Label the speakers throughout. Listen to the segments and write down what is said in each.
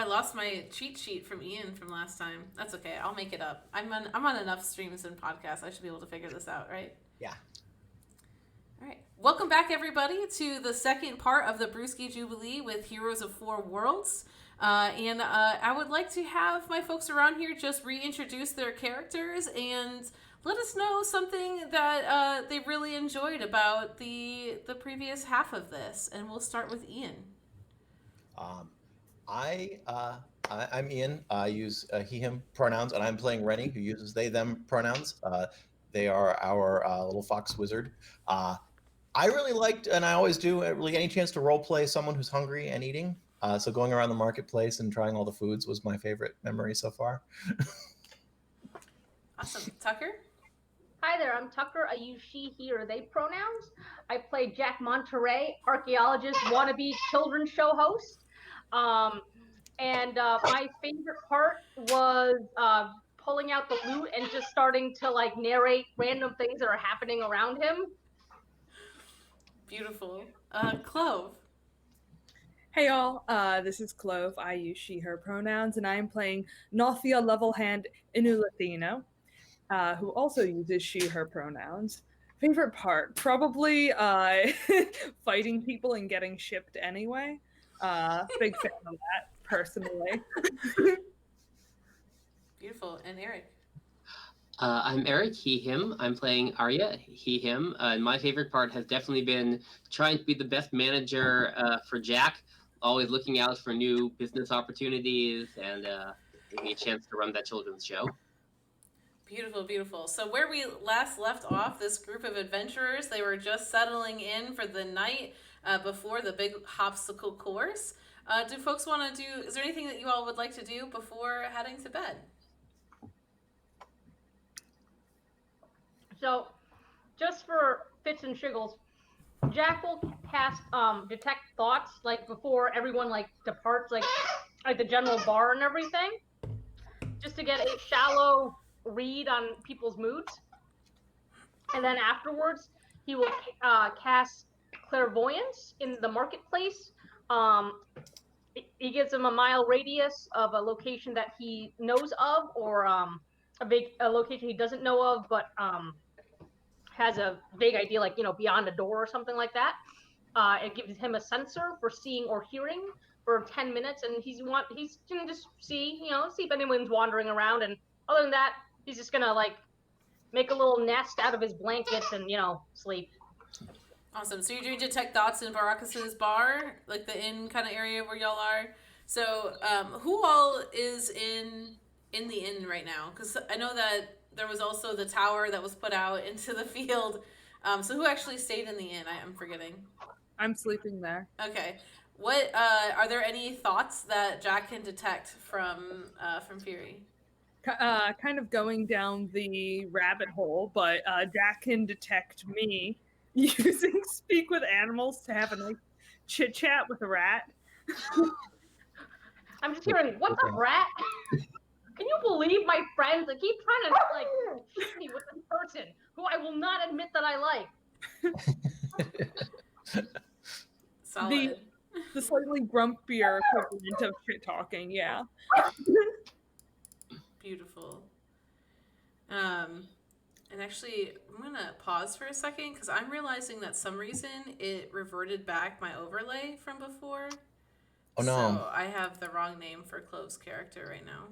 Speaker 1: lost my cheat sheet from Ian from last time. That's okay. I'll make it up. I'm on enough streams and podcasts. I should be able to figure this out, right?
Speaker 2: Yeah.
Speaker 1: All right. Welcome back, everybody, to the second part of the Brewski Jubilee with Heroes of Four Worlds. And I would like to have my folks around here just reintroduce their characters and let us know something that they really enjoyed about the previous half of this. And we'll start with Ian.
Speaker 2: I'm Ian. I use he, him pronouns, and I'm playing Rennie, who uses they, them pronouns. They are our little fox wizard. I really liked, and I always do, really any chance to role play someone who's hungry and eating. So going around the marketplace and trying all the foods was my favorite memory so far.
Speaker 1: Awesome. Tucker?
Speaker 3: Hi there, I'm Tucker. I use she, he, or they pronouns. I play Jack Monterey, archaeologist, wannabe children's show host. My favorite part was pulling out the loot and just starting to like narrate random things that are happening around him.
Speaker 1: Beautiful. Clove.
Speaker 4: Hey y'all, this is Clove. I use she, her pronouns, and I am playing Nothea Levelhand Inulatino, who also uses she, her pronouns. Favorite part? Probably fighting people and getting shipped anyway. Big fan of that, personally.
Speaker 1: Beautiful. And Eric?
Speaker 5: I'm Eric, he, him. I'm playing Aryeh, he, him. My favorite part has definitely been trying to be the best manager for Jack, always looking out for new business opportunities and giving me a chance to run that children's show.
Speaker 1: Beautiful, beautiful. So where we last left off, this group of adventurers, they were just settling in for the night before the big Hopstacle Course. Do folks want to do, is there anything that you all would like to do before heading to bed?
Speaker 3: So, just for fits and shiggles, Jack will cast detect thoughts like before everyone like departs, like the general bar and everything, just to get a shallow read on people's moods. And then afterwards, he will cast clairvoyance in the marketplace. He gives him a mile radius of a location that he knows of, or a location he doesn't know of, but has a vague idea, like, beyond a door or something like that. It gives him a sensor for seeing or hearing for 10 minutes, and he's gonna just see if anyone's wandering around. And other than that, he's just gonna like make a little nest out of his blankets and sleep.
Speaker 1: Awesome. So you're doing detect thoughts in Baracus's bar, like the inn kind of area where y'all are. So who all is in the inn right now? Because I know that there was also the tower that was put out into the field. So who actually stayed in the inn? I'm forgetting.
Speaker 4: I'm sleeping there.
Speaker 1: Okay. What are there any thoughts that Jack can detect from Fury?
Speaker 4: Kind of going down the rabbit hole, but Jack can detect me using speak with animals to have a nice chit chat with a rat.
Speaker 3: I'm just hearing, "What's up, rat?" Can you believe my friends? They keep trying to like shoot me with this person who I will not admit that I like.
Speaker 1: Solid.
Speaker 4: The slightly grumpier equivalent of shit talking, yeah.
Speaker 1: Beautiful. And actually, I'm gonna pause for a second because I'm realizing that some reason it reverted back my overlay from before.
Speaker 2: Oh no!
Speaker 1: So I have the wrong name for Clove's character right now.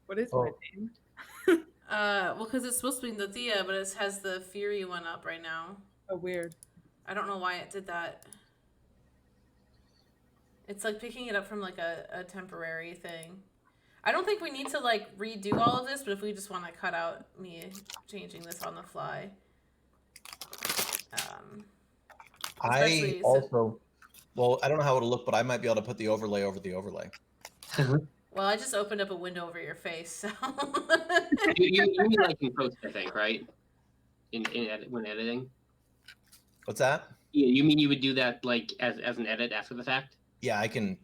Speaker 4: What is my name?
Speaker 1: Well, because it's supposed to be Nothea, but it has the Fury one up right now.
Speaker 4: Oh, weird.
Speaker 1: I don't know why it did that. It's like picking it up from like a temporary thing. I don't think we need to like redo all of this, but if we just want to cut out me changing this on the fly.
Speaker 2: I also, well, I don't know how it'll look, but I might be able to put the overlay over the overlay.
Speaker 1: Well, I just opened up a window over your face, so.
Speaker 5: you mean like in post, I think, right? When editing.
Speaker 2: What's that?
Speaker 5: Yeah, you mean you would do that like as an edit after the fact?
Speaker 2: Yeah, I can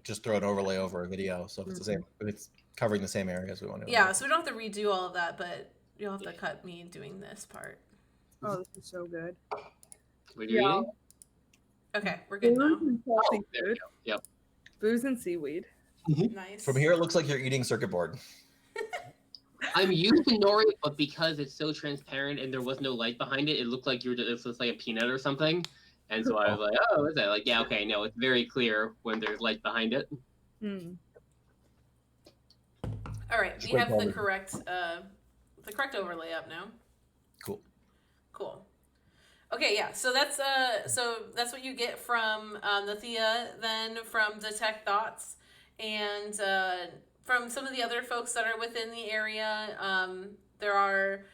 Speaker 2: just throw an overlay over a video, so if it's the same, if it's covering the same areas we want to.
Speaker 1: Yeah, so we don't have to redo all of that, but you'll have to cut me doing this part.
Speaker 4: Oh, this is so good.
Speaker 5: What are you eating?
Speaker 1: Okay, we're good now.
Speaker 4: And salty food.
Speaker 5: Yep.
Speaker 4: Booze and seaweed.
Speaker 1: Nice.
Speaker 2: From here, it looks like you're eating circuit board.
Speaker 5: I'm used to nori, but because it's so transparent and there was no light behind it, it looked like it was like a peanut or something. And so I was like, oh, is that? Like, yeah, okay, no, it's very clear when there's light behind it.
Speaker 4: Mm.
Speaker 1: All right, we have the correct overlay up now. Cool. Okay, yeah. So that's what you get from Nothea, then from Detect Thoughts, and from some of the other folks that are within the area. There are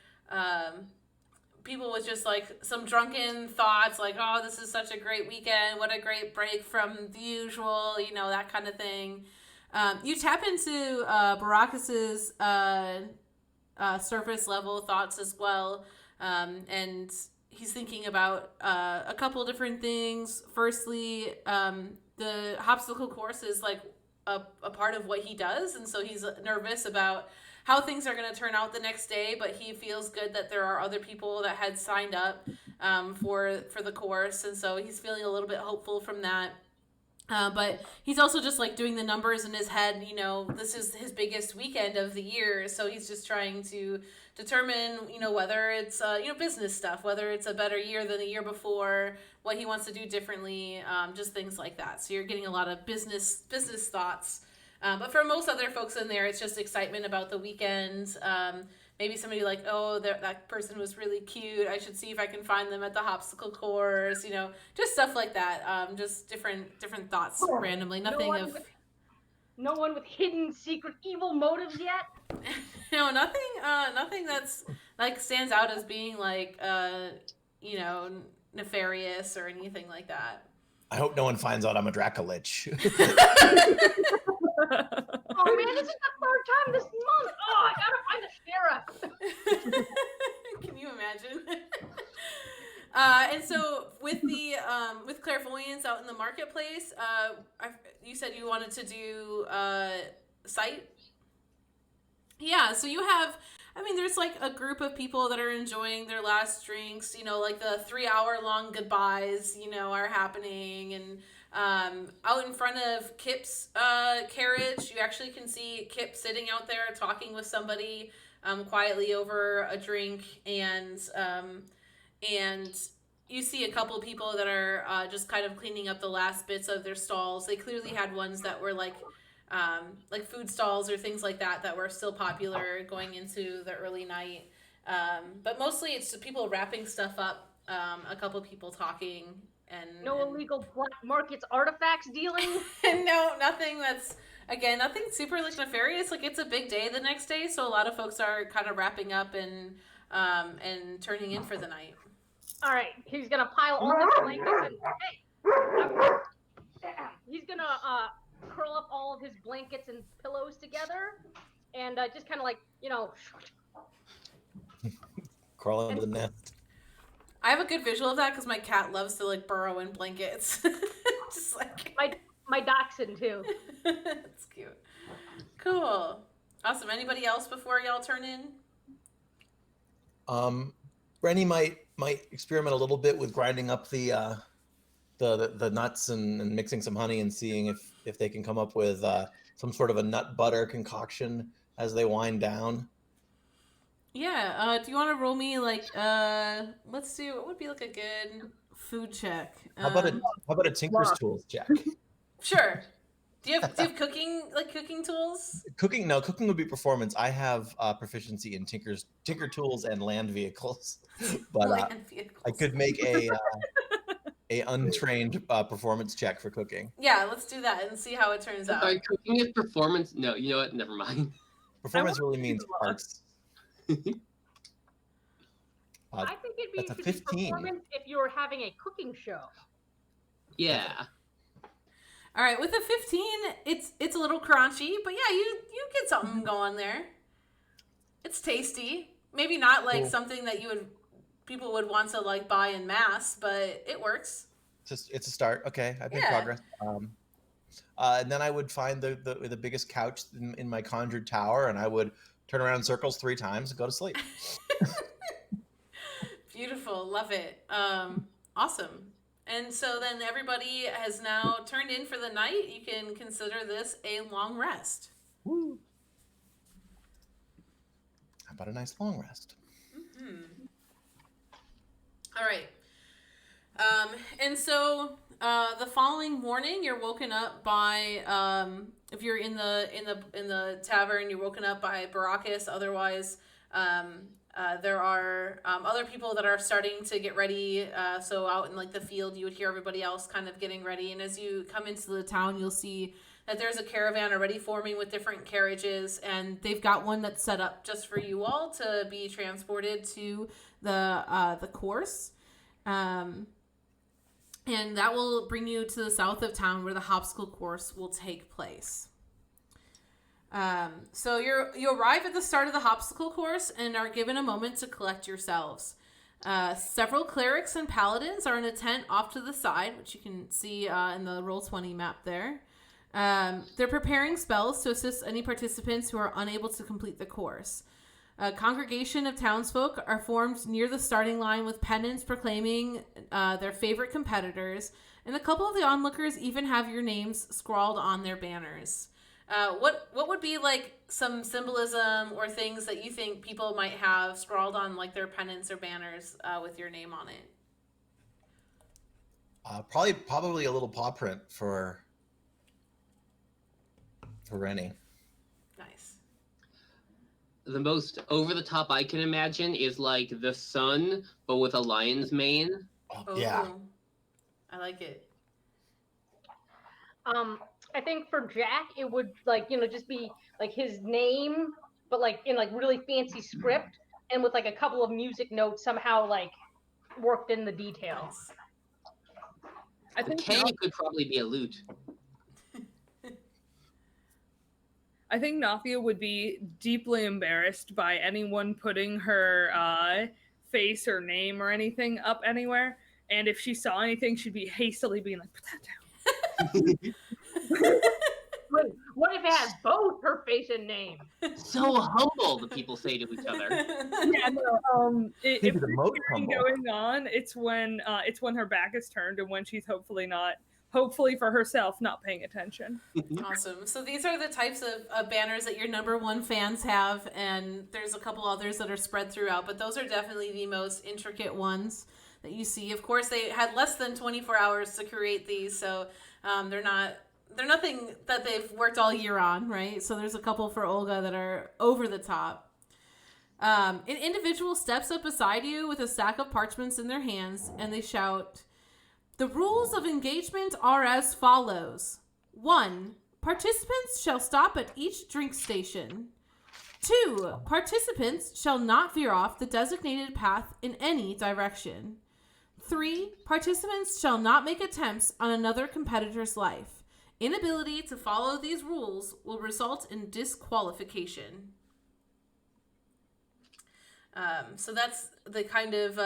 Speaker 1: people with just like some drunken thoughts, like, "Oh, this is such a great weekend! What a great break from the usual," that kind of thing. You tap into Baracus's surface level thoughts as well, and he's thinking about a couple different things. Firstly, the Hopstacle Course is like a part of what he does, and so he's nervous about how things are going to turn out the next day, but he feels good that there are other people that had signed up for the course, and so he's feeling a little bit hopeful from that. But he's also just like doing the numbers in his head. This is his biggest weekend of the year, so he's just trying to determine, whether it's business stuff, whether it's a better year than the year before, what he wants to do differently, just things like that. So you're getting a lot of business thoughts. But for most other folks in there, it's just excitement about the weekend. Maybe somebody like, oh, that person was really cute. I should see if I can find them at the Hopstacle Course. Just stuff like that. Just different thoughts randomly.
Speaker 3: No one with hidden secret evil motives yet.
Speaker 1: No, nothing that's like stands out as being like nefarious or anything like that.
Speaker 2: I hope no one finds out I'm a Dracolich.
Speaker 3: Oh man, this is the third time this month. Oh, I gotta find the sheriff.
Speaker 1: Can you imagine? And so with with clairvoyance out in the marketplace, you said you wanted to do sight. Yeah, so you have, there's like a group of people that are enjoying their last drinks, like the 3-hour-long goodbyes, are happening. And out in front of Kip's carriage, you actually can see Kip sitting out there talking with somebody quietly over a drink. And you see a couple people that are just kind of cleaning up the last bits of their stalls. They clearly had ones that were like food stalls or things like that were still popular going into the early night. But mostly it's people wrapping stuff up, a couple people talking, and
Speaker 3: no illegal black markets artifacts dealing.
Speaker 1: No, nothing super like nefarious. Like it's a big day the next day, so a lot of folks are kind of wrapping up and turning in for the night.
Speaker 3: All right, he's gonna pile all his blankets and he's gonna curl up all of his blankets and pillows together, and just kind of like
Speaker 2: crawl into the nest.
Speaker 1: I have a good visual of that because my cat loves to like burrow in blankets. Just like
Speaker 3: my dachshund too.
Speaker 1: That's cute. Cool. Awesome. Anybody else before y'all turn in?
Speaker 2: Rennie might experiment a little bit with grinding up the nuts and mixing some honey and seeing if they can come up with some sort of a nut butter concoction as they wind down.
Speaker 1: Yeah. Do you want to roll me like let's see, what would be like a good food check?
Speaker 2: How about a Tinker's Tools check?
Speaker 1: Sure. Do you have cooking tools?
Speaker 2: Cooking would be performance. I have proficiency in Tinker Tools and land vehicles, but I could make a untrained performance check for cooking.
Speaker 1: Yeah, let's do that and see how it turns out.
Speaker 5: Sorry, cooking is performance. No, you know what? Never mind.
Speaker 2: Performance really means parts.
Speaker 3: I think it'd be
Speaker 2: That's a 15.
Speaker 3: Performance if you were having a cooking show.
Speaker 5: Yeah.
Speaker 1: All right, with a 15, it's a little crunchy, but yeah, you get something going there. It's tasty. Maybe not like something that people would want to like buy in mass, but it works.
Speaker 2: It's a start. Okay, I've made progress. And then I would find the biggest couch in my conjured tower, and I would turn around in circles 3 times and go to sleep.
Speaker 1: Beautiful, love it. Awesome. And so then everybody has now turned in for the night. You can consider this a long rest.
Speaker 2: Woo. How about a nice long rest?
Speaker 1: All right. And so the following morning, you're woken up by if you're in the tavern, you're woken up by Baracus. Otherwise, there are other people that are starting to get ready. So out in like the field, you would hear everybody else kind of getting ready. And as you come into the town, you'll see that there's a caravan already forming with different carriages, and they've got one that's set up just for you all to be transported to the course. And that will bring you to the south of town where the Hopstacle Course will take place. So you arrive at the start of the Hopstacle Course and are given a moment to collect yourselves. Several clerics and paladins are in a tent off to the side, which you can see in the Roll20 map there. They're preparing spells to assist any participants who are unable to complete the course. A congregation of townsfolk are formed near the starting line with pennants proclaiming their favorite competitors, and a couple of the onlookers even have your names scrawled on their banners. What would be like some symbolism or things that you think people might have scrawled on like their pennants or banners with your name on it?
Speaker 2: Probably a little paw print for Rennie.
Speaker 1: Nice.
Speaker 5: The most over the top I can imagine is like the sun, but with a lion's mane.
Speaker 2: Oh, yeah.
Speaker 1: I like it.
Speaker 3: I think for Jack, it would like, just be like his name, but like in like really fancy script and with like a couple of music notes somehow like worked in the details.
Speaker 4: I think
Speaker 5: Kay could probably be a lute.
Speaker 4: I think Nothea would be deeply embarrassed by anyone putting her face or name or anything up anywhere. And if she saw anything, she'd be hastily being like, put that down.
Speaker 3: Wait, what if it has both her face and name?
Speaker 5: So humble, the people say to each other.
Speaker 4: Yeah, no. If
Speaker 2: the
Speaker 4: there's
Speaker 2: most
Speaker 4: anything
Speaker 2: humble.
Speaker 4: going on, it's when her back is turned and when she's hopefully for herself, not paying attention.
Speaker 1: Awesome. So these are the types of banners that your number one fans have, and there's a couple others that are spread throughout, but those are definitely the most intricate ones that you see. Of course, they had less than 24 hours to create these, so they're nothing that they've worked all year on, right? So there's a couple for Olga that are over the top. An individual steps up beside you with a stack of parchments in their hands, and they shout, "The rules of engagement are as follows. 1. Participants shall stop at each drink station. 2. Participants shall not veer off the designated path in any direction. 3. Participants shall not make attempts on another competitor's life. Inability to follow these rules will result in disqualification." So that's the kind of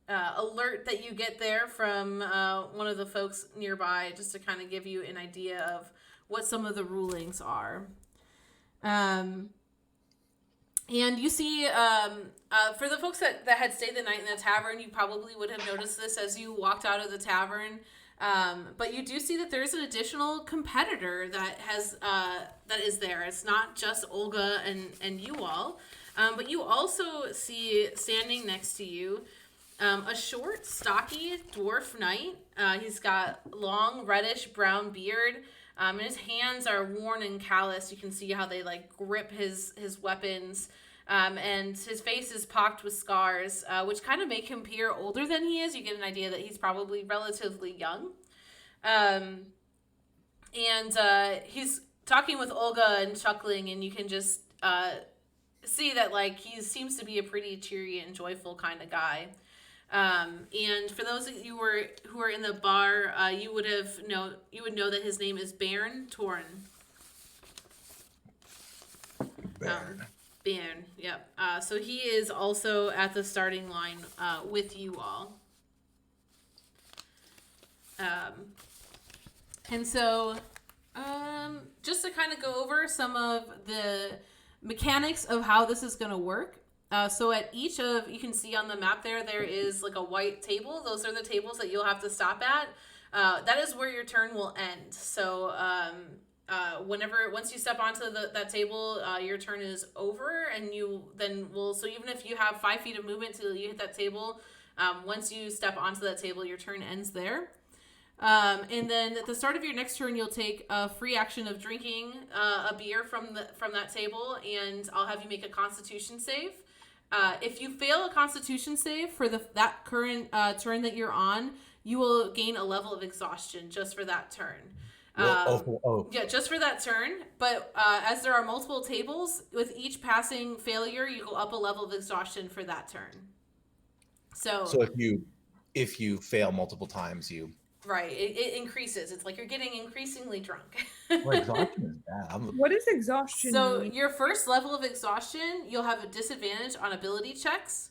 Speaker 1: alert that you get there from one of the folks nearby, just to kind of give you an idea of what some of the rulings are. And you see, for the folks that had stayed the night in the tavern, you probably would have noticed this as you walked out of the tavern. But you do see that there's an additional competitor that is there. It's not just Olga and you all, but you also see standing next to you a short, stocky dwarf knight. He's got long reddish brown beard, and his hands are worn and calloused. You can see how they like grip his weapons. And his face is pocked with scars, which kind of make him appear older than he is. You get an idea that he's probably relatively young. And he's talking with Olga and chuckling, and you can just see that like he seems to be a pretty cheery and joyful kind of guy. And for those of you who are in the bar, you would know that his name is Bairn Torn.
Speaker 2: Bairn.
Speaker 1: Bairn, yep. So he is also at the starting line with you all. And so, just to kind of go over some of the mechanics of how this is going to work. So at each of, you can see on the map there is like a white table. Those are the tables that you'll have to stop at. That is where your turn will end. So once you step onto that table, your turn is over, and so even if you have 5 feet of movement till you hit that table, once you step onto that table, your turn ends there. And then at the start of your next turn, you'll take a free action of drinking a beer from that table, and I'll have you make a Constitution save. If you fail a Constitution save for that current turn that you're on, you will gain a level of exhaustion just for that turn. Yeah, just for that turn. But as there are multiple tables, with each passing failure, you go up a level of exhaustion for that turn. So
Speaker 2: if you fail multiple times, you
Speaker 1: right, it increases. It's like you're getting increasingly drunk.
Speaker 2: Well, exhaustion is bad.
Speaker 4: What is exhaustion?
Speaker 1: So
Speaker 4: mean?
Speaker 1: your first level of exhaustion, you'll have a disadvantage on ability checks.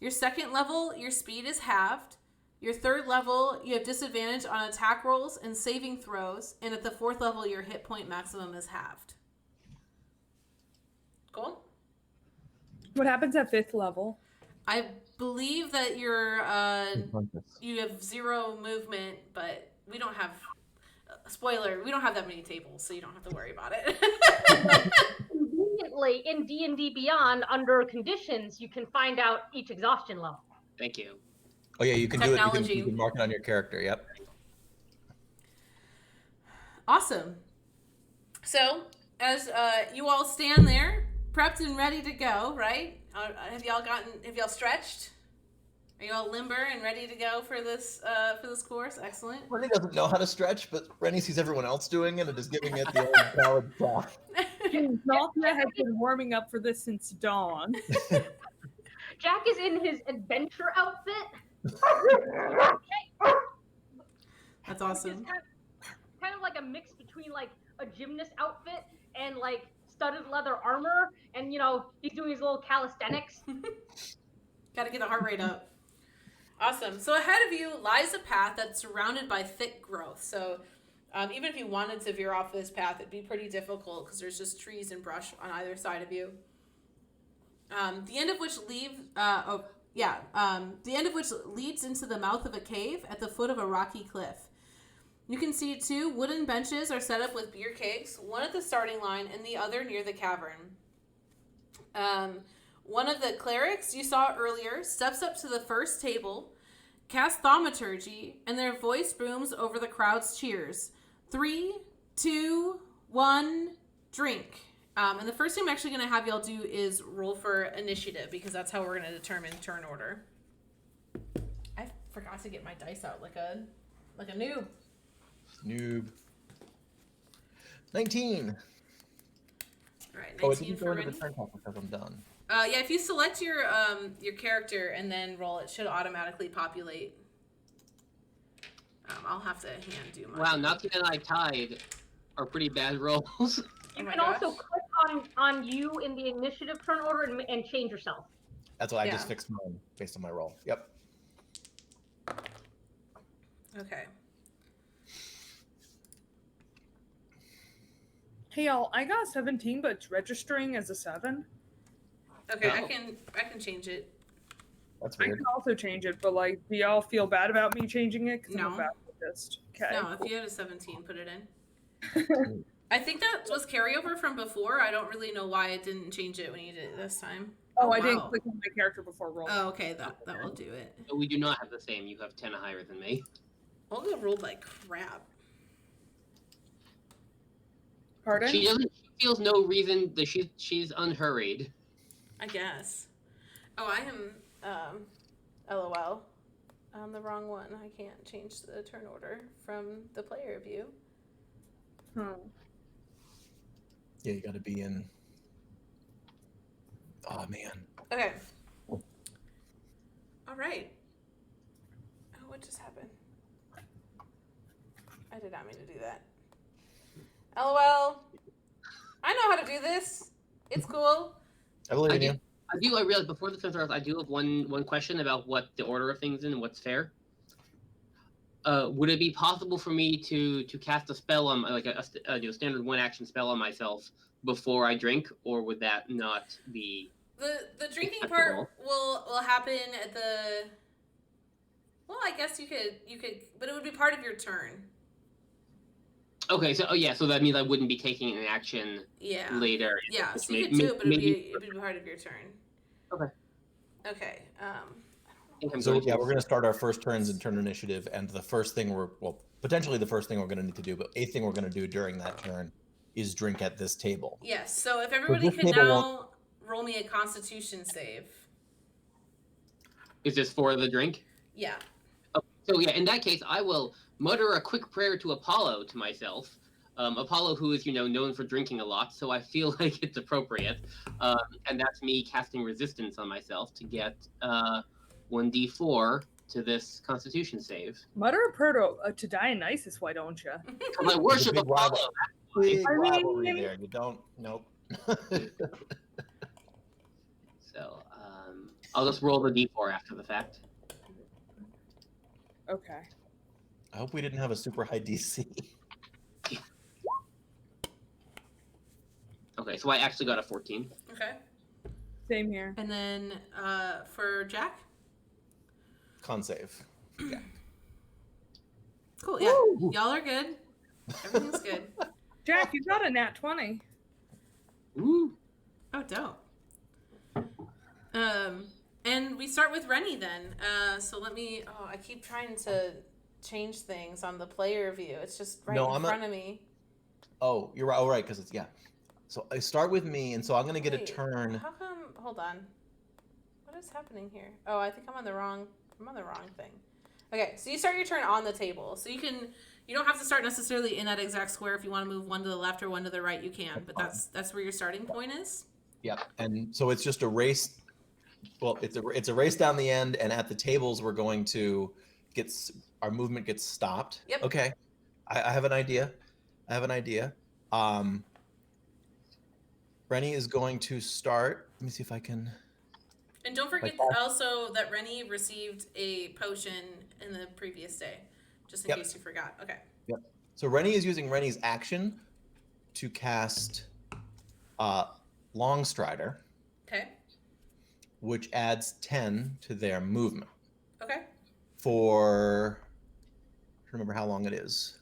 Speaker 1: Your second level, your speed is halved. Your third level, you have disadvantage on attack rolls and saving throws. And at the fourth level, your hit point maximum is halved. Cool?
Speaker 4: What happens at 5th level?
Speaker 1: I believe that you have 0 movement, but we don't have... Spoiler, we don't have that many tables, so you don't have to worry about it.
Speaker 3: Conveniently, in D&D Beyond, under conditions, you can find out each exhaustion level.
Speaker 5: Thank you.
Speaker 2: Oh yeah, you can do
Speaker 1: Technology.
Speaker 2: it. You can mark it on your character. Yep.
Speaker 1: Awesome. So, as you all stand there, prepped and ready to go, right? Have y'all stretched? Are you all limber and ready to go for this course? Excellent.
Speaker 2: Rennie doesn't know how to stretch, but Rennie sees everyone else doing it and is giving it the old college try.
Speaker 4: Nothea has been warming up for this since dawn.
Speaker 3: Jack is in his adventure outfit.
Speaker 1: That's awesome.
Speaker 3: Kind of like a mix between like a gymnast outfit and like studded leather armor, and he's doing his little calisthenics.
Speaker 1: Got to get the heart rate up. Awesome. So ahead of you lies a path that's surrounded by thick growth. So even if you wanted to veer off this path, it'd be pretty difficult because there's just trees and brush on either side of you. The end of which leads into the mouth of a cave at the foot of a rocky cliff. You can see 2 wooden benches are set up with beer kegs, one at the starting line and the other near the cavern. One of the clerics you saw earlier steps up to the first table, casts thaumaturgy, and their voice booms over the crowd's cheers. 3, 2, 1, drink. And the first thing I'm actually going to have y'all do is roll for initiative, because that's how we're going to determine turn order. I forgot to get my dice out like a noob.
Speaker 2: Noob. 19.
Speaker 1: All right, 19
Speaker 2: Oh, it didn't
Speaker 1: for
Speaker 2: go into
Speaker 1: Rennie.
Speaker 2: the turn clock because I'm done.
Speaker 1: Yeah, if you select your character and then roll, it should automatically populate. I'll have to hand do mine.
Speaker 5: Wow, Nothea and I tied are pretty bad rolls.
Speaker 3: You
Speaker 1: my
Speaker 3: can also
Speaker 1: gosh.
Speaker 3: click on you in the initiative turn order and change yourself.
Speaker 2: That's why I
Speaker 1: Yeah.
Speaker 2: just fixed mine based on my roll. Yep.
Speaker 1: Okay.
Speaker 4: Hey y'all, I got 17, but it's registering as a 7.
Speaker 1: Okay,
Speaker 5: Oh.
Speaker 1: I can change it.
Speaker 2: That's
Speaker 4: I
Speaker 2: weird.
Speaker 4: can also change it, but do y'all feel bad about me changing it? 'Cause I'm
Speaker 1: No.
Speaker 4: a baptist. Okay.
Speaker 1: No, if you had a 17, put it in. I think that was carryover from before. I don't really know why it didn't change it when you did it this time.
Speaker 4: Oh, I didn't
Speaker 1: wow.
Speaker 4: click on my character before rolling.
Speaker 1: Oh, okay, that will do it.
Speaker 5: But we do not have the same. You have 10 higher than me.
Speaker 1: Olga rolled like crap.
Speaker 4: Pardon?
Speaker 5: She feels no reason that she's unhurried.
Speaker 1: I guess. Oh, I am, LOL. On the wrong one. I can't change the turn order from the player view.
Speaker 2: Yeah, you got to be in. Oh man.
Speaker 1: Okay. All right. Oh, what just happened? I did not mean to do that. LOL. I know how to do this. It's cool.
Speaker 2: I believe in you.
Speaker 5: I realize before the turn starts, I do have one question about what the order of things in and what's fair. Would it be possible for me to cast a spell on like a standard 1 action spell on myself before I drink, or would that not be
Speaker 1: The drinking
Speaker 5: Acceptable.
Speaker 1: part will happen at the. Well, I guess you could, but it would be part of your turn.
Speaker 5: Okay, so so that means I wouldn't be taking an action
Speaker 1: Yeah.
Speaker 5: later.
Speaker 1: Yeah,
Speaker 5: which
Speaker 1: so you
Speaker 5: may-
Speaker 1: could do it, but
Speaker 5: maybe-
Speaker 1: it'd be part of your turn.
Speaker 5: Okay.
Speaker 1: Okay.
Speaker 5: I think I'm
Speaker 2: So
Speaker 5: going
Speaker 2: yeah,
Speaker 5: to-
Speaker 2: we're going to start our first turns in turn initiative, and the first thing potentially the first thing we're going to need to do, but a thing we're going to do during that turn is drink at this table.
Speaker 1: Yes. So if everybody
Speaker 2: this
Speaker 1: could
Speaker 2: table
Speaker 1: now roll me a Constitution save.
Speaker 5: Is this for the drink?
Speaker 1: Yeah.
Speaker 5: So yeah, in that case, I will mutter a quick prayer to Apollo to myself. Apollo, who is known for drinking a lot, so I feel like it's appropriate, and that's me casting resistance on myself to get 1d4 to this Constitution save.
Speaker 4: Mutter a prayer to Dionysus, why don't you?
Speaker 5: Because I worship
Speaker 2: big
Speaker 5: Apollo.
Speaker 2: rival. Big
Speaker 4: I
Speaker 2: rivalry
Speaker 4: mean-
Speaker 2: there. You don't. Nope.
Speaker 5: So I'll just roll the d4 after the fact.
Speaker 4: Okay.
Speaker 2: I hope we didn't have a super high DC.
Speaker 5: Okay, so I actually got a 14.
Speaker 1: Okay.
Speaker 4: Same here.
Speaker 1: And then for Jack.
Speaker 2: Con save. Yeah.
Speaker 1: Cool. Yeah. Y'all are good. Everything's good.
Speaker 4: Jack, you got a nat 20.
Speaker 5: Ooh.
Speaker 1: Oh, dope. And we start with Rennie then. So let me. Oh, I keep trying to change things on the player view. It's just right in front of me.
Speaker 2: Oh, you're right. Oh, right, because it's So I start with me, and so I'm gonna get a
Speaker 1: Wait,
Speaker 2: turn.
Speaker 1: How come? Hold on. What is happening here? Oh, I think I'm on the wrong thing. Okay, so you start your turn on the table. So you don't have to start necessarily in that exact square. If you want to move one to the left or one to the right, you can. But that's where your starting point is.
Speaker 2: Yep. And so it's just a race. Well, it's a race down the end, and at the tables we're going to our movement gets stopped.
Speaker 1: Yep.
Speaker 2: Okay. I have an idea. Rennie is going to start. Let me see if I can.
Speaker 1: And don't forget also that Rennie received a potion in the previous day, just in case you forgot. Okay.
Speaker 2: Yep. So Rennie is using Rennie's action to cast Longstrider,
Speaker 1: Okay.
Speaker 2: which adds 10 to their movement
Speaker 1: Okay.
Speaker 2: for, I don't remember how long it is,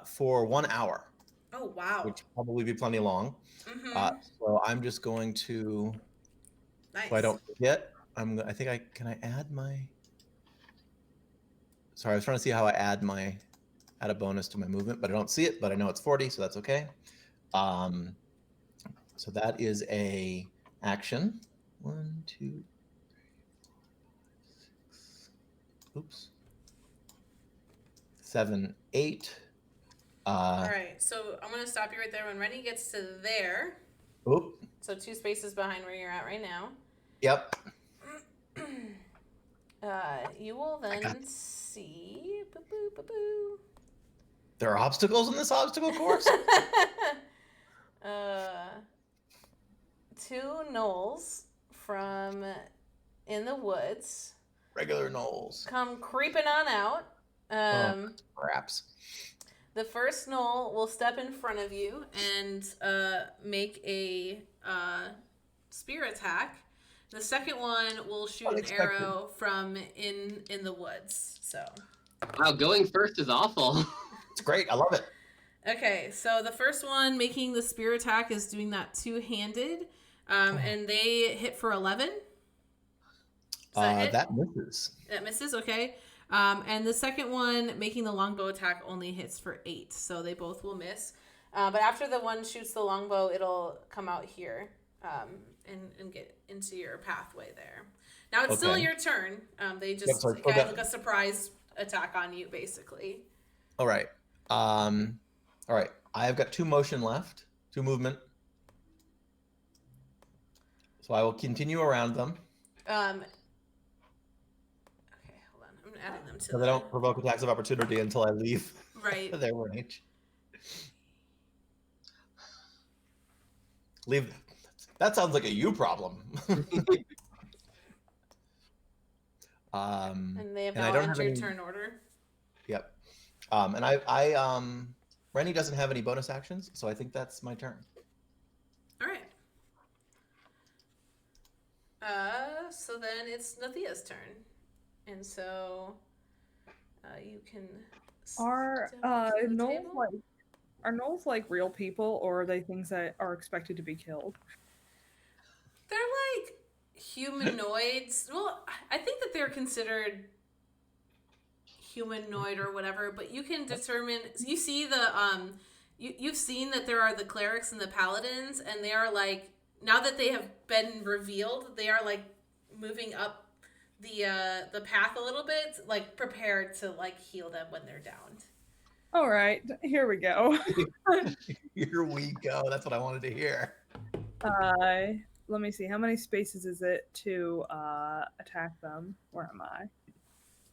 Speaker 2: for 1 hour,
Speaker 1: Oh, wow.
Speaker 2: which will probably be plenty long.
Speaker 1: Mm-hmm.
Speaker 2: So I'm just going to,
Speaker 1: Nice.
Speaker 2: so I don't forget, can I add my, sorry, I was trying to see how I add a bonus to my movement, but I don't see it, but I know it's 40, so that's okay. So that is a action. 1, 2, 3, 4, 5, 6. Oops. 7, 8.
Speaker 1: All right. So I'm gonna stop you right there. When Rennie gets to there,
Speaker 2: Oop.
Speaker 1: so 2 spaces behind where you're at right now,
Speaker 2: Yep.
Speaker 1: you will then see. Boo, boo, boo, boo.
Speaker 2: There are obstacles in this obstacle course.
Speaker 1: 2 gnolls from in the woods
Speaker 2: Regular Knolls.
Speaker 1: come creeping on out.
Speaker 2: Perhaps.
Speaker 1: The first gnoll will step in front of you and make a spear attack. The second one will shoot an arrow from in the woods. So.
Speaker 5: Wow, going first is awful.
Speaker 2: It's great. I love it.
Speaker 1: Okay, so the first one making the spear attack is doing that two-handed, and they hit for 11.
Speaker 2: That misses.
Speaker 1: That misses, okay. And the second one making the longbow attack only hits for 8, so they both will miss. But after the one shoots the longbow, it'll come out here and get into your pathway there. Now it's still your turn. They just kind of like a surprise attack on you, basically.
Speaker 2: All right. All right. I have got 2 motion left, 2 movement. So I will continue around them.
Speaker 1: Okay, hold on. I'm adding them to
Speaker 2: So they don't provoke attacks of opportunity until I leave their range. Leave. That sounds like a you problem.
Speaker 1: And they have now entered your turn order.
Speaker 2: Yep. And Rennie doesn't have any bonus actions, so I think that's my turn.
Speaker 1: All right. So then it's Nothea's turn. And so you can
Speaker 4: Are
Speaker 1: step up to the
Speaker 4: gnolls
Speaker 1: table.
Speaker 4: like are gnolls like real people, or are they things that are expected to be killed?
Speaker 1: They're like humanoids. Well, I think that they're considered humanoid or whatever, but you can determine. You see the you've seen that there are the clerics and the paladins, and they are like, now that they have been revealed, they are like moving up the path a little bit, like prepared to like heal them when they're downed.
Speaker 4: All right, here we go.
Speaker 2: Here we go. That's what I wanted to hear.
Speaker 4: Let me see. How many spaces is it to attack them? Where am I?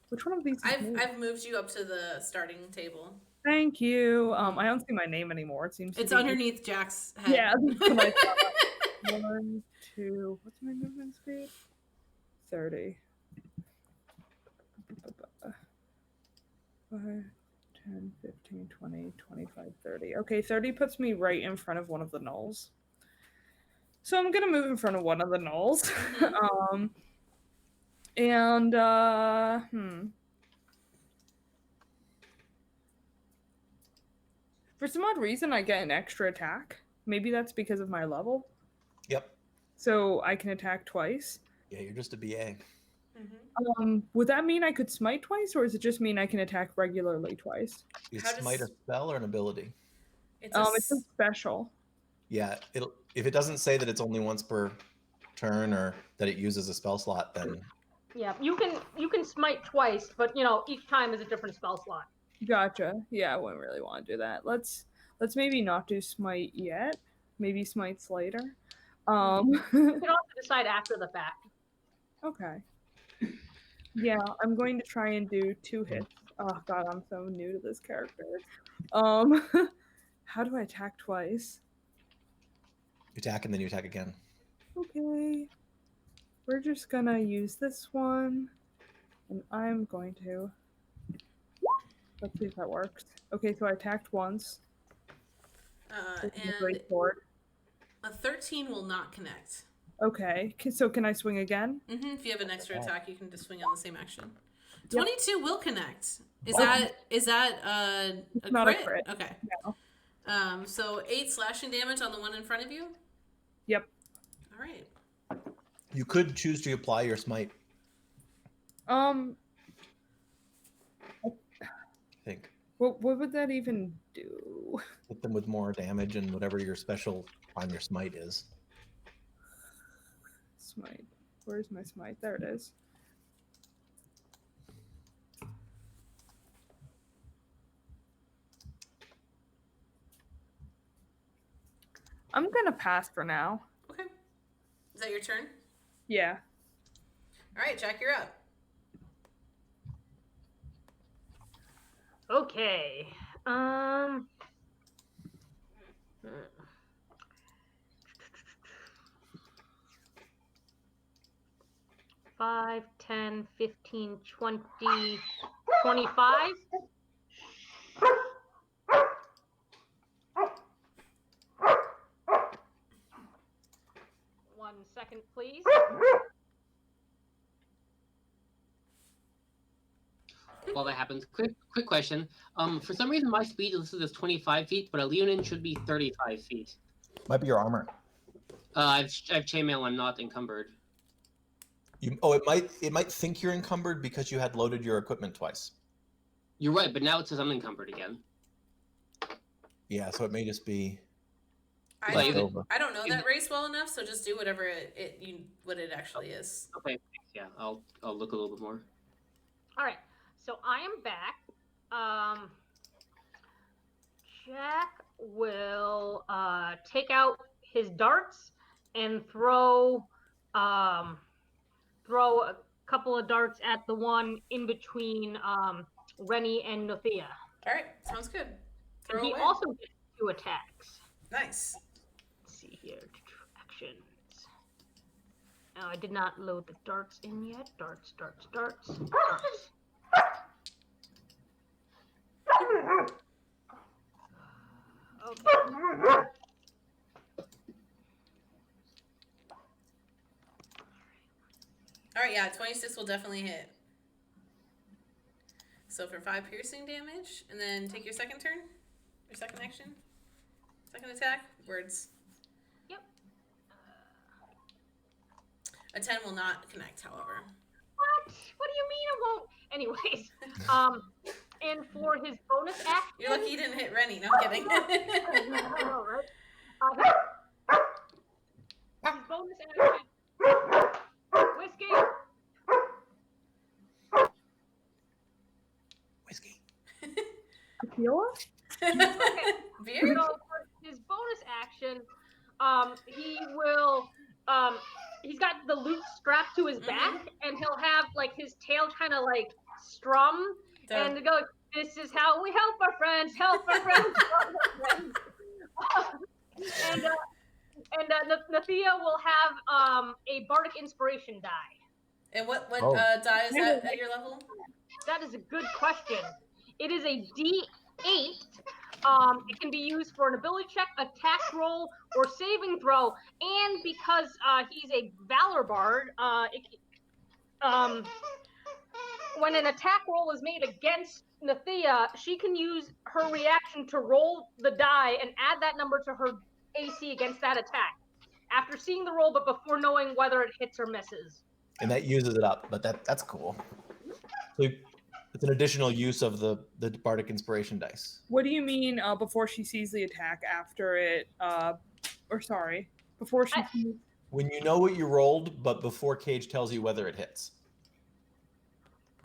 Speaker 4: Which one of these is me?
Speaker 1: I've moved you up to the starting table.
Speaker 4: Thank you. I don't see my name anymore. It seems to
Speaker 1: It's
Speaker 4: be
Speaker 1: underneath Jack's head.
Speaker 4: Yeah, that's what I thought. 1, 2. What's my movement speed? 30. 5, 10, 15, 20, 25, 30. Okay, 30 puts me right in front of one of the gnolls. So I'm gonna move in front of one of the gnolls. For some odd reason, I get an extra attack. Maybe that's because of my level.
Speaker 2: Yep.
Speaker 4: So I can attack twice.
Speaker 2: Yeah, you're just a BA.
Speaker 4: Would that mean I could smite twice, or does it just mean I can attack regularly twice?
Speaker 2: You
Speaker 1: How does-
Speaker 2: smite a spell or an ability?
Speaker 1: It's
Speaker 4: It's a special.
Speaker 2: Yeah, if it doesn't say that it's only once per turn or that it uses a spell slot, then
Speaker 3: Yeah, you can smite twice, but each time is a different spell slot.
Speaker 4: Gotcha. Yeah, I wouldn't really want to do that. Let's maybe not do smite yet. Maybe smites later.
Speaker 3: You can also decide after the fact.
Speaker 4: Okay. Yeah, I'm going to try and do 2 hits. Oh god, I'm so new to this character. How do I attack twice?
Speaker 2: you attack and then you attack again.
Speaker 4: Okay. We're just gonna use this one. And I'm going to... Let's see if that works. Okay, so I attacked once. With the great sword.
Speaker 1: a 13 will not connect.
Speaker 4: Okay, so can I swing again?
Speaker 1: If you have an extra attack, you can just swing on the same action.
Speaker 4: Yep.
Speaker 1: 22 will connect. Is
Speaker 4: Oh.
Speaker 1: that a
Speaker 4: Not
Speaker 1: crit?
Speaker 4: a crit.
Speaker 1: Okay.
Speaker 4: No.
Speaker 1: So 8 slashing damage on the one in front of you.
Speaker 4: Yep.
Speaker 1: All right.
Speaker 2: You could choose to apply your smite,
Speaker 4: Um,
Speaker 2: I think.
Speaker 4: what would that even do?
Speaker 2: Hit them with more damage and whatever your special on your smite is.
Speaker 4: Smite. Where's my smite? There it is. I'm gonna pass for now.
Speaker 1: Okay. Is that your turn?
Speaker 4: Yeah.
Speaker 1: All right, Jack, you're up.
Speaker 3: Okay. 5, 10, 15, 20, 25. One second, please.
Speaker 5: While that happens, quick question. For some reason, my speed is listed as 25 feet, but a Leonin should be 35 feet.
Speaker 2: Might be your armor.
Speaker 5: I've chainmail. I'm not encumbered.
Speaker 2: It might think you're encumbered because you had loaded your equipment twice.
Speaker 5: You're right, but now it says I'm encumbered again.
Speaker 2: Yeah, so it may just be.
Speaker 1: I
Speaker 5: Like,
Speaker 1: don't know that race well enough, so just do whatever what it actually is.
Speaker 5: Okay, yeah, I'll look a little bit more.
Speaker 3: All right, so I am back. Jack will take out his darts and throw a couple of darts at the one in between Rennie and Nothea.
Speaker 1: All right, sounds good. Throw
Speaker 3: And he
Speaker 1: away.
Speaker 3: also gets 2 attacks.
Speaker 1: Nice.
Speaker 3: Let's see here. Actions. Now, I did not load the darts in yet. Darts. Okay.
Speaker 1: All right, yeah, 26 will definitely hit. So for 5 piercing damage, and then take your second turn, your second action, second attack. Words.
Speaker 3: Yep.
Speaker 1: A 10 will not connect, however.
Speaker 3: What? What do you mean it won't? Anyways, and for his bonus action.
Speaker 1: You're lucky you didn't hit Rennie. No, I'm kidding.
Speaker 3: All right. His bonus action. Whiskey.
Speaker 2: Whiskey.
Speaker 4: Tequila?
Speaker 1: Beer?
Speaker 3: So for his bonus action, he will. He's got the loop strapped to his back, and he'll have like his tail kind of like strum, and to go. This is how we help our friends. Help our friends. Help our friends. and Nothea will have a bardic inspiration die.
Speaker 1: And what die is that at your level?
Speaker 3: That is a good question. It is a D8. It can be used for an ability check, attack roll, or saving throw. And because he's a Valor Bard, when an attack roll is made against Nothea, she can use her reaction to roll the die and add that number to her AC against that attack. After seeing the roll, but before knowing whether it hits or misses.
Speaker 2: And that uses it up, but that's cool. So it's an additional use of the bardic inspiration dice.
Speaker 4: What do you mean before she sees the attack, after it, before she sees...
Speaker 2: When you know what you rolled, but before Kage tells you whether it hits.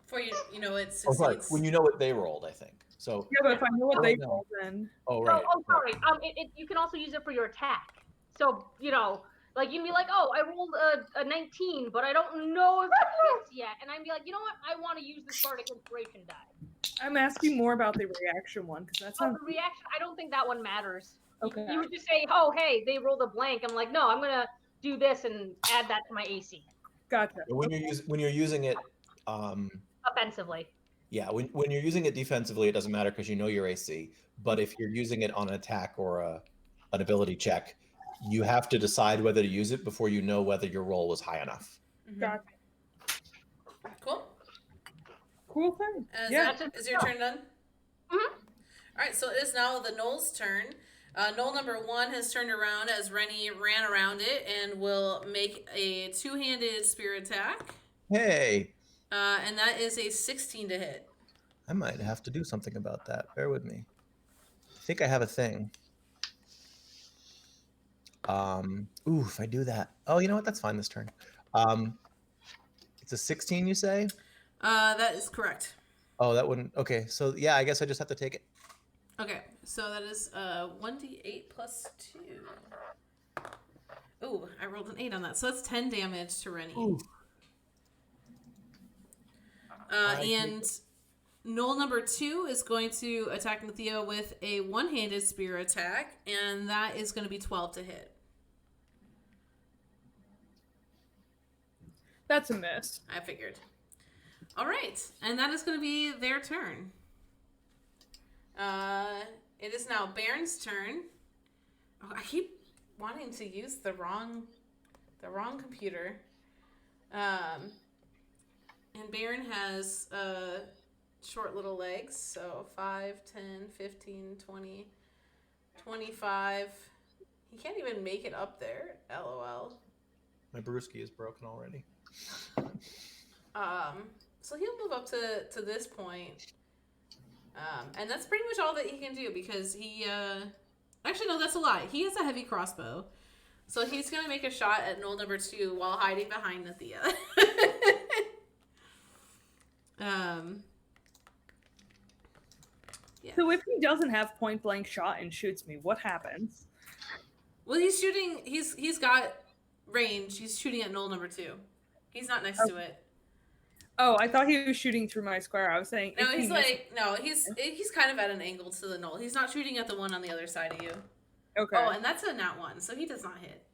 Speaker 1: Before you know it
Speaker 2: Oh,
Speaker 1: succeeds.
Speaker 2: sorry. When you know what they rolled, I think. So.
Speaker 4: Yeah, but if I know what they
Speaker 2: no.
Speaker 4: rolled, then...
Speaker 2: Oh, right.
Speaker 3: Oh, sorry. You can also use it for your attack. So, like you'd be like, oh, I rolled a 19, but I don't know if it hits yet. And I'd be like, you know what? I want to use this bardic inspiration die.
Speaker 4: I'm asking more about the reaction one, because that sounds...
Speaker 3: the reaction, I don't think that one matters.
Speaker 4: Okay.
Speaker 3: You would just say, oh, hey, they rolled a blank. I'm like, no, I'm going to do this and add that to my AC.
Speaker 4: Gotcha.
Speaker 2: When you're using it...
Speaker 3: offensively.
Speaker 2: Yeah, when you're using it defensively, it doesn't matter because you know your AC. But if you're using it on an attack or an ability check, you have to decide whether to use it before you know whether your roll was high enough.
Speaker 4: Gotcha.
Speaker 1: Cool.
Speaker 4: Cool thing.
Speaker 1: Is your turn done?
Speaker 3: Mm-hmm.
Speaker 1: All right, so it is now the Knoll's turn. Knoll number 1 has turned around as Rennie ran around it and will make a 2-handed spear attack.
Speaker 2: Hey.
Speaker 1: And that is a 16 to hit.
Speaker 2: I might have to do something about that. Bear with me. I think I have a thing. If I do that. Oh, you know what? That's fine this turn. It's a 16, you say?
Speaker 1: That is correct.
Speaker 2: Oh, that wouldn't... Okay, so yeah, I guess I just have to take it.
Speaker 1: Okay, so that is 1d8 plus 2. Ooh, I rolled an 8 on that. So that's 10 damage to Rennie.
Speaker 2: Ooh.
Speaker 1: And Knoll number 2 is going to attack Nothea with a 1-handed spear attack, and that is going to be 12 to hit.
Speaker 4: That's a miss.
Speaker 1: I figured. All right, and that is going to be their turn. It is now Baron's turn. Oh, I keep wanting to use the wrong computer. And Baron has short little legs, so 5, 10, 15, 20, 25. He can't even make it up there. LOL.
Speaker 2: My Brewski is broken already.
Speaker 1: So he'll move up to this point. And that's pretty much all that he can do because he... Actually, no, that's a lie. He has a heavy crossbow. So he's going to make a shot at Knoll number 2 while hiding behind Nothea. Yeah.
Speaker 4: So if he doesn't have point blank shot and shoots me, what happens?
Speaker 1: Well, he's shooting. He's got range. He's shooting at Knoll number 2. He's not next to it.
Speaker 4: Oh, I thought he was shooting through my square. I was saying.
Speaker 1: No, he's kind of at an angle to the Knoll. He's not shooting at the one on the other side of you.
Speaker 4: Okay.
Speaker 1: Oh, and that's a nat 1, so he does not hit.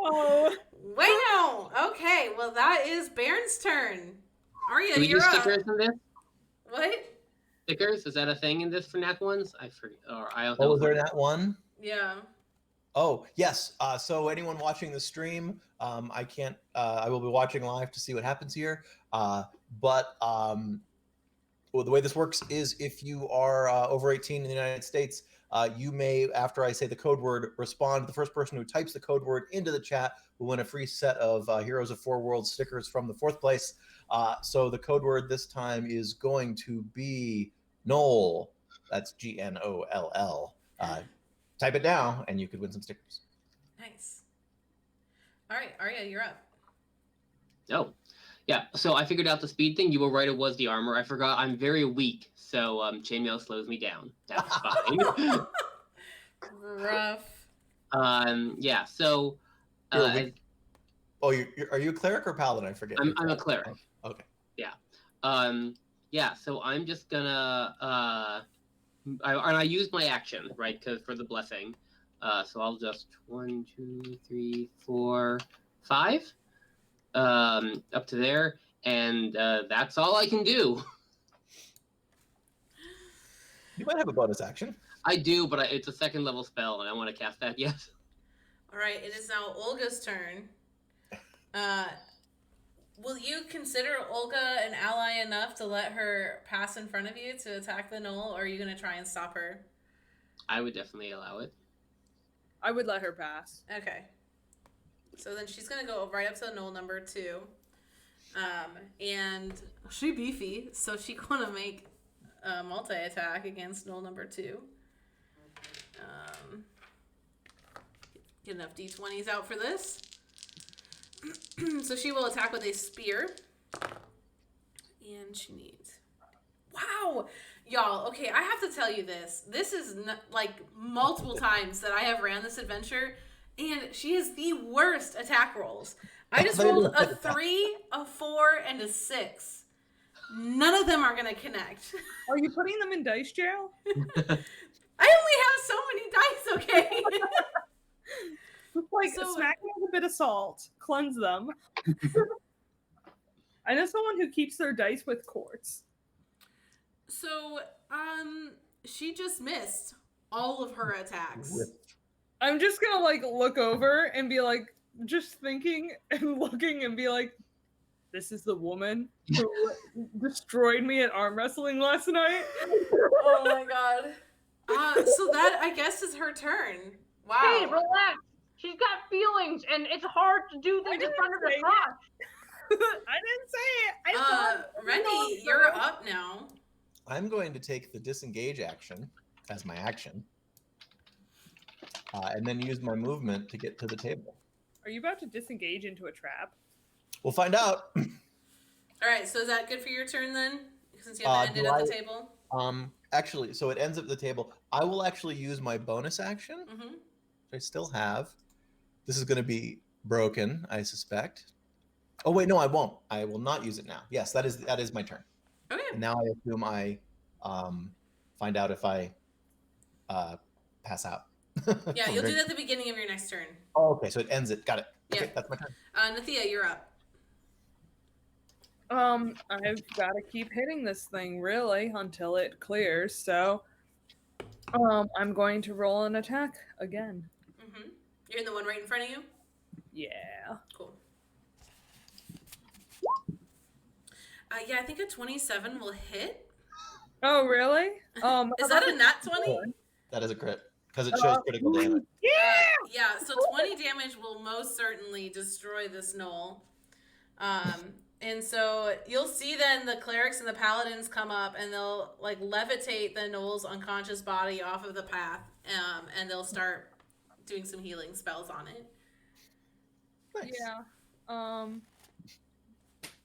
Speaker 4: Wow.
Speaker 1: Wow. Okay, well that is Baron's turn. Aryeh,
Speaker 5: Do we
Speaker 1: you're
Speaker 5: use
Speaker 1: up.
Speaker 5: stickers in this?
Speaker 1: What?
Speaker 5: Stickers? Is that a thing in this for Nat ones? I forget. Or I don't
Speaker 2: Oh,
Speaker 5: know.
Speaker 2: was there that one?
Speaker 1: Yeah.
Speaker 2: Oh, yes. So anyone watching the stream, I can't. I will be watching live to see what happens here. But well, the way this works is if you are over 18 in the United States, you may, after I say the code word, respond. The first person who types the code word into the chat will win a free set of Heroes of Four Worlds stickers from the fourth place. So the code word this time is going to be Knoll. That's GNOLL. Type it down, and you could win some stickers.
Speaker 1: Nice. All right, Aryeh, you're up.
Speaker 5: Oh, yeah. So I figured out the speed thing. You were right. It was the armor. I forgot. I'm very weak, so chainmail slows me down. That's fine.
Speaker 1: Rough.
Speaker 5: Yeah. So,
Speaker 2: You're weak. Oh, are you a cleric or paladin? I forget.
Speaker 5: I'm a cleric.
Speaker 2: Okay.
Speaker 5: Yeah. Yeah. So I'm just gonna I used my action, right? Because for the blessing. So I'll just 1, 2, 3, 4, 5. Up to there, and that's all I can do.
Speaker 2: You might have a bonus action.
Speaker 5: I do, but it's a second level spell, and I want to cast that yet.
Speaker 1: All right, it is now Olga's turn. Will you consider Olga an ally enough to let her pass in front of you to attack the Knoll, or are you going to try and stop her?
Speaker 5: I would definitely allow it.
Speaker 4: I would let her pass.
Speaker 1: Okay. So then she's going to go right up to the Knoll number 2. And she beefy, so she's going to make a multi-attack against Knoll number 2. Get enough d20s out for this. So she will attack with a spear. And she needs... Wow! Y'all, okay, I have to tell you this. This is like multiple times that I have ran this adventure, and she has the worst attack rolls. I just rolled a 3, a 4, and a 6. None of them are going to connect.
Speaker 4: Are you putting them in dice jail?
Speaker 1: I only have so many dice, okay?
Speaker 4: Just like
Speaker 1: So-
Speaker 4: smack them with a bit of salt, cleanse them. I know someone who keeps their dice with quartz.
Speaker 1: So, she just missed all of her attacks.
Speaker 4: I'm just gonna like look over and be like, just thinking and looking and be like, this is the woman who destroyed me at arm wrestling last night.
Speaker 1: Oh my god. So that, I guess, is her turn. Wow.
Speaker 3: Hey, relax. She's got feelings, and it's hard to do things in front of her
Speaker 4: say
Speaker 3: crotch.
Speaker 4: I didn't say it. I thought-
Speaker 1: Rennie, you're up now.
Speaker 2: I'm going to take the disengage action as my action, and then use my movement to get to the table.
Speaker 4: Are you about to disengage into a trap?
Speaker 2: We'll find out.
Speaker 1: All right, so is that good for your turn then? Since you have to end it at the table?
Speaker 2: Actually, so it ends up at the table. I will actually use my bonus action,
Speaker 1: Mm-hmm.
Speaker 2: which I still have. This is going to be broken, I suspect. Oh wait, no, I won't. I will not use it now. Yes, that is my turn.
Speaker 1: Okay.
Speaker 2: And now I assume I find out if I pass out.
Speaker 1: Yeah, you'll do that at the beginning of your next turn.
Speaker 2: Oh, okay, so it ends it. Got it. Okay,
Speaker 1: Yeah.
Speaker 2: that's my turn.
Speaker 1: Nothea, you're up.
Speaker 4: I've got to keep hitting this thing really until it clears. So, I'm going to roll an attack again.
Speaker 1: Mm-hmm. You're in the one right in front of you?
Speaker 4: Yeah.
Speaker 1: Cool. Yeah, I think a 27 will hit.
Speaker 4: Oh, really?
Speaker 1: Is that a nat 20?
Speaker 2: That is a crit because it shows critical damage.
Speaker 1: Yeah, so 20 damage will most certainly destroy this Knoll. And so you'll see then the clerics and the paladins come up and they'll like levitate the Knoll's unconscious body off of the path, and they'll start doing some healing spells on it.
Speaker 2: Nice.
Speaker 4: Yeah.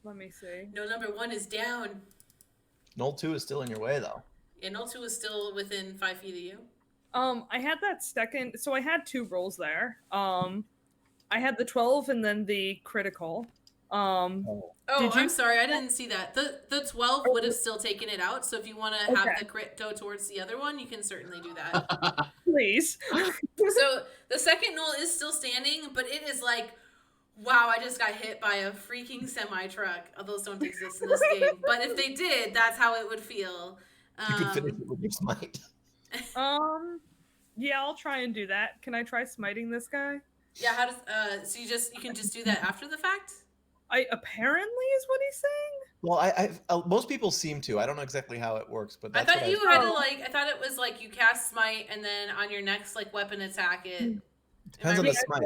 Speaker 4: Let me see.
Speaker 1: Knoll number 1 is down.
Speaker 2: Knoll 2 is still in your way though.
Speaker 1: And Knoll 2 is still within 5 feet of you.
Speaker 4: I had that second, so I had 2 rolls there. I had the 12 and then the critical.
Speaker 1: Oh,
Speaker 4: Did you-
Speaker 1: I'm sorry, I didn't see that. The 12 would have still taken it out, so if you want to have
Speaker 4: Okay.
Speaker 1: the crit go towards the other one, you can certainly do that.
Speaker 4: Please.
Speaker 1: So the second Knoll is still standing, but it is like, wow, I just got hit by a freaking semi-truck. Oh, those don't exist in this game. But if they did, that's how it would feel.
Speaker 2: You could finish it with your smite.
Speaker 4: Yeah, I'll try and do that. Can I try smiting this guy?
Speaker 1: Yeah, how does so you can just do that after the fact?
Speaker 4: I apparently is what he's saying.
Speaker 2: Well, most people seem to. I don't know exactly how it works, but
Speaker 1: I
Speaker 2: that's
Speaker 1: thought
Speaker 2: what
Speaker 1: you had to I thought it was like you cast smite and then on your next like weapon attack it.
Speaker 2: Depends on the
Speaker 4: Yeah,
Speaker 2: smite.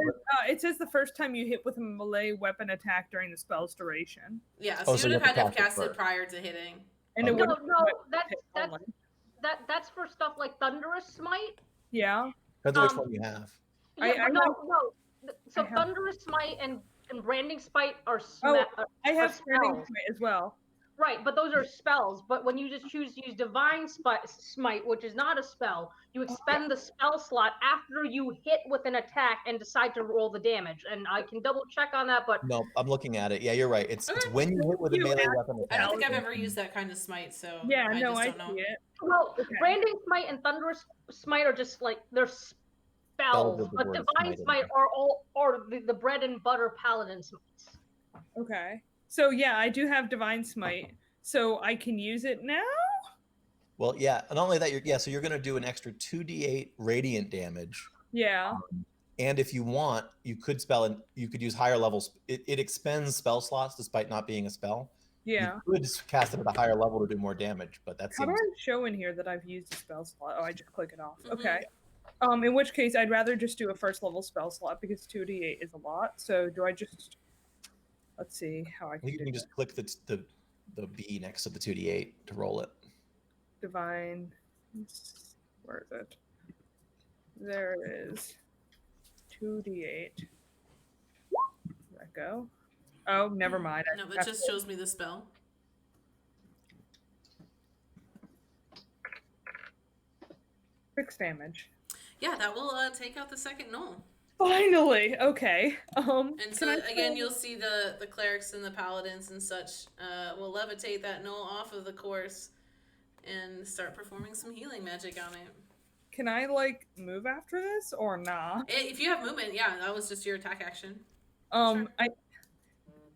Speaker 4: it says the first time you hit with a melee weapon attack during the spell's duration.
Speaker 1: Yeah, so
Speaker 2: Oh,
Speaker 1: you
Speaker 2: so
Speaker 1: would
Speaker 2: you
Speaker 1: have
Speaker 2: have to
Speaker 1: had to have
Speaker 2: cast it
Speaker 1: casted
Speaker 2: first.
Speaker 1: prior to hitting.
Speaker 4: And it
Speaker 2: Okay.
Speaker 4: would
Speaker 3: No, that's for stuff like Thunderous Smite.
Speaker 4: Yeah.
Speaker 2: Depends on which
Speaker 3: Um,
Speaker 2: one you have.
Speaker 3: Yeah,
Speaker 4: I
Speaker 3: but no. So
Speaker 4: I have-
Speaker 3: Thunderous Smite and Branding Smite are
Speaker 4: I have
Speaker 3: spells.
Speaker 4: Branding Smite as well.
Speaker 3: Right, but those are spells. But when you just choose to use Divine Smite, which is not a spell, you expend the spell slot after you hit with an attack and decide to roll the damage. And I can double check on that, but
Speaker 2: No, I'm looking at it. Yeah, you're right. It's when you hit with a melee weapon
Speaker 1: I
Speaker 2: attack.
Speaker 1: don't think I've ever used that kind of smite, so
Speaker 4: Yeah,
Speaker 1: I
Speaker 4: no,
Speaker 1: just
Speaker 4: I
Speaker 1: don't know.
Speaker 4: see it.
Speaker 3: well,
Speaker 4: Okay.
Speaker 3: Branding Smite and Thunderous Smite are just like they're spells,
Speaker 2: of the
Speaker 3: but
Speaker 2: word
Speaker 3: Divine
Speaker 2: smite,
Speaker 3: Smite are the bread and butter paladin smites.
Speaker 4: Okay. So yeah, I do have Divine Smite, so I can use it now.
Speaker 2: Well, yeah. Not only that, so you're going to do an extra 2d8 radiant damage.
Speaker 4: Yeah.
Speaker 2: And if you want, you could use higher levels. It expends spell slots despite not being a spell.
Speaker 4: Yeah.
Speaker 2: You could cast it at a higher level to do more damage, but that
Speaker 4: How do
Speaker 2: seems.
Speaker 4: I show in here that I've used a spell slot? Oh, I just click it off.
Speaker 1: Mhm.
Speaker 4: Okay. In which case, I'd rather just do a first level spell slot because 2d8 is a lot. So do I just? Let's see how I
Speaker 2: I
Speaker 4: can
Speaker 2: think you
Speaker 4: do
Speaker 2: can just click the B next to the 2d8 to roll it.
Speaker 4: Divine. Where is it? There it is. 2d8. Let go. Oh, never mind.
Speaker 1: No, it just shows me the spell.
Speaker 4: 6 damage.
Speaker 1: Yeah, that will take out the second null.
Speaker 4: Finally, okay.
Speaker 1: And so
Speaker 4: can I
Speaker 1: again,
Speaker 4: try-
Speaker 1: you'll see the clerics and the paladins and such will levitate that null off of the course and start performing some healing magic on it.
Speaker 4: Can I like move after this or nah?
Speaker 1: If you have movement, yeah, that was just your attack action.
Speaker 4: Sure.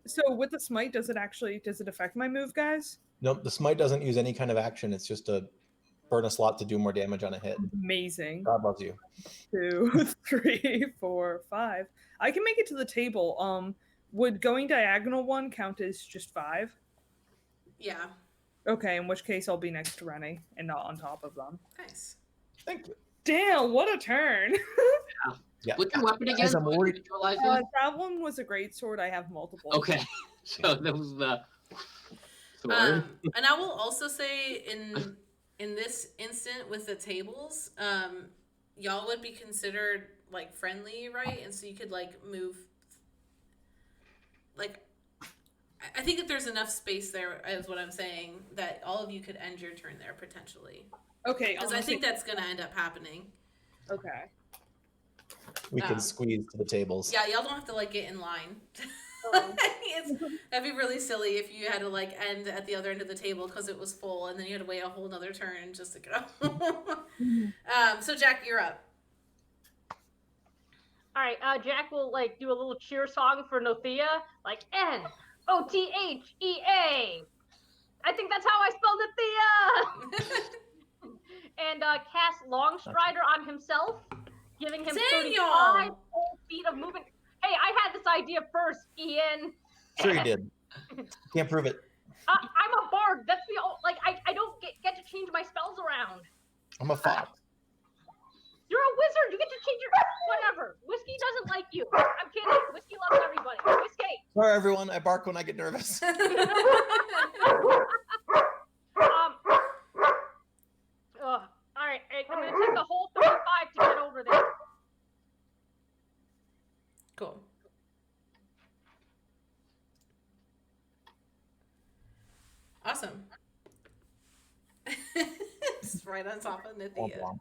Speaker 4: So with the smite, does it affect my move, guys?
Speaker 2: Nope, the smite doesn't use any kind of action. It's just a burn a slot to do more damage on a hit.
Speaker 4: Amazing.
Speaker 2: God loves you.
Speaker 4: 2, 3, 4, 5. I can make it to the table. Would going diagonal one count as just 5?
Speaker 1: Yeah.
Speaker 4: Okay, in which case I'll be next to Rennie and not on top of them.
Speaker 1: Nice.
Speaker 2: Thank you.
Speaker 4: Damn, what a turn!
Speaker 2: Yeah.
Speaker 5: What's your weapon again?
Speaker 2: Guys, I'm worried.
Speaker 5: Neutralize one?
Speaker 4: That one was a great sword. I have multiple.
Speaker 5: Okay, so that was the sword.
Speaker 1: And I will also say in this instant with the tables, y'all would be considered like friendly, right? And so you could like move. Like, I think that there's enough space there, is what I'm saying, that all of you could end your turn there potentially.
Speaker 4: Okay,
Speaker 1: Because I think that's gonna end up happening.
Speaker 4: Okay.
Speaker 2: We can squeeze to the tables.
Speaker 1: Yeah, y'all don't have to like get in line. That'd be really silly if you had to like end at the other end of the table because it was full, and then you had to wait a whole nother turn just to go. So Jack, you're up.
Speaker 3: All right, Jack will like do a little cheer song for Nothea, like Nothea. I think that's how I spell Nothea. And cast Long Strider on himself, giving him 35 whole feet of movement. Hey, I had this idea first, Ian.
Speaker 2: Sure you did. Can't prove it.
Speaker 3: I'm a bard. That's the I don't get to change my spells around.
Speaker 2: I'm a fox.
Speaker 3: You're a wizard. You get to change your whatever. Whiskey doesn't like you. I'm kidding. Whiskey loves everybody. Whiskey.
Speaker 2: Sorry, everyone. I bark when I get nervous.
Speaker 3: All right. I'm gonna take the whole 35 to get over there.
Speaker 1: Cool. Awesome. Just right on top of Nothea.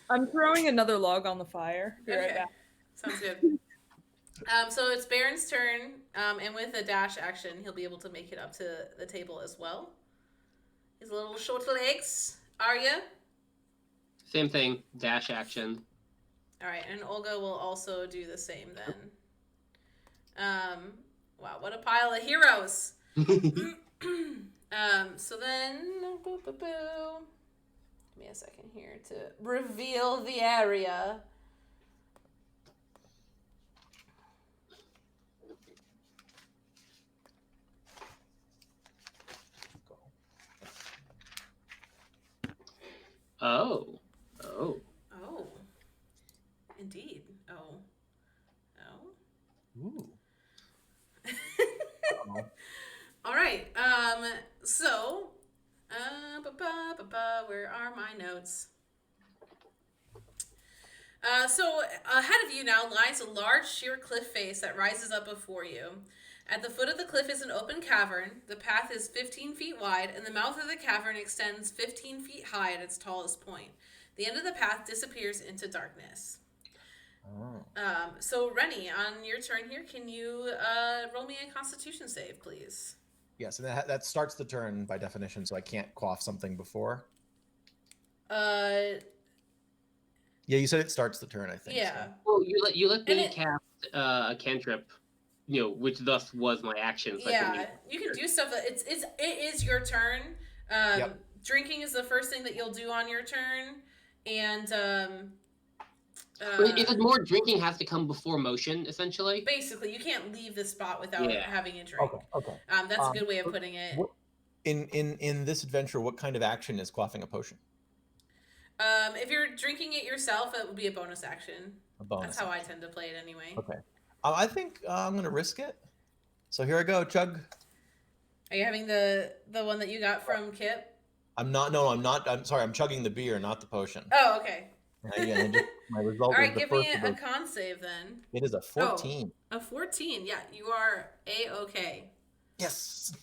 Speaker 4: I'm throwing another log on the fire. Be right back.
Speaker 1: Sounds good. So it's Baron's turn, and with a dash action, he'll be able to make it up to the table as well. His little short legs. Aryeh?
Speaker 5: Same thing, dash action.
Speaker 1: All right, and Olga will also do the same then. Wow, what a pile of heroes. So then, Give me a second here to reveal the area.
Speaker 5: Oh.
Speaker 1: Oh. Indeed. Oh.
Speaker 2: Ooh.
Speaker 1: All right. So, where are my notes? So ahead of you now lies a large sheer cliff face that rises up before you. At the foot of the cliff is an open cavern. The path is 15 feet wide, and the mouth of the cavern extends 15 feet high at its tallest point. The end of the path disappears into darkness.
Speaker 2: Oh.
Speaker 1: So Rennie, on your turn here, can you roll me a Constitution save, please?
Speaker 2: Yes, and that starts the turn by definition, so I can't quaff something before. Yeah, you said it starts the turn, I think.
Speaker 1: Yeah.
Speaker 2: So.
Speaker 5: Well, you let me
Speaker 1: And
Speaker 5: cast a cantrip, which thus was my action. So
Speaker 1: yeah, you can do stuff that it is your turn.
Speaker 2: Yep.
Speaker 1: Drinking is the first thing that you'll do on your turn, and
Speaker 5: is it more drinking has to come before motion, essentially?
Speaker 1: basically you can't leave the spot without having a drink.
Speaker 2: Okay.
Speaker 1: That's a good way of putting it.
Speaker 2: In this adventure, what kind of action is quaffing a potion?
Speaker 1: If you're drinking it yourself, it would be a bonus action.
Speaker 2: A bonus.
Speaker 1: That's how I tend to play it anyway.
Speaker 2: Okay. I think I'm gonna risk it. So here I go, chug.
Speaker 1: Are you having the one that you got from Kip?
Speaker 2: I'm not. No, I'm not. I'm sorry. I'm chugging the beer, not the potion.
Speaker 1: Oh, okay.
Speaker 2: My result.
Speaker 1: All right,
Speaker 2: is the
Speaker 1: give
Speaker 2: first
Speaker 1: me
Speaker 2: of
Speaker 1: a
Speaker 2: those.
Speaker 1: con save then.
Speaker 2: It is a 14.
Speaker 1: Oh, a 14. Yeah, you are A-okay.
Speaker 2: Yes.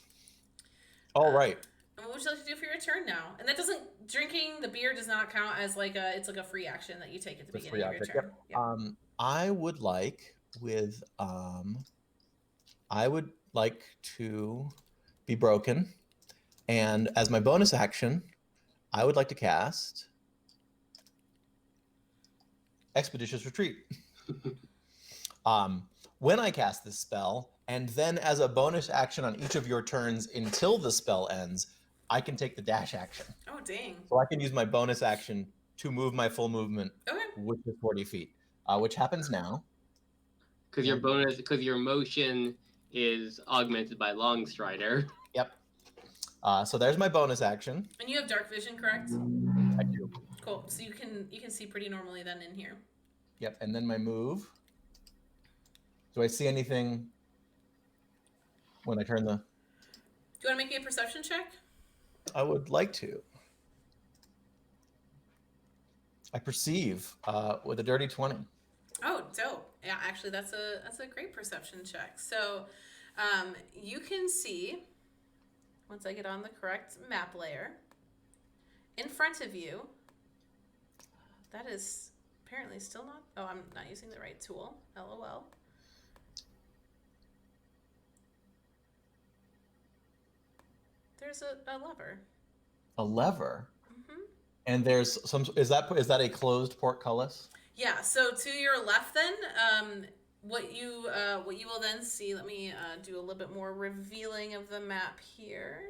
Speaker 2: All right.
Speaker 1: And what would you like to do for your turn now? And that doesn't drinking the beer does not count as it's like a free action that you take at the beginning of your turn.
Speaker 2: Yep.
Speaker 1: Yep.
Speaker 2: I would like to be broken, and as my bonus action, I would like to cast Expeditious Retreat. When I cast this spell, and then as a bonus action on each of your turns until the spell ends, I can take the dash action.
Speaker 1: Oh, dang.
Speaker 2: So I can use my bonus action to move my full movement,
Speaker 1: Okay.
Speaker 2: which is 40 feet, which happens now.
Speaker 5: Because your motion is augmented by Long Strider.
Speaker 2: Yep. So there's my bonus action.
Speaker 1: And you have dark vision, correct?
Speaker 2: I do.
Speaker 1: Cool. So you can see pretty normally then in here.
Speaker 2: Yep. And then my move. Do I see anything when I turn the...
Speaker 1: Do you want to make me a perception check?
Speaker 2: I would like to. I perceive with a dirty 20.
Speaker 1: Oh, dope. Yeah, actually that's a great perception check. So you can see, once I get on the correct map layer, in front of you, that is apparently still not, oh, I'm not using the right tool, LOL. There's a lever.
Speaker 2: A lever?
Speaker 1: Mm-hmm.
Speaker 2: And there's some, is that a closed portcullis?
Speaker 1: Yeah, so to your left then, what you will then see, let me do a little bit more revealing of the map here.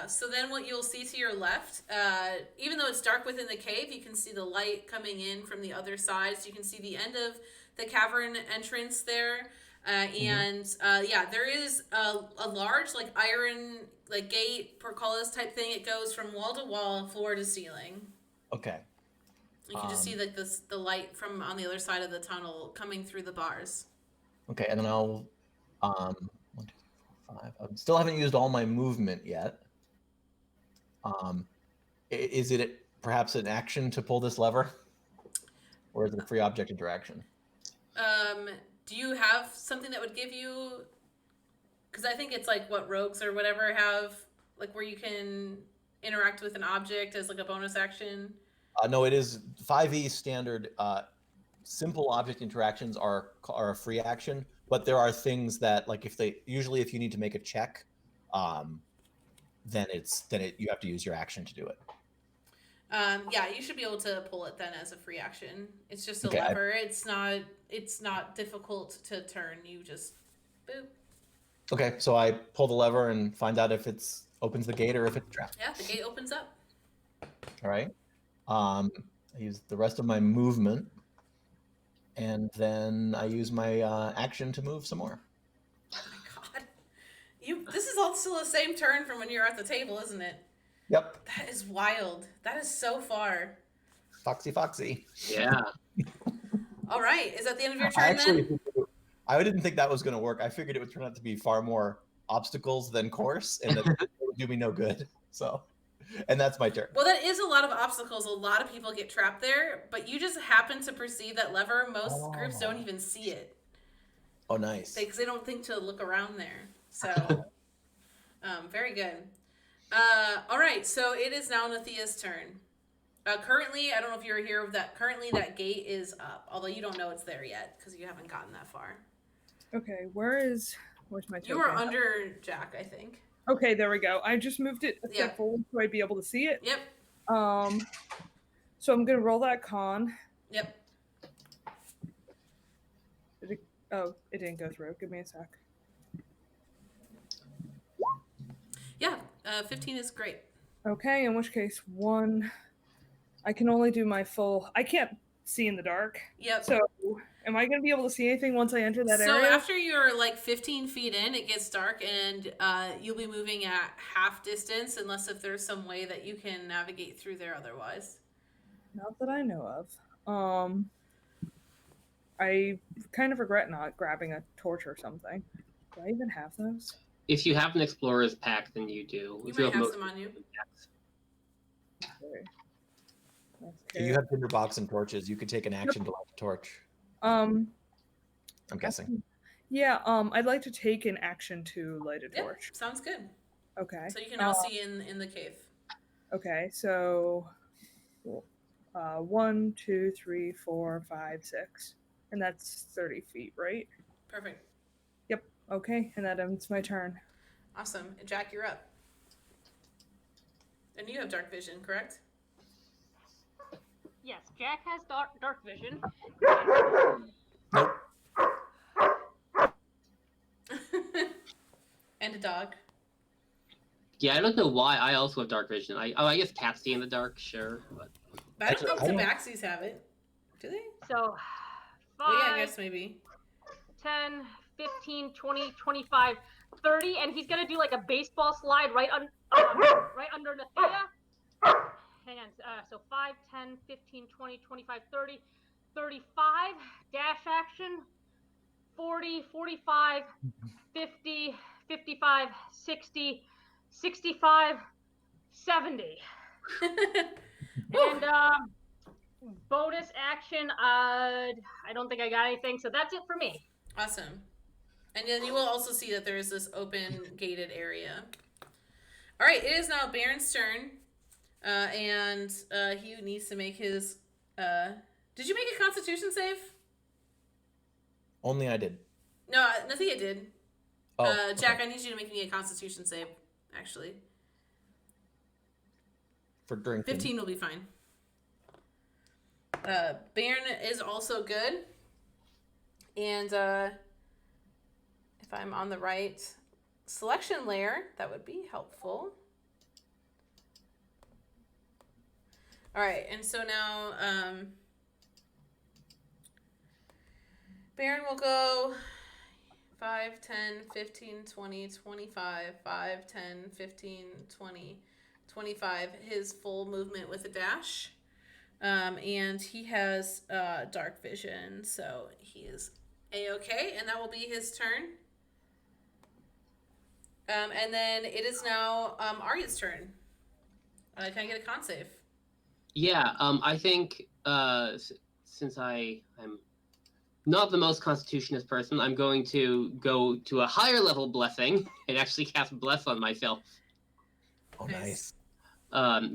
Speaker 1: So then what you'll see to your left, even though it's dark within the cave, you can see the light coming in from the other side. So you can see the end of the cavern entrance there. And there is a large iron gate, portcullis type thing. It goes from wall to wall, floor to ceiling.
Speaker 2: Okay.
Speaker 1: You can just see the light from on the other side of the tunnel coming through the bars.
Speaker 2: Okay, and then I'll 1, 2, 3, 4, 5. I still haven't used all my movement yet. Is it perhaps an action to pull this lever, or is it a free object interaction?
Speaker 1: Do you have something that would give you? Because I think it's what rogues or whatever have, where you can interact with an object as a bonus action.
Speaker 2: No, it is 5e standard. Simple object interactions are a free action, but there are things that if you need to make a check, then you have to use your action to do it.
Speaker 1: Yeah, you should be able to pull it then as a free action. It's just a
Speaker 2: Okay,
Speaker 1: lever. It's not difficult to turn. You just boop.
Speaker 2: Okay, so I pull the lever and find out if it's opens the gate or if it's trapped.
Speaker 1: Yeah, the gate opens up.
Speaker 2: All right. I use the rest of my movement, and then I use my action to move some more.
Speaker 1: Oh my god. This is all still the same turn from when you were at the table, isn't it?
Speaker 2: Yep.
Speaker 1: That is wild. That is so far.
Speaker 2: Foxy.
Speaker 5: Yeah.
Speaker 1: All right. Is that the end of your turn then?
Speaker 2: I didn't think that was going to work. I figured it would turn out to be far more obstacles than course, and that it would do me no good. So, and that's my turn.
Speaker 1: Well, that is a lot of obstacles. A lot of people get trapped there, but you just happen to perceive that lever. Most groups don't even see it.
Speaker 2: Oh, nice.
Speaker 1: Because they don't think to look around there. So, very good. All right, so it is now Nothea's turn. Currently, I don't know if you're here with that. Currently, that gate is up, although you don't know it's there yet because you haven't gotten that far.
Speaker 4: Okay, where's my token?
Speaker 1: You were under Jack, I think.
Speaker 4: Okay, there we go. I just moved it a step forward so I'd be able to see it.
Speaker 1: Yep.
Speaker 4: So I'm gonna roll that con.
Speaker 1: Yep.
Speaker 4: It didn't go through. Give me a sec.
Speaker 1: Yeah, 15 is great.
Speaker 4: Okay, in which case, 1. I can only do my full. I can't see in the dark.
Speaker 1: Yep.
Speaker 4: So, am I going to be able to see anything once I enter that area?
Speaker 1: So after you're like 15 feet in, it gets dark, and you'll be moving at half distance, unless if there's some way that you can navigate through there otherwise.
Speaker 4: Not that I know of. I kind of regret not grabbing a torch or something. Do I even have those?
Speaker 5: If you have an explorer's pack, then you do.
Speaker 1: You
Speaker 5: If
Speaker 1: might have some on you.
Speaker 2: You have tinderbox and torches. You could take an action to light the torch. I'm guessing.
Speaker 4: Yeah. I'd like to take an action to light a torch.
Speaker 1: Sounds good.
Speaker 4: Okay.
Speaker 1: So you can all see in the cave.
Speaker 4: Okay. So, 1, 2, 3, 4, 5, 6, and that's 30 feet, right?
Speaker 1: Perfect.
Speaker 4: Yep. Okay, and that ends my turn.
Speaker 1: Awesome. Jack, you're up. And you have dark vision, correct?
Speaker 3: Yes, Jack has dark vision.
Speaker 2: Nope.
Speaker 1: And a dog.
Speaker 5: Yeah, I don't know why I also have dark vision. I guess cats see in the dark, sure. But
Speaker 1: I don't think tabaxis have it. Do they?
Speaker 3: So, 5,
Speaker 1: Well, yeah, I guess maybe.
Speaker 3: 10, 15, 20, 25, 30, and he's gonna do like a baseball slide right under Nothea. Hang on. So 5, 10, 15, 20, 25, 30, 35, dash action, 40, 45, 50, 55, 60, 65, 70. And bonus action, I don't think I got anything, so that's it for me.
Speaker 1: Awesome. And then you will also see that there is this open gated area. All right, it is now Baron's turn. And he needs to make his... did you make a Constitution save?
Speaker 2: Only I did.
Speaker 1: No, Nothea did.
Speaker 2: Oh,
Speaker 1: Jack,
Speaker 2: okay.
Speaker 1: I need you to make me a Constitution save, actually.
Speaker 2: For drinking.
Speaker 1: 15 will be fine. Baron is also good. And if I'm on the right selection layer, that would be helpful. All right, and so now Baron will go 5, 10, 15, 20, 25, 5, 10, 15, 20, 25, his full movement with a dash. And he has dark vision, so he is A-okay, and that will be his turn. And then it is now Aryeh's turn. Can I get a con save?
Speaker 5: yeah, I think since I'm not the most constitutionist person, I'm going to go to a higher level blessing and actually cast Bless on myself.
Speaker 2: Oh, nice.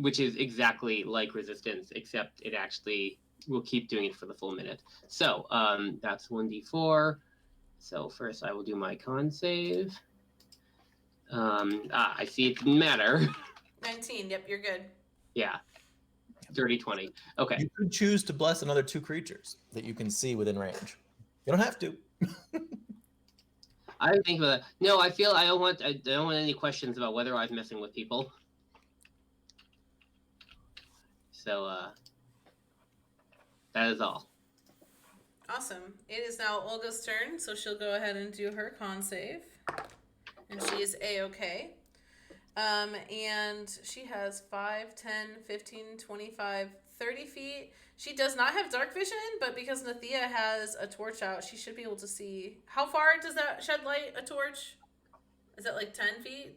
Speaker 5: Which is exactly like resistance, except it actually will keep doing it for the full minute. So that's 1d4. So first I will do my con save. I see it didn't matter.
Speaker 1: 19, yep, you're good.
Speaker 5: Yeah. Dirty 20. Okay.
Speaker 2: You could choose to bless another 2 creatures that you can see within range. You don't have to.
Speaker 5: I would think about that. No, I feel I don't want any questions about whether I'm messing with people. So that is all.
Speaker 1: Awesome. It is now Olga's turn, so she'll go ahead and do her con save. And she is A-okay. And she has 5, 10, 15, 25, 30 feet. She does not have dark vision, but because Nothea has a torch out, she should be able to see. How far does that shed light, a torch? Is that like 10 feet?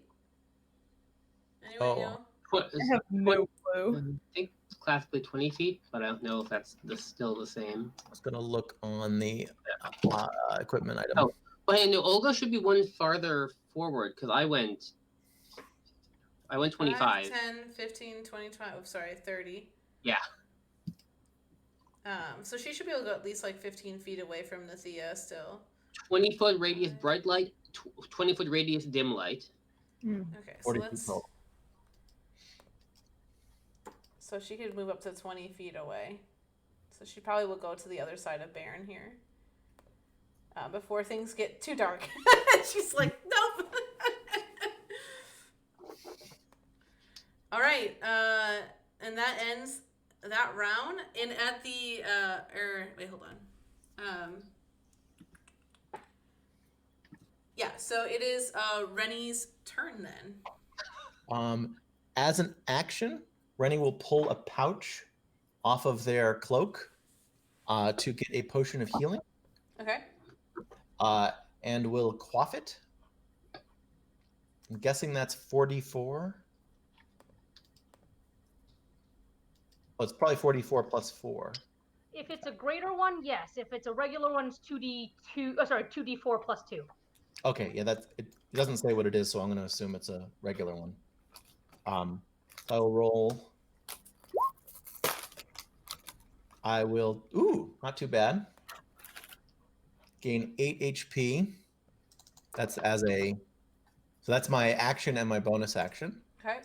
Speaker 1: Anybody know?
Speaker 5: What
Speaker 4: I
Speaker 5: is,
Speaker 4: have no clue.
Speaker 5: I think it's classically 20 feet, but I don't know if that's still the same.
Speaker 2: I was going to look on the equipment item.
Speaker 5: Oh, but hey, no, Olga should be one farther forward because I went 25.
Speaker 1: 5, 10, 15, 25. Oh, sorry, 30.
Speaker 5: Yeah.
Speaker 1: So she should be able to go at least like 15 feet away from Nothea still.
Speaker 5: 20-foot radius bright light, 20-foot radius dim light.
Speaker 1: Okay, so
Speaker 2: 40 feet
Speaker 1: let's.
Speaker 2: total.
Speaker 1: So she could move up to 20 feet away. So she probably will go to the other side of Baron here. Before things get too dark. She's like, nope. All right. And that ends that round. And at the, wait, hold on. Yeah, so it is Rennie's turn then.
Speaker 2: As an action, Rennie will pull a pouch off of their cloak to get a potion of healing.
Speaker 1: Okay.
Speaker 2: And will quaff it. I'm guessing that's 44. Oh, it's probably 44 plus 4.
Speaker 3: If it's a greater one, yes. If it's a regular one, it's 2d4 plus 2.
Speaker 2: Okay, yeah, it doesn't say what it is, so I'm going to assume it's a regular one. I'll roll. I will, not too bad. Gain 8 HP. That's so that's my action and my bonus action.
Speaker 1: Okay.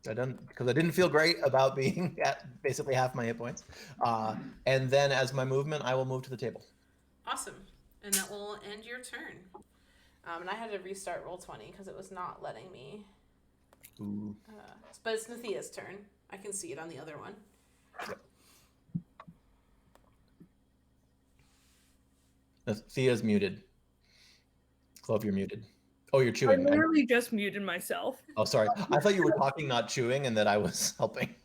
Speaker 2: Because I didn't feel great about being at basically half my hit points. And then as my movement, I will move to the table.
Speaker 1: Awesome. And that will end your turn. And I had to restart Roll20 because it was not letting me.
Speaker 2: Ooh.
Speaker 1: But it's Nothea's turn. I can see it on the other one.
Speaker 2: Yep. Thea's muted. Clove, you're muted. Oh, you're
Speaker 4: I
Speaker 2: chewing.
Speaker 4: literally just muted myself.
Speaker 2: Oh, sorry. I thought you were talking, not chewing, and that I was helping.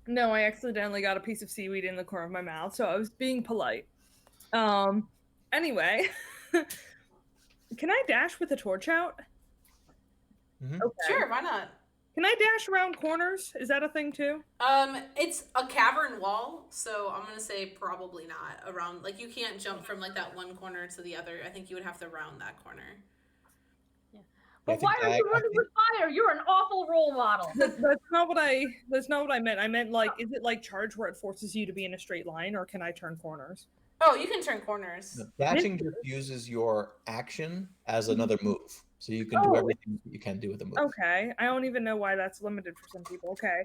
Speaker 4: No, I accidentally got a piece of seaweed in the corner of my mouth, so I was being polite. Anyway, can I dash with a torch out?
Speaker 2: Mm-hmm.
Speaker 4: Okay.
Speaker 1: Sure, why not?
Speaker 4: Can I dash around corners? Is that a thing too?
Speaker 1: It's a cavern wall, so I'm gonna say probably not around. Like you can't jump from like that one corner to the other. I think you would have to round that corner.
Speaker 3: Yeah. But why are you running with fire? You're an awful role model.
Speaker 4: That's not what I meant. I meant like, is it like charge where it forces you to be in a straight line, or can I turn corners?
Speaker 1: Oh, you can turn corners.
Speaker 2: No, dashing just uses your action as another move. So you can do everything you can do with a move.
Speaker 4: Okay. I don't even know why that's limited for some people. Okay.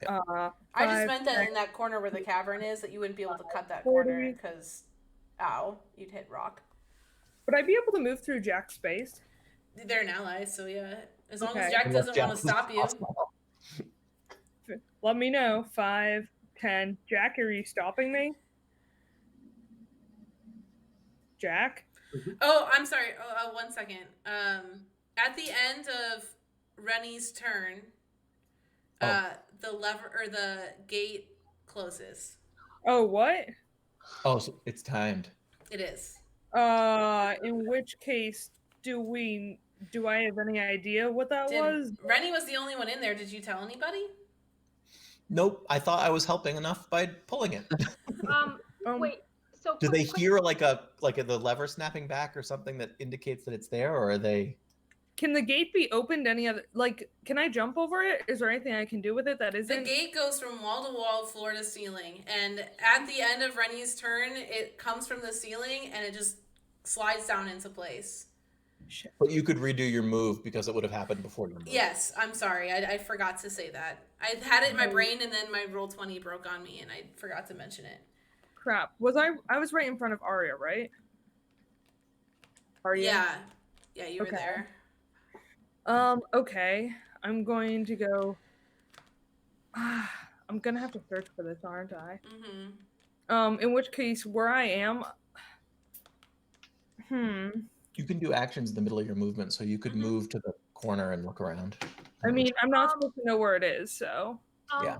Speaker 1: I just meant that in that corner where the cavern is, that you wouldn't be able to cut that corner because, you'd hit rock.
Speaker 4: Would I be able to move through Jack's space?
Speaker 1: They're an ally, so yeah. As long as
Speaker 4: Okay.
Speaker 1: Jack doesn't want to stop you.
Speaker 4: Let me know. 5, 10. Jack, are you stopping me? Jack?
Speaker 1: Oh, I'm sorry. 1 second. At the end of Rennie's turn, the lever or the gate closes.
Speaker 4: Oh, what?
Speaker 2: Oh, so it's timed.
Speaker 1: It is.
Speaker 4: In which case, do I have any idea what that was?
Speaker 1: Rennie was the only one in there. Did you tell anybody?
Speaker 2: Nope. I thought I was helping enough by pulling it.
Speaker 3: Wait. So
Speaker 2: do they hear like the lever snapping back or something that indicates that it's there, or are they?
Speaker 4: Can the gate be opened any other? Like, can I jump over it? Is there anything I can do with it that isn't?
Speaker 1: The gate goes from wall to wall, floor to ceiling, and at the end of Rennie's turn, it comes from the ceiling and it just slides down into place.
Speaker 4: Shit.
Speaker 2: But you could redo your move because it would have happened before your move.
Speaker 1: Yes, I'm sorry. I forgot to say that. I had it in my brain, and then my Roll20 broke on me, and I forgot to mention it.
Speaker 4: Crap. I was right in front of Aryeh, right? Aryeh?
Speaker 1: Yeah. Yeah, you were
Speaker 4: Okay.
Speaker 1: there.
Speaker 4: Okay. I'm going to go. I'm gonna have to search for this, aren't I?
Speaker 1: Mm-hmm.
Speaker 4: In which case, where I am.
Speaker 2: You can do actions in the middle of your movement, so you could move to the corner and look around.
Speaker 4: I mean, I'm not supposed to know where it is, so.
Speaker 2: Yeah.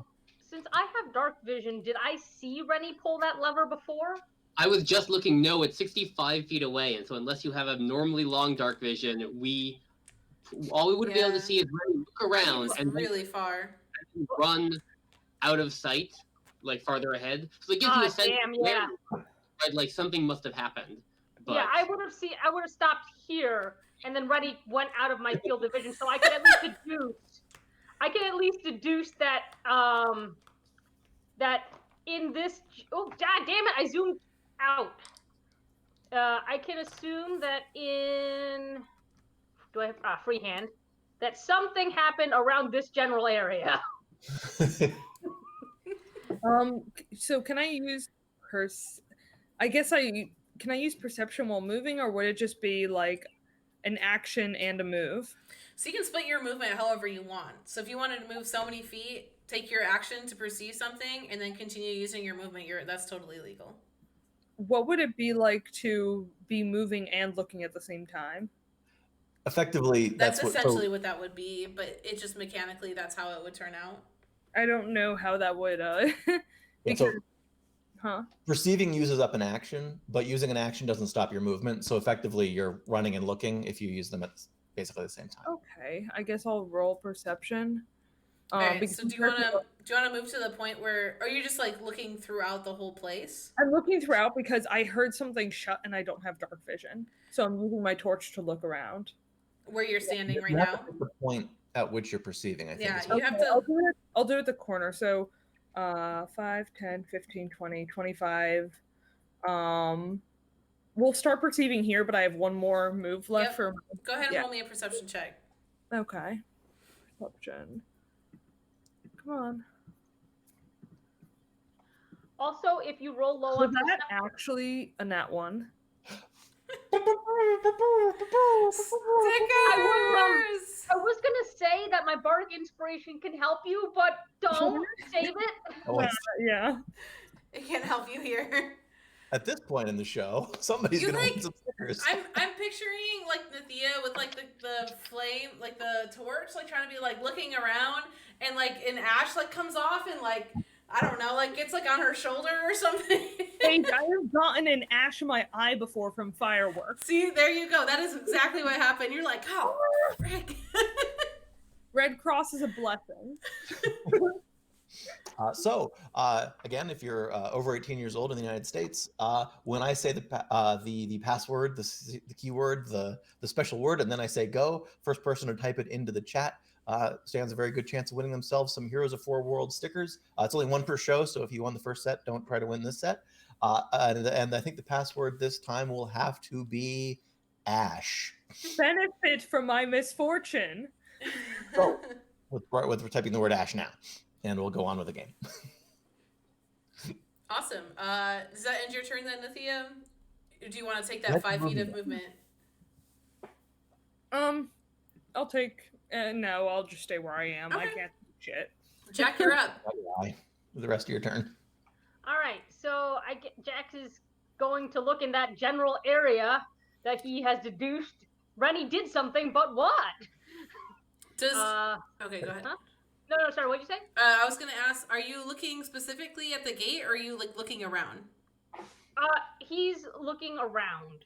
Speaker 3: Since I have dark vision, did I see Rennie pull that lever before?
Speaker 5: I was just looking. No, it's 65 feet away, and so unless you have abnormally long dark vision, all we would be able to see is Rennie look around
Speaker 1: It's
Speaker 5: and
Speaker 1: really far.
Speaker 5: then run out of sight, like farther ahead. So it gives you a sense
Speaker 3: Damn, yeah.
Speaker 5: right, like something must have happened. But
Speaker 3: Yeah, I would have stopped here, and then Rennie went out of my field of vision, so I could at least deduce that that in this. Oh, god damn it! I zoomed out. I can assume that in. Do I have freehand? That something happened around this general area.
Speaker 4: So can I use can I use perception while moving, or would it just be like an action and a move?
Speaker 1: So you can split your movement however you want. So if you wanted to move so many feet, take your action to perceive something, and then continue using your movement. That's totally legal.
Speaker 4: What would it be like to be moving and looking at the same time?
Speaker 2: Effectively,
Speaker 1: That's essentially what that would be, but it just mechanically, that's how it would turn out.
Speaker 4: I don't know how that would
Speaker 2: because,
Speaker 4: huh?
Speaker 2: Perceiving uses up an action, but using an action doesn't stop your movement. So effectively, you're running and looking if you use them at basically the same time.
Speaker 4: Okay, I guess I'll roll perception.
Speaker 1: All right. So do you want to move to the point where, or are you just like looking throughout the whole place?
Speaker 4: I'm looking throughout because I heard something shut and I don't have dark vision, so I'm using my torch to look around.
Speaker 1: Where you're standing right now.
Speaker 2: The point at which you're perceiving, I think.
Speaker 1: Yeah,
Speaker 2: you
Speaker 1: have to.
Speaker 4: I'll do it at the corner. So 5, 10, 15, 20, 25. We'll start perceiving here, but I have one more move left for.
Speaker 1: Go ahead and roll me a perception check.
Speaker 4: Okay. Perception. Come on.
Speaker 3: Also, if you roll low on
Speaker 4: that actually a nat 1?
Speaker 1: Stickers!
Speaker 3: I was gonna say that my bardic inspiration can help you, but don't save it.
Speaker 4: Yeah.
Speaker 1: It can't help you here.
Speaker 2: At this point in the show, somebody's gonna win some stickers.
Speaker 1: I'm picturing like Nothea with like the flame, like the torch, like trying to be like looking around, and like an ash like comes off and like I don't know, like gets like on her shoulder or something.
Speaker 4: Hey, I have gotten an ash in my eye before from fireworks.
Speaker 1: See, there you go. That is exactly what happened. You're like, oh, frick.
Speaker 4: Red Cross is a blessing.
Speaker 2: Again, if you're over 18 years old in the United States, when I say the password, the keyword, the special word, and then I say go, first person to type it into the chat stands a very good chance of winning themselves some Heroes of 4 World stickers. It's only one per show, so if you won the first set, don't try to win this set. And I think the password this time will have to be Ash.
Speaker 4: Benefit from my misfortune.
Speaker 2: So, we're typing the word Ash now, and we'll go on with the game.
Speaker 1: Awesome. Does that end your turn then, Nothea? Or do you want to take that 5 feet of movement?
Speaker 4: I'll take. No, I'll just stay where I am.
Speaker 1: Okay.
Speaker 4: I can't do shit.
Speaker 1: Jack, you're up.
Speaker 2: The rest of your turn.
Speaker 3: All right, so Jax is going to look in that general area that he has deduced Rennie did something, but what?
Speaker 1: Okay, go ahead.
Speaker 3: Huh? No, sorry, what'd you say?
Speaker 1: I was gonna ask, are you looking specifically at the gate, or are you like looking around?
Speaker 3: He's looking around.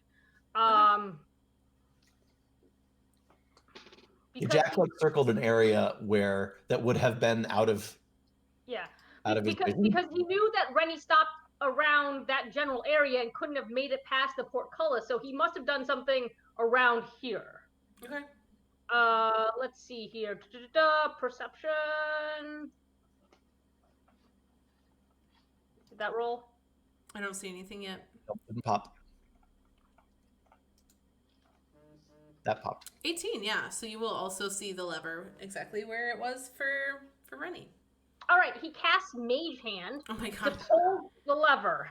Speaker 2: Jack circled an area that would have been out of
Speaker 3: because he knew that Rennie stopped around that general area and couldn't have made it past the portcullis, so he must have done something around here.
Speaker 1: Okay.
Speaker 3: Let's see here. Perception. Did that roll?
Speaker 1: I don't see anything yet.
Speaker 2: Nope, didn't pop. that popped.
Speaker 1: 18, yeah. So you will also see the lever exactly where it was for Rennie.
Speaker 3: All right, he casts Mage Hand
Speaker 1: Oh my
Speaker 3: to
Speaker 1: god.
Speaker 3: pull the lever.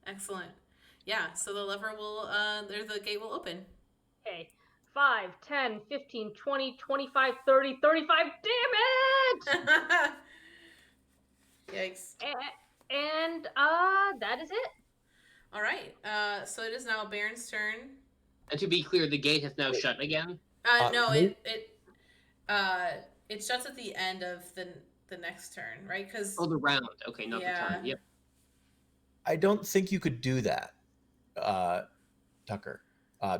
Speaker 1: Excellent. Yeah, so the lever will, the gate will open.
Speaker 3: Okay. 5, 10, 15, 20, 25, 30, 35. Damn it!
Speaker 1: Yikes.
Speaker 3: And that is it.
Speaker 1: All right. So it is now Baron's turn.
Speaker 5: And to be clear, the gate has now shut again.
Speaker 1: No,
Speaker 2: me-
Speaker 1: it shuts at the end of the next turn, right? Because
Speaker 5: Oh, the round. Okay, not the
Speaker 1: Yeah.
Speaker 5: turn. Yep.
Speaker 2: I don't think you could do that, Tucker.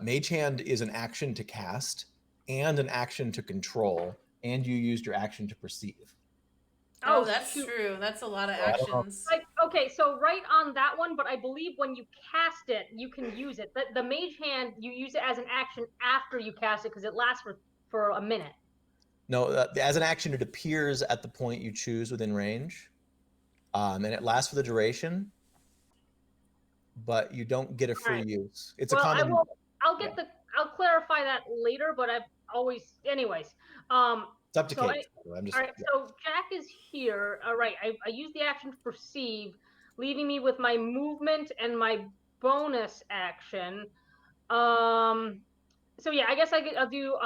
Speaker 2: Mage Hand is an action to cast and an action to control, and you used your action to perceive.
Speaker 1: oh, that's
Speaker 3: shoot.
Speaker 1: true. That's a lot of
Speaker 2: I don't know.
Speaker 1: actions.
Speaker 3: Like, okay, so right on that one, but I believe when you cast it, you can use it. The Mage Hand, you use it as an action after you cast it because it lasts for a minute.
Speaker 2: No, as an action, it appears at the point you choose within range, and it lasts for the duration, but you don't get a free
Speaker 3: Alright.
Speaker 2: use. It's
Speaker 3: Well,
Speaker 2: a common.
Speaker 3: I'll clarify that later, but I've always, anyways.
Speaker 2: It's up to
Speaker 3: so
Speaker 2: Kate. I'm just.
Speaker 3: All right, so Jack is here. All right, I use the action to perceive, leaving me with my movement and my bonus action. So yeah, I guess I'll do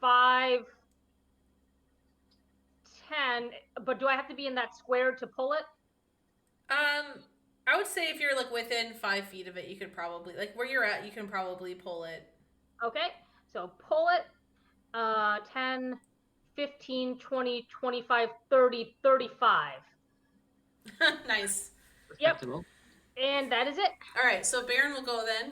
Speaker 3: 5, 10, but do I have to be in that square to pull it?
Speaker 1: I would say if you're like within 5 feet of it, you could probably, like where you're at, you can probably pull it.
Speaker 3: Okay, so pull it. 10, 15, 20, 25, 30, 35.
Speaker 1: Nice.
Speaker 5: Respectable.
Speaker 3: And that is it.
Speaker 1: All right, so Baron will go then.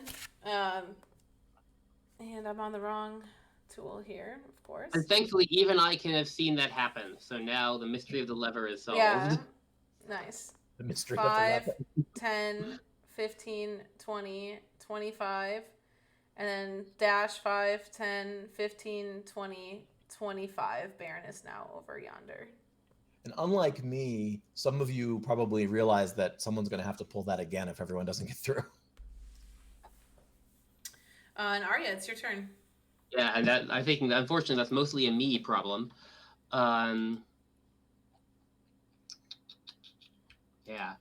Speaker 1: And I'm on the wrong tool here, of course.
Speaker 5: And thankfully, even I can have seen that happen. So now the mystery of the lever is solved.
Speaker 1: Yeah. Nice.
Speaker 2: The mystery
Speaker 1: 5,
Speaker 2: of the weapon.
Speaker 1: 10, 15, 20, 25, and then dash 5, 10, 15, 20, 25. Baron is now over yonder.
Speaker 2: And unlike me, some of you probably realize that someone's going to have to pull that again if everyone doesn't get through.
Speaker 1: And Aryeh, it's your turn.
Speaker 5: Yeah, and that I think unfortunately that's mostly a me problem. Yeah.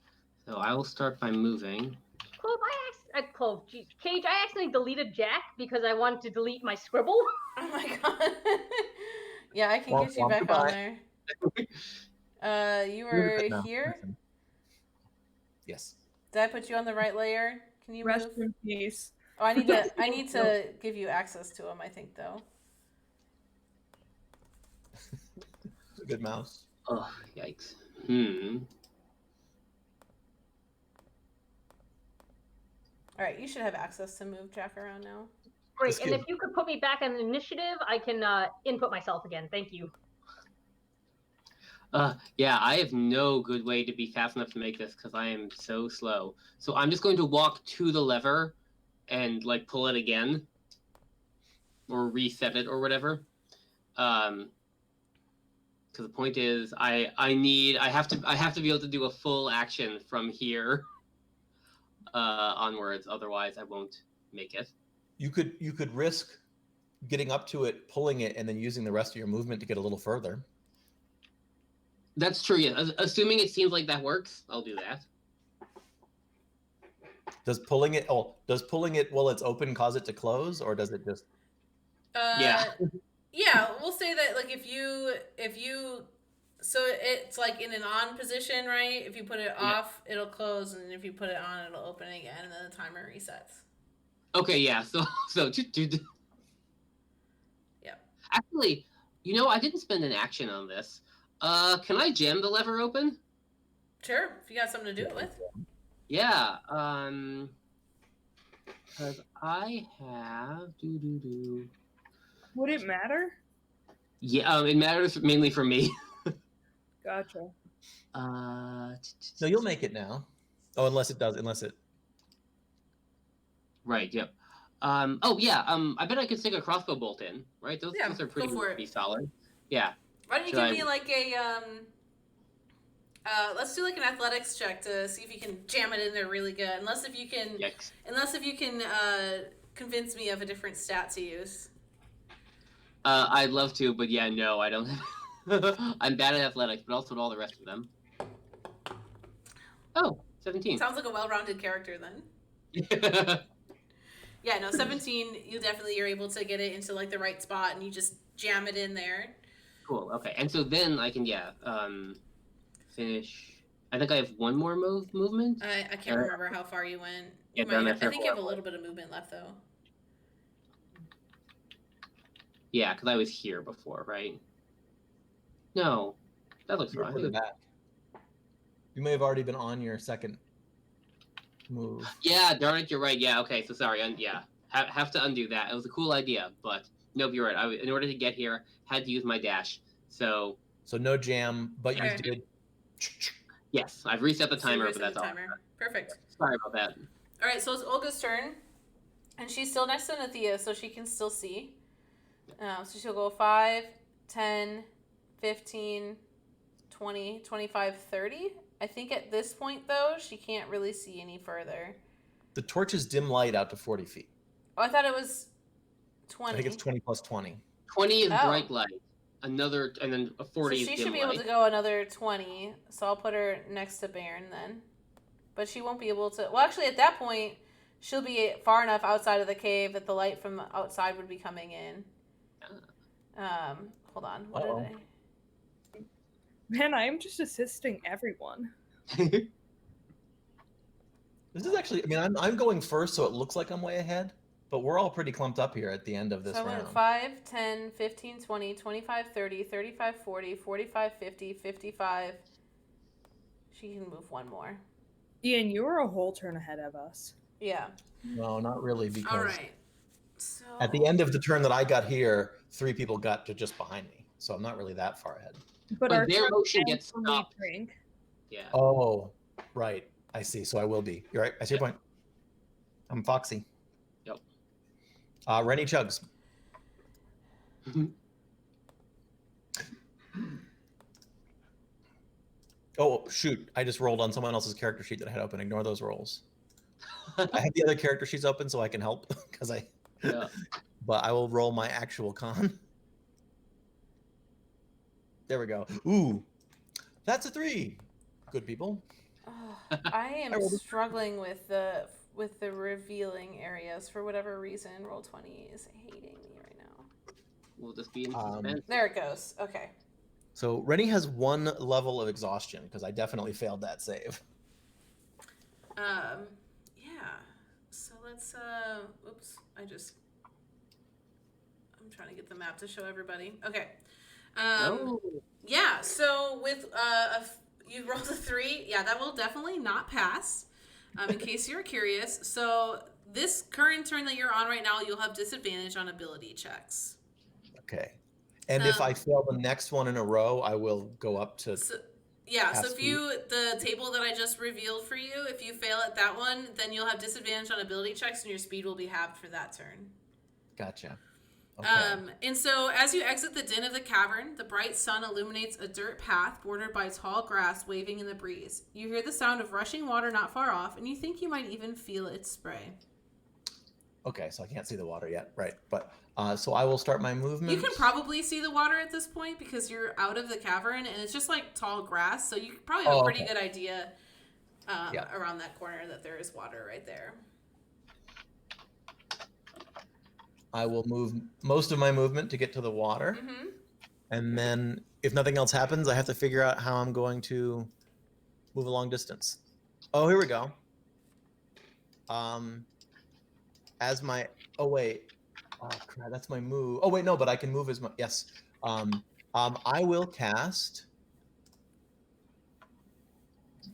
Speaker 5: So I will start by moving.
Speaker 3: Cage, I accidentally deleted Jack because I wanted to delete my scribble.
Speaker 1: Oh my god. Yeah, I can get you back on there. You were here?
Speaker 2: Yes.
Speaker 1: Did I put you on the right layer? Can you
Speaker 4: Rest
Speaker 1: move?
Speaker 4: in peace.
Speaker 1: Oh, I need to give you access to him, I think, though.
Speaker 2: It's a good mouse.
Speaker 5: Oh, yikes.
Speaker 1: All right, you should have access to move Jack around now.
Speaker 3: Great, and if you could put me back on initiative, I can input myself again. Thank you.
Speaker 5: Yeah, I have no good way to be fast enough to make this because I am so slow. So I'm just going to walk to the lever and like pull it again or reset it or whatever. Because the point is, I have to be able to do a full action from here onwards. Otherwise, I won't make it.
Speaker 2: You could risk getting up to it, pulling it, and then using the rest of your movement to get a little further.
Speaker 5: That's true. Yeah, assuming it seems like that works, I'll do that.
Speaker 2: Does pulling it while it's open cause it to close, or does it just?
Speaker 5: Yeah.
Speaker 1: Yeah, we'll say that like if you so it's like in an on position, right? If you put it off, it'll close, and if you put it on, it'll open again, and then the timer resets.
Speaker 5: Okay, yeah. So
Speaker 1: Yep.
Speaker 5: Actually, I didn't spend an action on this. Can I jam the lever open?
Speaker 1: Sure, if you got something to do it with.
Speaker 5: Yeah. Because I have
Speaker 4: Would it matter?
Speaker 5: Yeah. It matters mainly for me.
Speaker 4: Gotcha.
Speaker 2: No, you'll make it now. Oh, unless it.
Speaker 5: Right. Yep. Oh yeah. I bet I could stick a crossbow bolt in. Right. Those are pretty solid. Yeah.
Speaker 1: Why don't you give me like a let's do like an athletics check to see if you can jam it in there really good. Unless if you can convince me of a different stat to use.
Speaker 5: I'd love to, but yeah, no, I don't. I'm bad at athletics, but also at all the rest of them. Oh, 17.
Speaker 1: Sounds like a well-rounded character then. Yeah, no, 17, you're able to get it into like the right spot and you just jam it in there.
Speaker 5: Cool, okay. And so then I can, finish. I think I have one more movement.
Speaker 1: I can't remember how far you went.
Speaker 5: Yeah,
Speaker 1: I think you have a little bit of movement left though.
Speaker 5: Yeah, because I was here before, right? No, that looks
Speaker 2: You're
Speaker 5: fine.
Speaker 2: further back. You may have already been on your second move.
Speaker 5: Yeah, darn it, you're right. Yeah, okay, so sorry. Have to undo that. It was a cool idea, but nope, you're right. In order to get here, had to use my dash. So
Speaker 2: no jam, but you
Speaker 1: Okay.
Speaker 2: did.
Speaker 5: yes, I've reset the
Speaker 1: So you
Speaker 5: timer,
Speaker 1: reset
Speaker 5: but that's
Speaker 1: the
Speaker 5: all.
Speaker 1: timer. Perfect.
Speaker 5: Sorry about that.
Speaker 1: All right, so it's Olga's turn, and she's still next to Nothea, so she can still see. So she'll go 5, 10, 15, 20, 25, 30. I think at this point, though, she can't really see any further.
Speaker 2: The torches dim light out to 40 feet.
Speaker 1: Oh, I thought it was 20.
Speaker 2: I think it's 20 plus 20.
Speaker 5: 20 is
Speaker 1: Oh.
Speaker 5: bright light. Another, and then a 40
Speaker 1: So
Speaker 5: is
Speaker 1: she
Speaker 5: dim
Speaker 1: should be able
Speaker 5: light.
Speaker 1: to go another 20, so I'll put her next to Baron then. But she won't be able to... Well, actually, at that point, she'll be far enough outside of the cave that the light from outside would be coming in. Hold on. What
Speaker 2: Uh-oh.
Speaker 1: did I...
Speaker 4: Man, I am just assisting everyone.
Speaker 2: This is actually, I mean, I'm going first, so it looks like I'm way ahead, but we're all pretty clumped up here at the end of this
Speaker 1: So I went
Speaker 2: round.
Speaker 1: 5, 10, 15, 20, 25, 30, 35, 40, 45, 50, 55. She can move one more.
Speaker 4: Ian, you were a whole turn ahead of us.
Speaker 1: Yeah.
Speaker 2: No, not really, because
Speaker 1: All right. So
Speaker 2: at the end of the turn that I got here, 3 people got to just behind me, so I'm not really that far ahead.
Speaker 4: But
Speaker 5: But
Speaker 4: our
Speaker 5: their
Speaker 4: turn
Speaker 5: motion
Speaker 4: ends
Speaker 5: gets
Speaker 4: when
Speaker 5: stopped.
Speaker 4: we drink.
Speaker 5: Yeah.
Speaker 2: Oh, right. I see. So I will be. You're right. I see your point. I'm Foxy.
Speaker 5: Yep.
Speaker 2: Rennie chugs. Oh, shoot. I just rolled on someone else's character sheet that I had open. Ignore those rolls. I have the other character sheets open so I can help because
Speaker 5: Yeah.
Speaker 2: but I will roll my actual con. There we go. Ooh, that's a 3. Good people.
Speaker 1: oh, I am
Speaker 2: rolled a-
Speaker 1: struggling with the revealing areas for whatever reason. Roll20 is hating me right now.
Speaker 5: We'll just be in
Speaker 2: Um,
Speaker 5: suspense.
Speaker 1: There it goes. Okay.
Speaker 2: So Rennie has 1 level of exhaustion because I definitely failed that save.
Speaker 1: Yeah. So let's oops, I'm trying to get the map to show everybody. Okay.
Speaker 5: Oh.
Speaker 1: Yeah, so with you rolled a 3, yeah, that will definitely not pass. In case you're curious. So this current turn that you're on right now, you'll have disadvantage on ability checks.
Speaker 2: Okay. And if I fail the next one in a row, I will go up to...
Speaker 1: So, yeah, so
Speaker 2: Pass
Speaker 1: if the table that I just revealed for you, if you fail at that one, then you'll have disadvantage on ability checks and your speed will be halved for that turn.
Speaker 2: Gotcha. Okay.
Speaker 1: And so as you exit the den of the cavern, the bright sun illuminates a dirt path bordered by tall grass waving in the breeze. You hear the sound of rushing water not far off, and you think you might even feel its spray.
Speaker 2: Okay, so I can't see the water yet. Right. But so I will start my movement.
Speaker 1: You can probably see the water at this point because you're out of the cavern, and it's just like tall grass, so you probably have a pretty good idea around that corner that there is water right there.
Speaker 2: I will move most of my movement to get to the water.
Speaker 1: Mm-hmm.
Speaker 2: And then if nothing else happens, I have to figure out how I'm going to move a long distance. Oh, here we go. As my... Oh, wait. Oh, crap. That's my move. Oh, wait. No, but I can move as my... Yes. I will cast...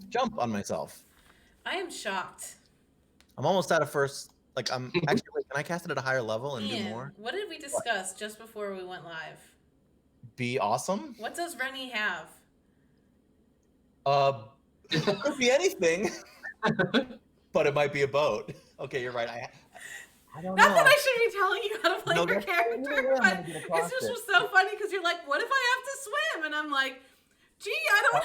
Speaker 2: Jump on myself.
Speaker 1: I am shocked.
Speaker 2: I'm almost out of first... Like, I'm... Actually, wait, can I cast it at a higher level and do
Speaker 1: Ian,
Speaker 2: more?
Speaker 1: what did we discuss just before we went live?
Speaker 2: Be awesome?
Speaker 1: What does Rennie have?
Speaker 2: It could be anything. But it might be a boat. Okay, you're right. I don't
Speaker 1: Not
Speaker 2: know.
Speaker 1: that I should be telling you how to play
Speaker 2: No,
Speaker 1: your
Speaker 2: that's-
Speaker 1: character,
Speaker 2: I'm gonna
Speaker 1: but
Speaker 2: get
Speaker 1: it's
Speaker 2: across
Speaker 1: just
Speaker 2: it.
Speaker 1: was so funny because you're like, what if I have to swim? And I'm like, gee, I don't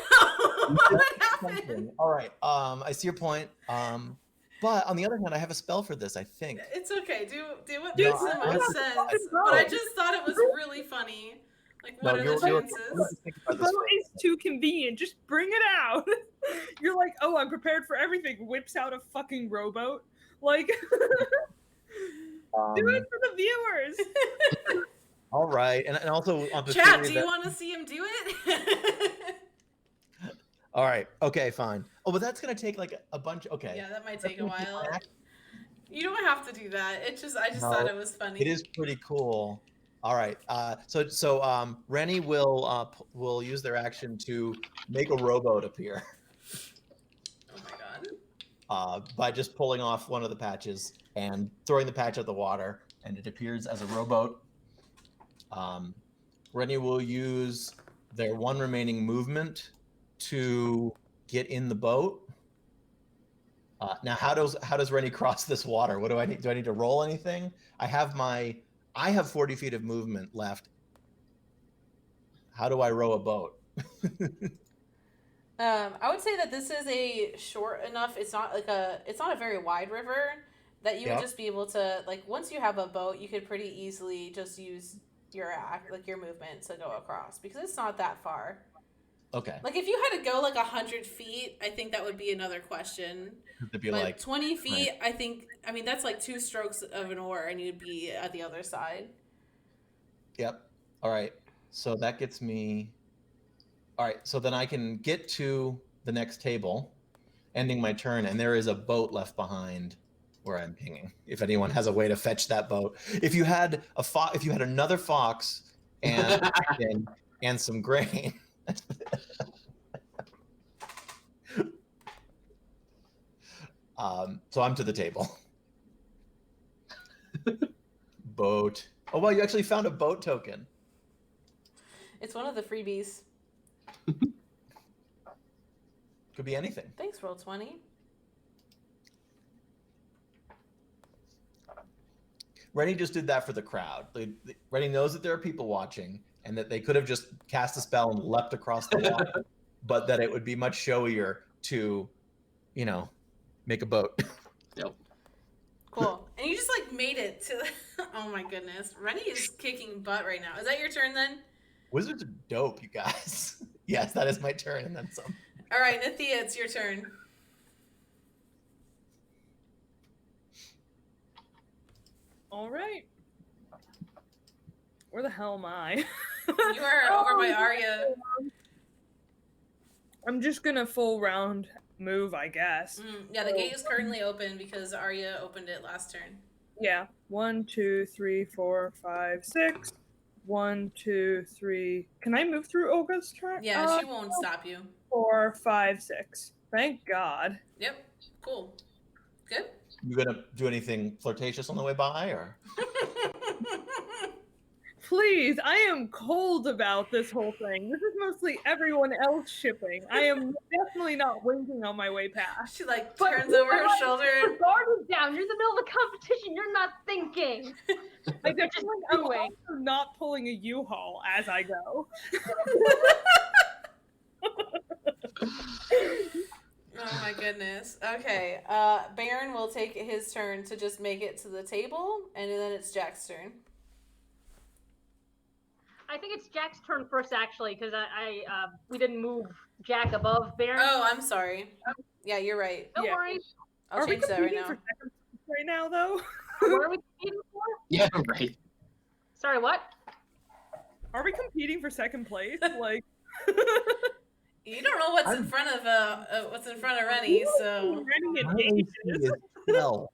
Speaker 1: know. What would happen?
Speaker 2: Something. All right. I see your point. But But on the other hand, I have a spell for this, I think.
Speaker 1: It's okay. Do what
Speaker 2: No,
Speaker 1: makes the
Speaker 2: I-
Speaker 1: most sense. But I just thought it was really funny. Like, what
Speaker 2: No,
Speaker 1: are
Speaker 2: you're,
Speaker 1: the
Speaker 2: you're,
Speaker 1: chances?
Speaker 2: think
Speaker 4: The
Speaker 2: about this.
Speaker 4: boat is too convenient. Just bring it out. You're like, oh, I'm prepared for everything. Whips out a fucking rowboat. Like, do it for the viewers.
Speaker 2: All right, and also on the
Speaker 1: Chat,
Speaker 2: theory
Speaker 1: do
Speaker 2: that.
Speaker 1: you want to see him do it?
Speaker 2: All right, okay, fine. Oh, but that's gonna take like a bunch. Okay.
Speaker 1: Yeah, that might take a
Speaker 2: That's gonna
Speaker 1: while.
Speaker 2: take-
Speaker 1: You don't have to do that. I just
Speaker 2: No,
Speaker 1: thought it was funny.
Speaker 2: It is pretty cool. All right. So Rennie will use their action to make a rowboat appear
Speaker 1: Oh my god.
Speaker 2: by just pulling off one of the patches and throwing the patch at the water, and it appears as a rowboat. Rennie will use their one remaining movement to get in the boat. Now, how does Rennie cross this water? What do I need? Do I need to roll anything? I have 40 feet of movement left. How do I row a boat?
Speaker 1: I would say that this is a short enough. It's not a very wide river that you would just be able to, like, once you have a boat, you could pretty easily just use your movement to go across, because it's not that far.
Speaker 2: Okay.
Speaker 1: Like, if you had to go like 100 feet, I think that would be another question.
Speaker 2: To be
Speaker 1: But
Speaker 2: like
Speaker 1: 20 feet,
Speaker 2: right.
Speaker 1: I mean, that's like 2 strokes of an oar and you'd be at the other side.
Speaker 2: Yep. All right. So that gets me. All right. So then I can get to the next table, ending my turn, and there is a boat left behind where I'm pinging. If anyone has a way to fetch that boat, if you had another fox and some grain. So I'm to the table. Boat. Oh, well, you actually found a boat token.
Speaker 1: It's one of the freebies.
Speaker 2: Could be anything.
Speaker 1: Thanks, Roll20.
Speaker 2: Rennie just did that for the crowd. Rennie knows that there are people watching and that they could have just cast a spell and leapt across the water, but that it would be much showier to, make a boat.
Speaker 5: Yep.
Speaker 1: Cool. And you just like made it to oh my goodness. Rennie is kicking butt right now. Is that your turn then?
Speaker 2: Wizards are dope, you guys. Yes, that is my turn and then some.
Speaker 1: All right, Nothea, it's your turn.
Speaker 4: All right. Where the hell am I?
Speaker 1: You are over by Aryeh.
Speaker 4: I'm just gonna full round move, I guess.
Speaker 1: Yeah, the gate is currently open because Aryeh opened it last turn.
Speaker 4: Yeah. 1, 2, 3, 4, 5, 6. 1, 2, 3. Can I move through Olga's turn?
Speaker 1: Yeah, she won't stop you.
Speaker 4: 4, 5, 6. Thank God.
Speaker 1: Yep. Cool. Good.
Speaker 2: You gonna do anything flirtatious on the way by, or?
Speaker 4: Please, I am cold about this whole thing. This is mostly everyone else shipping. I am definitely not winking on my way past.
Speaker 1: She like turns over her shoulder.
Speaker 3: Your guard is down. You're in the middle of a competition. You're not thinking. Like they're just
Speaker 4: I'm
Speaker 3: doing.
Speaker 4: also not pulling a U-Haul as I go.
Speaker 1: Oh my goodness. Okay. Baron will take his turn to just make it to the table, and then it's Jack's turn.
Speaker 3: I think it's Jack's turn first, actually, because we didn't move Jack above Baron.
Speaker 1: Oh, I'm sorry. Yeah, you're right.
Speaker 3: Don't worry.
Speaker 1: I'll
Speaker 4: Are we
Speaker 1: change that right
Speaker 4: competing
Speaker 1: now.
Speaker 4: for second place right now, though?
Speaker 3: What are we competing for?
Speaker 5: Yeah, right.
Speaker 3: Sorry, what?
Speaker 4: Are we competing for second place? Like,
Speaker 1: You don't know what's in front of Rennie, so
Speaker 4: Rennie and
Speaker 2: My AC
Speaker 4: Aegis.
Speaker 2: is hell.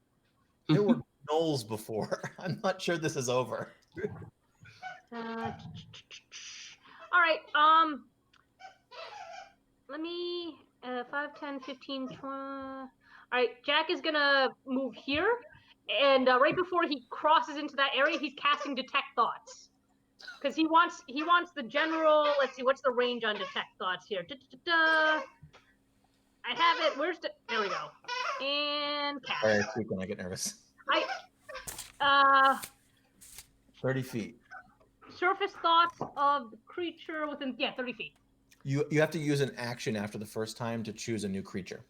Speaker 2: There were gnolls before. I'm not sure this is over.
Speaker 3: All right. Let me 5, 10, 15, 20. All right, Jack is gonna move here, and right before he crosses into that area, he's casting Detect Thoughts, because he wants the general. Let's see, what's the range on Detect Thoughts here? I have it. There we go. And cast.
Speaker 2: Sorry, I speak when I get nervous. 30 feet.
Speaker 3: Surface thoughts of the creature within 30 feet.
Speaker 2: You have to use an action after the first time to choose a new creature.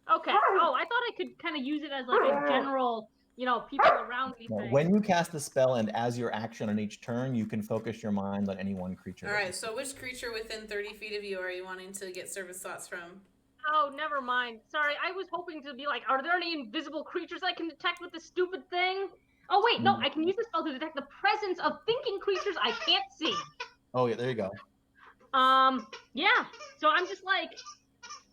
Speaker 3: Okay. Oh, I thought I could kind of use it as like a general, people around me thing.
Speaker 2: When you cast the spell and as your action on each turn, you can focus your mind on any one creature.
Speaker 1: All right, so which creature within 30 feet of you are you wanting to get service thoughts from?
Speaker 3: Oh, never mind. Sorry, I was hoping to be like, are there any invisible creatures I can detect with this stupid thing? Oh, wait, no, I can use the spell to detect the presence of thinking creatures I can't see.
Speaker 2: Oh, yeah, there you go.
Speaker 3: Yeah, so I'm just like,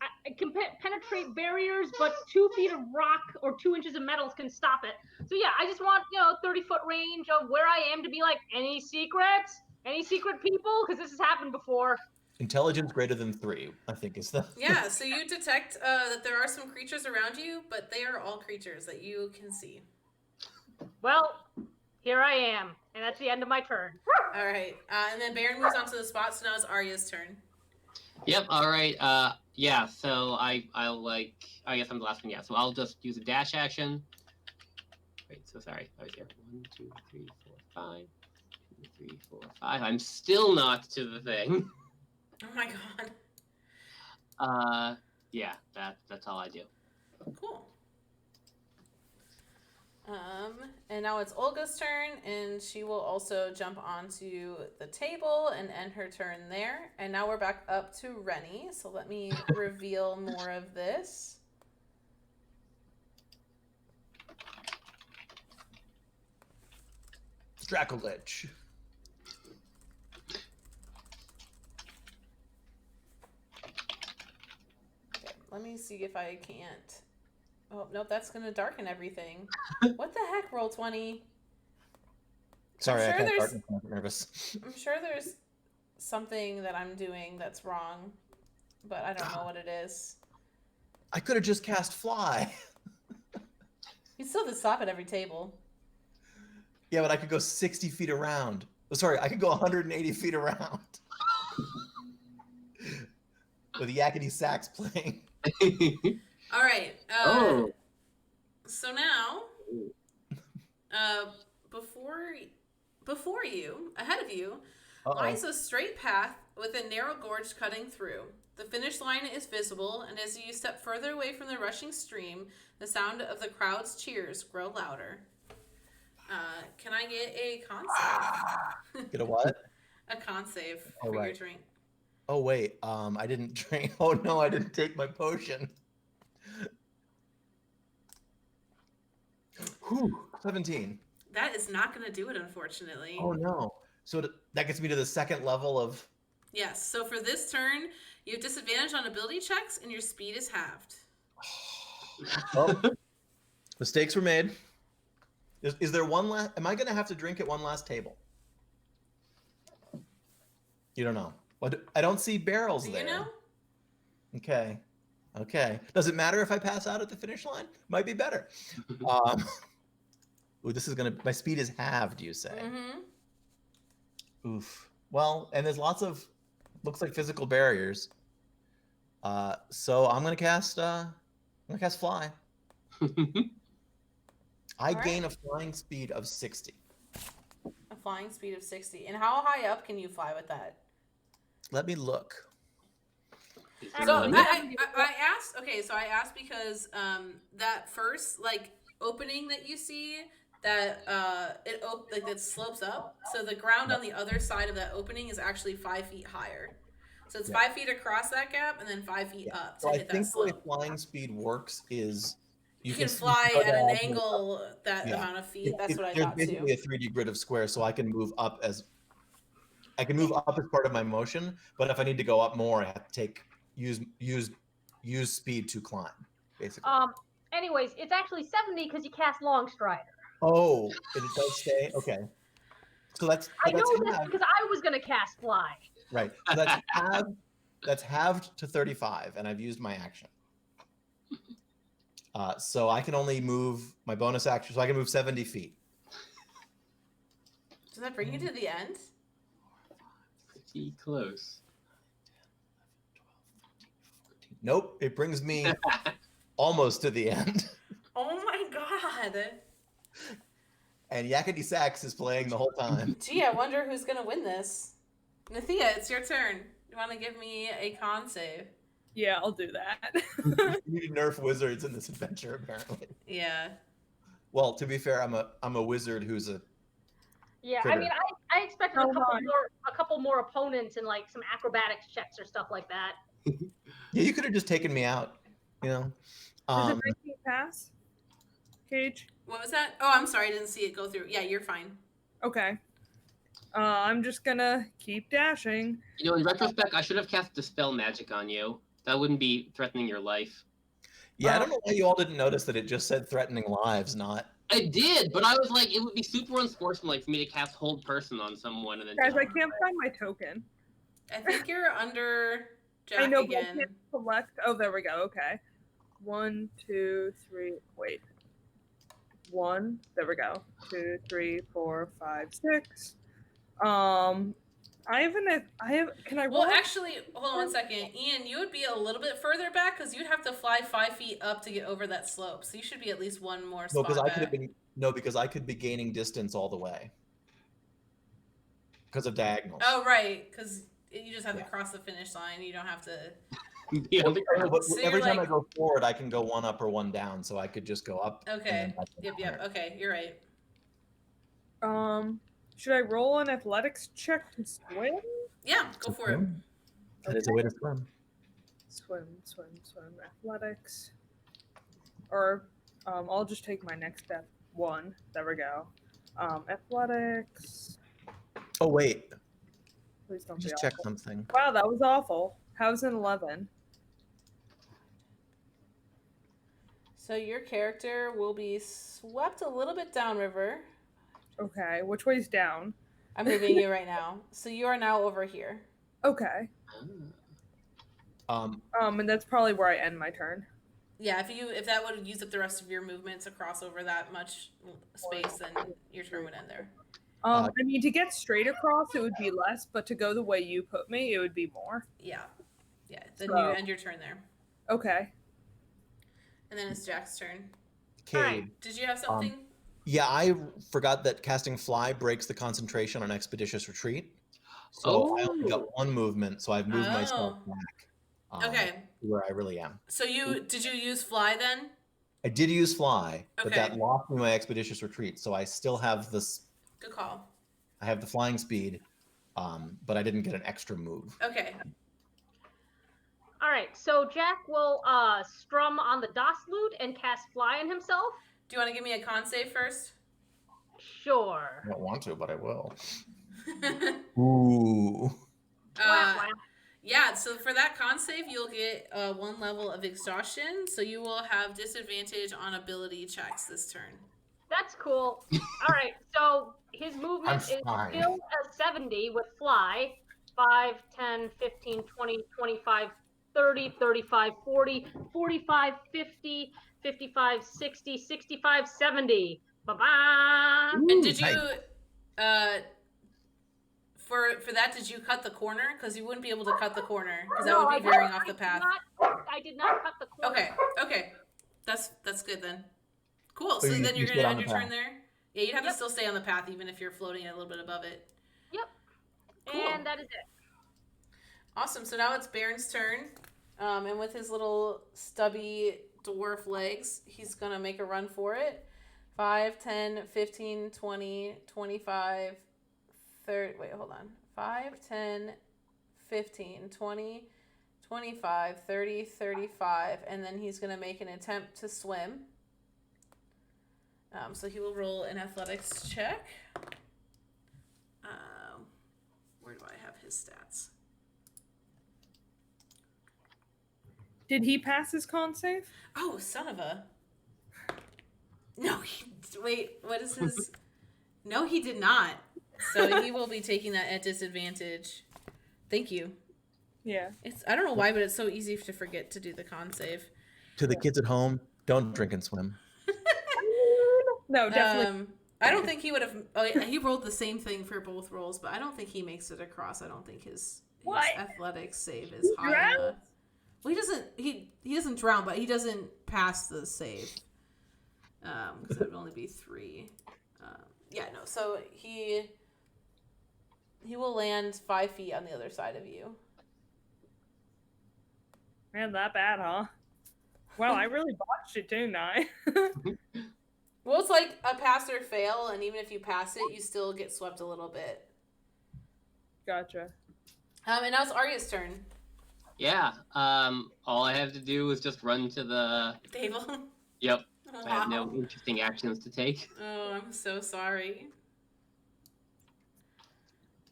Speaker 3: I can penetrate barriers, but 2 feet of rock or 2 inches of metals can stop it. So yeah, I just want, 30-foot range of where I am to be like, any secrets? Any secret people? Because this has happened before.
Speaker 2: Intelligence greater than 3, I think is the...
Speaker 1: Yeah, so you detect that there are some creatures around you, but they are all creatures that you can see.
Speaker 3: Well, here I am, and that's the end of my turn.
Speaker 1: All right, and then Baron moves on to the spot, so now it's Arya's turn.
Speaker 5: Yep. All right. Yeah. So I guess I'm the last one. Yeah. So I'll just use a dash action. Wait. So sorry. I was here. 1, 2, 3, 4, 5. 2, 3, 4, 5. I'm still not to the thing.
Speaker 1: Oh my god.
Speaker 5: Yeah. That's all I do.
Speaker 1: Cool. And now it's Olga's turn, and she will also jump onto the table and end her turn there. And now we're back up to Rennie, so let me reveal more of this.
Speaker 2: Dracolich.
Speaker 1: Okay, let me see if I can't. Oh, nope, that's going to darken everything. What the heck, Roll20?
Speaker 2: Sorry,
Speaker 1: I'm
Speaker 2: I
Speaker 1: sure
Speaker 2: can't
Speaker 1: there's-
Speaker 2: start. I'm nervous.
Speaker 1: I'm sure there's something that I'm doing that's wrong, but I don't know what it is.
Speaker 2: I could have just cast Fly.
Speaker 1: You still have to stop at every table.
Speaker 2: Yeah, but I could go 60 feet around. Oh, sorry, I could go 180 feet around. With Yakety Sax playing.
Speaker 1: All right.
Speaker 5: Oh.
Speaker 1: So now, before you, ahead of you, lies a straight path with a narrow gorge cutting through. The finish line is visible, and as you step further away from the rushing stream, the sound of the crowd's cheers grow louder. Can I get a con save?
Speaker 2: Get a what?
Speaker 1: A con save
Speaker 2: Oh,
Speaker 1: for your
Speaker 2: right.
Speaker 1: drink.
Speaker 2: Oh, wait. I didn't drink. Oh, no, I didn't take my potion. Whew, 17.
Speaker 1: That is not going to do it, unfortunately.
Speaker 2: Oh, no. So that gets me to the second level of...
Speaker 1: Yes, so for this turn, you have disadvantage on ability checks, and your speed is halved.
Speaker 2: Oh, mistakes were made. Is there one last... Am I going to have to drink at one last table? You don't know. I don't see barrels
Speaker 1: Do
Speaker 2: there.
Speaker 1: you know?
Speaker 2: Okay. Does it matter if I pass out at the finish line? Might be better. Ooh, this is going to... My speed is halved, you say?
Speaker 1: Mm-hmm.
Speaker 2: Oof. Well, and there's lots of... Looks like physical barriers. So I'm going to cast... Fly. I
Speaker 1: All
Speaker 2: gain a flying speed of 60.
Speaker 1: A flying speed of 60. And how high up can you fly with that?
Speaker 2: Let me look.
Speaker 1: So
Speaker 3: Actually,
Speaker 1: I asked. Okay, so I asked because that first opening that you see that that slopes up. So the ground on the other side of that opening is actually 5 feet higher. So it's 5 feet across that gap and then 5 feet up to
Speaker 2: So I
Speaker 1: hit that
Speaker 2: think the way
Speaker 1: slope.
Speaker 2: flying speed works is
Speaker 1: You can fly
Speaker 2: go
Speaker 1: at an
Speaker 2: down-
Speaker 1: angle that
Speaker 2: Yeah.
Speaker 1: amount of feet. That's what I
Speaker 2: There's
Speaker 1: thought
Speaker 2: basically
Speaker 1: too.
Speaker 2: a 3D grid of squares, so I can move up as part of my motion. But if I need to go up more, I have to use speed to climb, basically.
Speaker 3: Anyways, it's actually 70 because you cast Long Strider.
Speaker 2: Oh, it does stay. Okay, so that's
Speaker 3: I know this
Speaker 2: halved.
Speaker 3: because I was gonna cast Fly.
Speaker 2: Right. So that's halved. That's halved to 35, and I've used my action. So I can only move my bonus action, so I can move 70 feet.
Speaker 1: Does that bring you to the end?
Speaker 5: Pretty close.
Speaker 2: Nope, it brings me almost to the end.
Speaker 1: Oh my god.
Speaker 2: And Yakety Sax is playing the whole time.
Speaker 1: Gee, I wonder who's gonna win this. Nothea, it's your turn. You want to give me a con save?
Speaker 4: Yeah, I'll do that.
Speaker 2: You need to nerf wizards in this adventure, apparently.
Speaker 1: Yeah.
Speaker 2: Well, to be fair, I'm a wizard who's a
Speaker 3: Yeah,
Speaker 2: critter.
Speaker 3: I mean, I expected
Speaker 4: Oh,
Speaker 3: a couple
Speaker 4: my.
Speaker 3: more opponents and like some acrobatics checks or stuff like that.
Speaker 2: Yeah, you could have just taken me out, you know.
Speaker 4: Does a
Speaker 2: Um,
Speaker 4: 19 pass? Cage?
Speaker 1: What was that? Oh, I'm sorry, I didn't see it go through. Yeah, you're fine.
Speaker 4: Okay. I'm just gonna keep dashing.
Speaker 5: You know, in retrospect, I should have cast Dispel Magic on you. That wouldn't be threatening your life.
Speaker 2: yeah, I don't know why you all didn't notice that it just said threatening lives, not.
Speaker 5: I did, but I was like, it would be super unsportsmanlike for me to cast Hold Person on someone and then.
Speaker 4: Guys, I can't find my token.
Speaker 1: I think you're under Jack
Speaker 4: I know, but I
Speaker 1: again.
Speaker 4: can't select. Oh, there we go. Okay. 1, 2, 3. Wait. 1. There we go. 2, 3, 4, 5, 6. I have. Can I roll?
Speaker 1: Well, actually, hold on 1 second. Ian, you would be a little bit further back because you'd have to fly 5 feet up to get over that slope. So you should be at least one more
Speaker 2: No,
Speaker 1: spot
Speaker 2: because I
Speaker 1: back.
Speaker 2: could have been because I could be gaining distance all the way. Because of diagonals.
Speaker 1: Oh, right. Because you just have to cross the finish line. You don't have to.
Speaker 5: Yeah,
Speaker 2: But
Speaker 1: So
Speaker 2: every
Speaker 1: you're
Speaker 2: time
Speaker 1: like-
Speaker 2: I go forward, I can go one up or one down, so I could just go up. and
Speaker 1: Okay.
Speaker 2: then back
Speaker 1: Yep.
Speaker 2: down.
Speaker 1: Okay, you're right.
Speaker 4: Should I roll an athletics check to swim?
Speaker 1: Yeah, go for it.
Speaker 2: That is a way to swim.
Speaker 4: Swim. Athletics. Or, I'll just take my next step. 1. There we go. Athletics.
Speaker 2: Oh wait,
Speaker 4: Please don't
Speaker 2: just
Speaker 4: be
Speaker 2: check
Speaker 4: awful.
Speaker 2: something.
Speaker 4: Wow, that was awful. How's an 11?
Speaker 1: So your character will be swept a little bit downriver.
Speaker 4: Okay, which way's down?
Speaker 1: I'm moving you right now. So you are now over here.
Speaker 4: Okay. And that's probably where I end my turn.
Speaker 1: Yeah, if that would use up the rest of your movement to cross over that much space, then your turn would end there.
Speaker 4: I mean, to get straight across, it would be less, but to go the way you put me, it would be more.
Speaker 1: Yeah. Yeah. Then
Speaker 4: So-
Speaker 1: you end your turn there.
Speaker 4: Okay.
Speaker 1: And then it's Jack's turn.
Speaker 2: Cade.
Speaker 3: Alright.
Speaker 1: Did you have something?
Speaker 2: Yeah, I forgot that casting fly breaks the concentration on expeditious retreat. So I only got one movement, so I've moved myself
Speaker 1: Oh.
Speaker 2: back.
Speaker 1: Okay.
Speaker 2: to where I really am.
Speaker 1: So did you use fly then?
Speaker 2: I did use fly, but
Speaker 1: Okay.
Speaker 2: that lost me my expeditious retreat. So I still have this.
Speaker 1: Good call.
Speaker 2: I have the flying speed, but I didn't get an extra move.
Speaker 1: Okay.
Speaker 3: All right, so Jack will strum on the DOS lute and cast fly on himself.
Speaker 1: Do you want to give me a con save first?
Speaker 3: Sure.
Speaker 2: I don't want to, but I will. Ooh.
Speaker 3: Wah, wah.
Speaker 1: Yeah, so for that con save, you'll get 1 level of exhaustion, so you will have disadvantage on ability checks this turn.
Speaker 3: That's cool. All right, so his movement
Speaker 2: I'm
Speaker 3: is
Speaker 2: fine.
Speaker 3: still a 70 with fly. 5, 10, 15, 20, 25, 30, 35, 40, 45, 50, 55, 60, 65, 70. Bye-bye.
Speaker 1: And did
Speaker 2: Nice.
Speaker 1: you, for that, did you cut the corner? Because you wouldn't be able to cut the corner, because that would be veering off the path.
Speaker 3: I did not cut the corner.
Speaker 1: Okay. That's good then. Cool,
Speaker 2: So
Speaker 1: so
Speaker 2: you
Speaker 1: then you're
Speaker 2: stay
Speaker 1: going to
Speaker 2: on
Speaker 1: end
Speaker 2: the
Speaker 1: your turn
Speaker 2: path.
Speaker 1: there? Yeah, you'd have to
Speaker 3: Yep.
Speaker 1: still stay on the path, even if you're floating a little bit above it.
Speaker 3: Yep.
Speaker 1: Cool.
Speaker 3: And that is it.
Speaker 1: Awesome. So now it's Baron's turn. And with his little stubby dwarf legs, he's going to make a run for it. 5, 10, 15, 20, 25, 30. Wait, hold on. 5, 10, 15, 20, 25, 30, 35. And then he's going to make an attempt to swim. So he will roll an athletics check. Where do I have his stats?
Speaker 4: Did he pass his con save?
Speaker 1: Oh, son of a. No, wait, what is his? No, he did not. So he will be taking that at disadvantage. Thank you.
Speaker 4: Yeah.
Speaker 1: I don't know why, but it's so easy to forget to do the con save.
Speaker 2: To the kids at home, don't drink and swim.
Speaker 4: No, definitely.
Speaker 1: I don't think he would have. Oh, yeah, he rolled the same thing for both rolls, but I don't think he makes it across. I don't think his
Speaker 4: What?
Speaker 1: athletics save is high
Speaker 4: Drown?
Speaker 1: enough. Well, he doesn't. He doesn't drown, but he doesn't pass the save. Because it would only be 3. Yeah, no. So he will land 5 feet on the other side of you.
Speaker 4: Man, that bad, huh? Wow, I really botched it, didn't I?
Speaker 1: Well, it's like a pass or fail, and even if you pass it, you still get swept a little bit.
Speaker 4: Gotcha.
Speaker 1: And now it's Arya's turn.
Speaker 5: Yeah. All I have to do is just run to the.
Speaker 1: Table.
Speaker 5: Yep.
Speaker 1: Oh,
Speaker 5: I have no
Speaker 1: wow.
Speaker 5: interesting actions to take.
Speaker 1: Oh, I'm so sorry.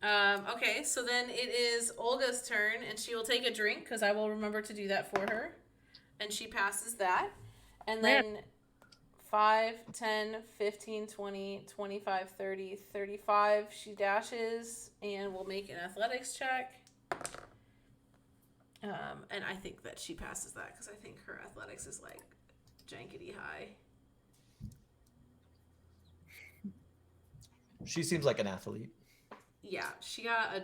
Speaker 1: Okay, so then it is Olga's turn, and she will take a drink, because I will remember to do that for her. And she passes that. And then 5, 10, 15, 20, 25, 30, 35, she dashes, and will make an athletics check. And I think that she passes that, because I think her athletics is, like, jankety high.
Speaker 2: She seems like an athlete.
Speaker 1: Yeah, she got a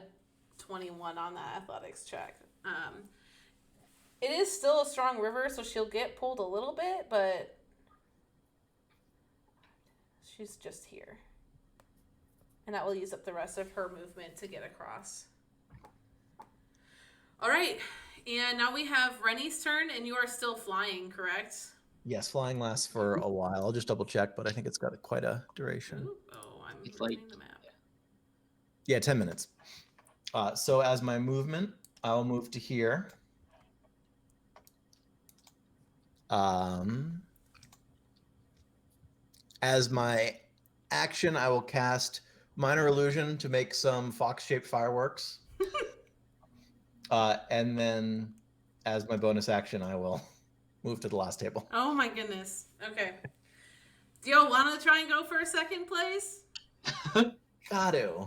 Speaker 1: 21 on that athletics check. It is still a strong river, so she'll get pulled a little bit, but she's just here. And that will use up the rest of her movement to get across. All right, and now we have Rennie's turn, and you are still flying, correct?
Speaker 2: Yes, flying lasts for a while. I'll just double check, but I think it's got quite a duration.
Speaker 1: Ooh, oh, I'm
Speaker 5: It's
Speaker 1: reading
Speaker 5: like-
Speaker 1: the map.
Speaker 2: Yeah, 10 minutes. So as my movement, I'll move to here. As my action, I will cast Minor Illusion to make some fox-shaped fireworks. And then as my bonus action, I will move to the last table.
Speaker 1: Oh my goodness. Okay. Do y'all want to try and go for a second place?
Speaker 2: Got to.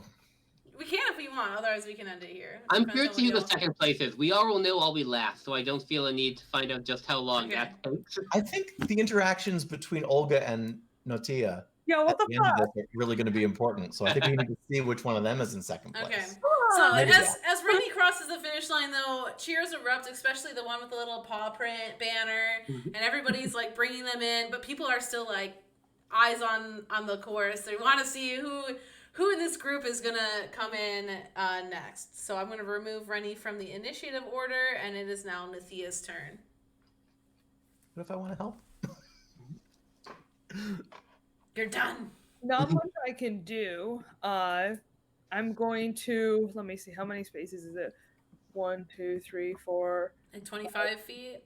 Speaker 1: We can if we want, otherwise we can end it here.
Speaker 5: I'm
Speaker 1: Depends
Speaker 5: curious
Speaker 1: on
Speaker 5: to see
Speaker 1: what
Speaker 5: who the
Speaker 1: y'all-
Speaker 5: second place is. We all will know I'll be last, so I don't feel a need to find out just how long
Speaker 1: Okay.
Speaker 5: that takes.
Speaker 2: I think the interactions between Olga and Nothea
Speaker 4: Yo, what
Speaker 2: at
Speaker 4: the
Speaker 2: the end of
Speaker 4: fuck?
Speaker 2: this are really going to be important. So I think we need to see which one of them is in second place.
Speaker 1: Okay. So
Speaker 2: Maybe
Speaker 1: as Rennie crosses the finish line, though, cheers erupt, especially the one with the little paw print banner, and everybody's like bringing them in, but people are still like eyes on the course. They want to see who in this group is gonna come in next. So I'm gonna remove Rennie from the initiative order, and it is now Nothea's turn.
Speaker 2: What if I want to help?
Speaker 1: You're done.
Speaker 4: Not much I can do. I'm going to, let me see, how many spaces is it? 1, 2, 3, 4.
Speaker 1: And 25 feet.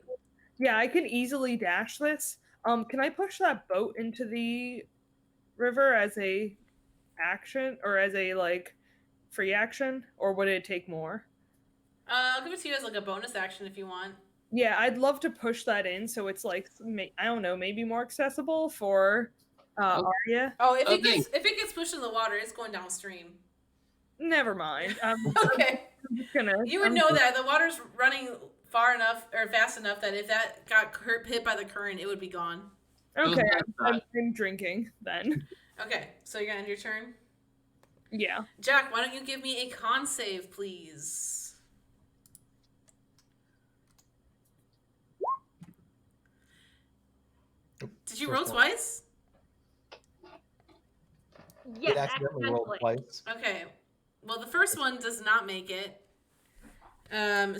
Speaker 4: Yeah, I can easily dash this. Can I push that boat into the river as a action, or as a like free action, or would it take more?
Speaker 1: I'll give it to you as like a bonus action if you want.
Speaker 4: Yeah, I'd love to push that in so it's like I don't know, maybe more accessible for Aryeh.
Speaker 1: Oh, if it
Speaker 5: Okay.
Speaker 1: gets pushed in the water, it's going downstream.
Speaker 4: Never mind.
Speaker 1: Okay.
Speaker 4: I'm just gonna.
Speaker 1: You would
Speaker 4: I'm
Speaker 1: know that the water's running far enough or fast enough that if that got hit by the current, it would be gone.
Speaker 4: Okay, I'm drinking then.
Speaker 1: Okay, so you're gonna end your turn.
Speaker 4: Yeah.
Speaker 1: Jack, why don't you give me a con save, please? Did you roll
Speaker 2: First one.
Speaker 1: twice?
Speaker 3: Yes,
Speaker 2: It accidentally rolled
Speaker 3: accidentally.
Speaker 2: twice.
Speaker 1: Okay. Well, the first one does not make it. And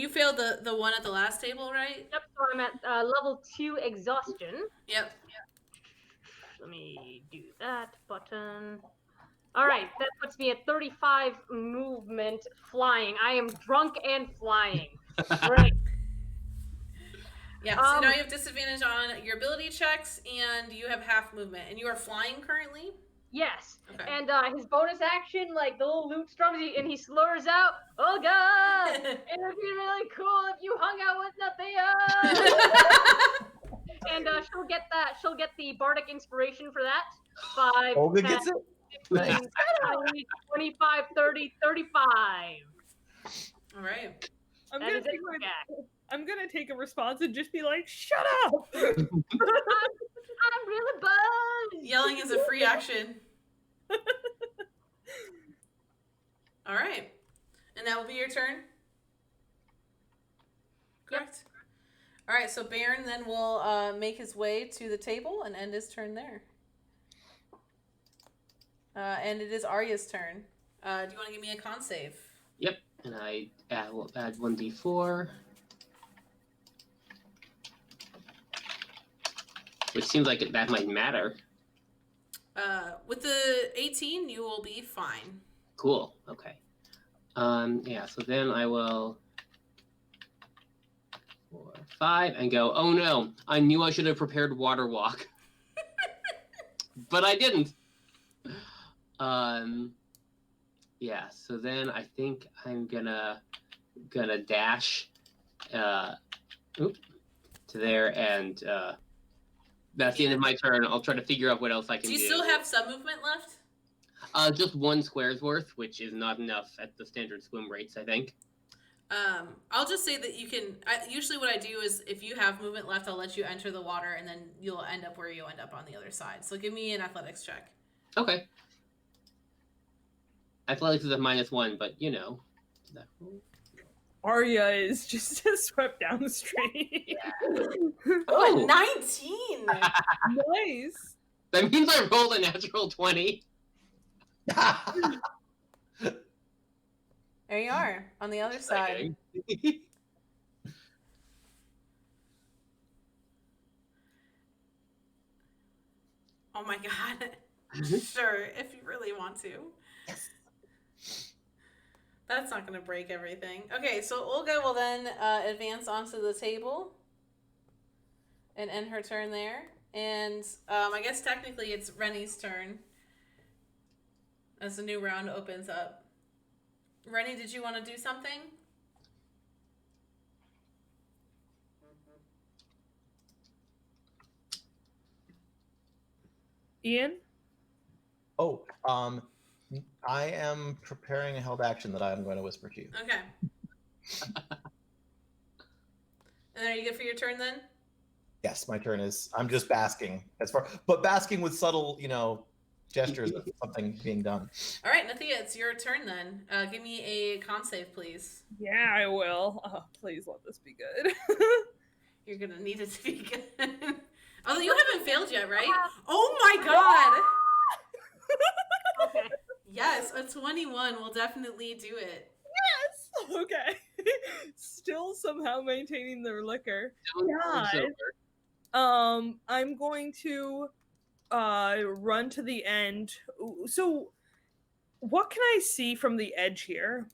Speaker 1: you failed the one at the last table, right?
Speaker 3: Yep, so I'm at level 2 exhaustion.
Speaker 1: Yep.
Speaker 3: Let me do that button. All right, that puts me at 35 movement flying. I am drunk and flying. Right.
Speaker 1: Yeah, so now you have disadvantage on your ability checks, and you have half movement. And you are flying currently?
Speaker 3: Yes.
Speaker 1: Okay.
Speaker 3: And his bonus action, like the little lute strums, and he slurs out, "Oh God! It would be really cool if you hung out with Nothea." And she'll get the bardic inspiration for that. 5,
Speaker 2: Olga
Speaker 3: 10,
Speaker 2: gets it?
Speaker 3: 15,
Speaker 2: Nice.
Speaker 3: 20, 25, 30, 35.
Speaker 1: All right.
Speaker 4: I'm
Speaker 3: That
Speaker 4: gonna
Speaker 3: is it
Speaker 4: take
Speaker 3: for Jack.
Speaker 4: I'm gonna take a response and just be like, "Shut up!"
Speaker 3: I'm really buzzed.
Speaker 1: Yelling is a free action. All right. And that will be your turn? Correct. All right, so Baron then will make his way to the table and end his turn there. And it is Arya's turn. Do you want to give me a con save?
Speaker 5: Yep, and I will add 1d4. which seems like that might matter.
Speaker 1: With the 18, you will be fine.
Speaker 5: Cool. Okay. Yeah. So then I will 4, 5, and go. Oh no! I knew I should have prepared water walk, but I didn't. Yeah. So then I think I'm gonna dash, to there, and that's the end of my turn. I'll try to figure out what else I can do.
Speaker 1: Do you still have some movement left?
Speaker 5: Just 1 square's worth, which is not enough at the standard swim rates, I think.
Speaker 1: I'll just say that you can. Usually, what I do is if you have movement left, I'll let you enter the water, and then you'll end up where you end up on the other side. So give me an athletics check.
Speaker 5: Okay. Athletics is a -1, but you know.
Speaker 4: Aryeh is just swept down the street.
Speaker 1: Oh, 19!
Speaker 4: Nice.
Speaker 5: That means I rolled a natural 20.
Speaker 1: There you are, on the other side. Oh my god. Sure, if you really want to.
Speaker 2: Yes.
Speaker 1: That's not going to break everything. Okay, so Olga will then advance onto the table and end her turn there. And I guess technically it's Rennie's turn as the new round opens up. Rennie, did you want to do something?
Speaker 4: Ian?
Speaker 2: Oh, I am preparing a held action that I am going to whisper to you.
Speaker 1: Okay. And are you good for your turn then?
Speaker 2: Yes, my turn is. I'm just basking but basking with subtle, gestures of something being done.
Speaker 1: All right, Nothea, it's your turn then. Give me a con save, please.
Speaker 4: Yeah, I will. Oh, please let this be good.
Speaker 1: You're gonna need it to be good. Although you haven't failed yet, right? Oh my god!
Speaker 3: Okay.
Speaker 1: Yes, a 21 will definitely do it.
Speaker 4: Yes! Okay. Still somehow maintaining their liquor. God. I'm going to run to the end. So what can I see from the edge here?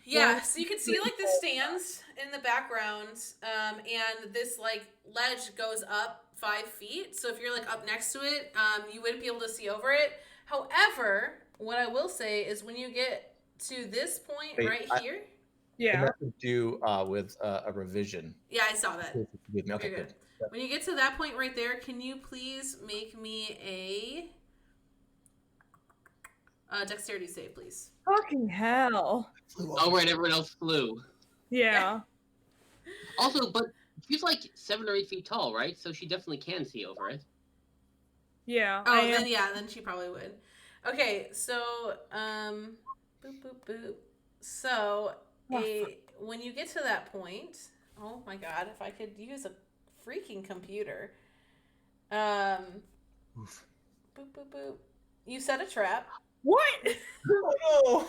Speaker 1: Yeah, so you can see like the stands in the background, and this like ledge goes up 5 feet. So if you're like up next to it, you wouldn't be able to see over it. However, what I will say is when you get to this point here.
Speaker 2: Yeah. It has to do with a revision.
Speaker 1: Yeah, I saw that.
Speaker 2: Okay, good.
Speaker 1: When you get to that point right there, can you please make me a dexterity save, please?
Speaker 4: Fucking hell.
Speaker 5: Oh, right, everyone else flew.
Speaker 4: Yeah.
Speaker 5: Also, but she's like 7 or 8 feet tall, right? So she definitely can see over it.
Speaker 4: Yeah.
Speaker 1: Oh, then she probably would. Okay, so boop boop boop. So when you get to that point, oh my god, if I could use a freaking computer. Boop boop boop. You set a trap.
Speaker 4: What?
Speaker 2: Oh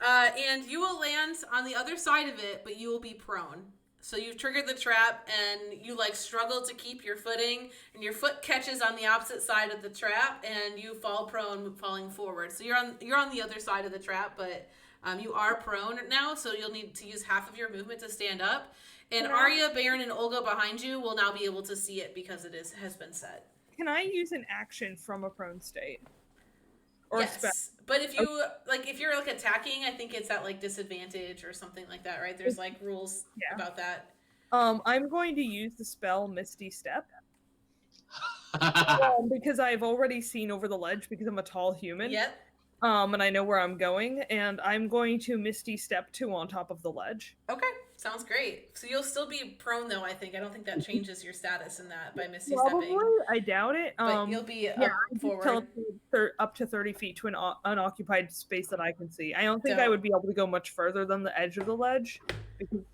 Speaker 2: no.
Speaker 1: And you will land on the other side of it, but you will be prone. So you've triggered the trap, and you like struggle to keep your footing, and your foot catches on the opposite side of the trap, and you fall prone, falling forward. So you're on the other side of the trap, but you are prone now, so you'll need to use half of your movement to stand up. And Aryeh, Baron, and Olga behind you will now be able to see it because it has been set.
Speaker 4: Can I use an action from a prone state? Or
Speaker 1: yes, but if you if you're like attacking, I think it's at like disadvantage or something like that, right? There's like rules about that.
Speaker 4: I'm going to use the spell Misty Step because I've already seen over the ledge because I'm a tall human.
Speaker 1: Yep.
Speaker 4: And I know where I'm going, and I'm going to Misty Step 2 on top of the ledge.
Speaker 1: Okay, sounds great. So you'll still be prone, though, I think. I don't think that changes your status in that by Misty Stepping.
Speaker 4: I doubt it.
Speaker 1: But you'll be forward.
Speaker 4: Up to 30 feet to an unoccupied space that I can see. I don't think I would be able to go much further than the edge of the ledge. Because,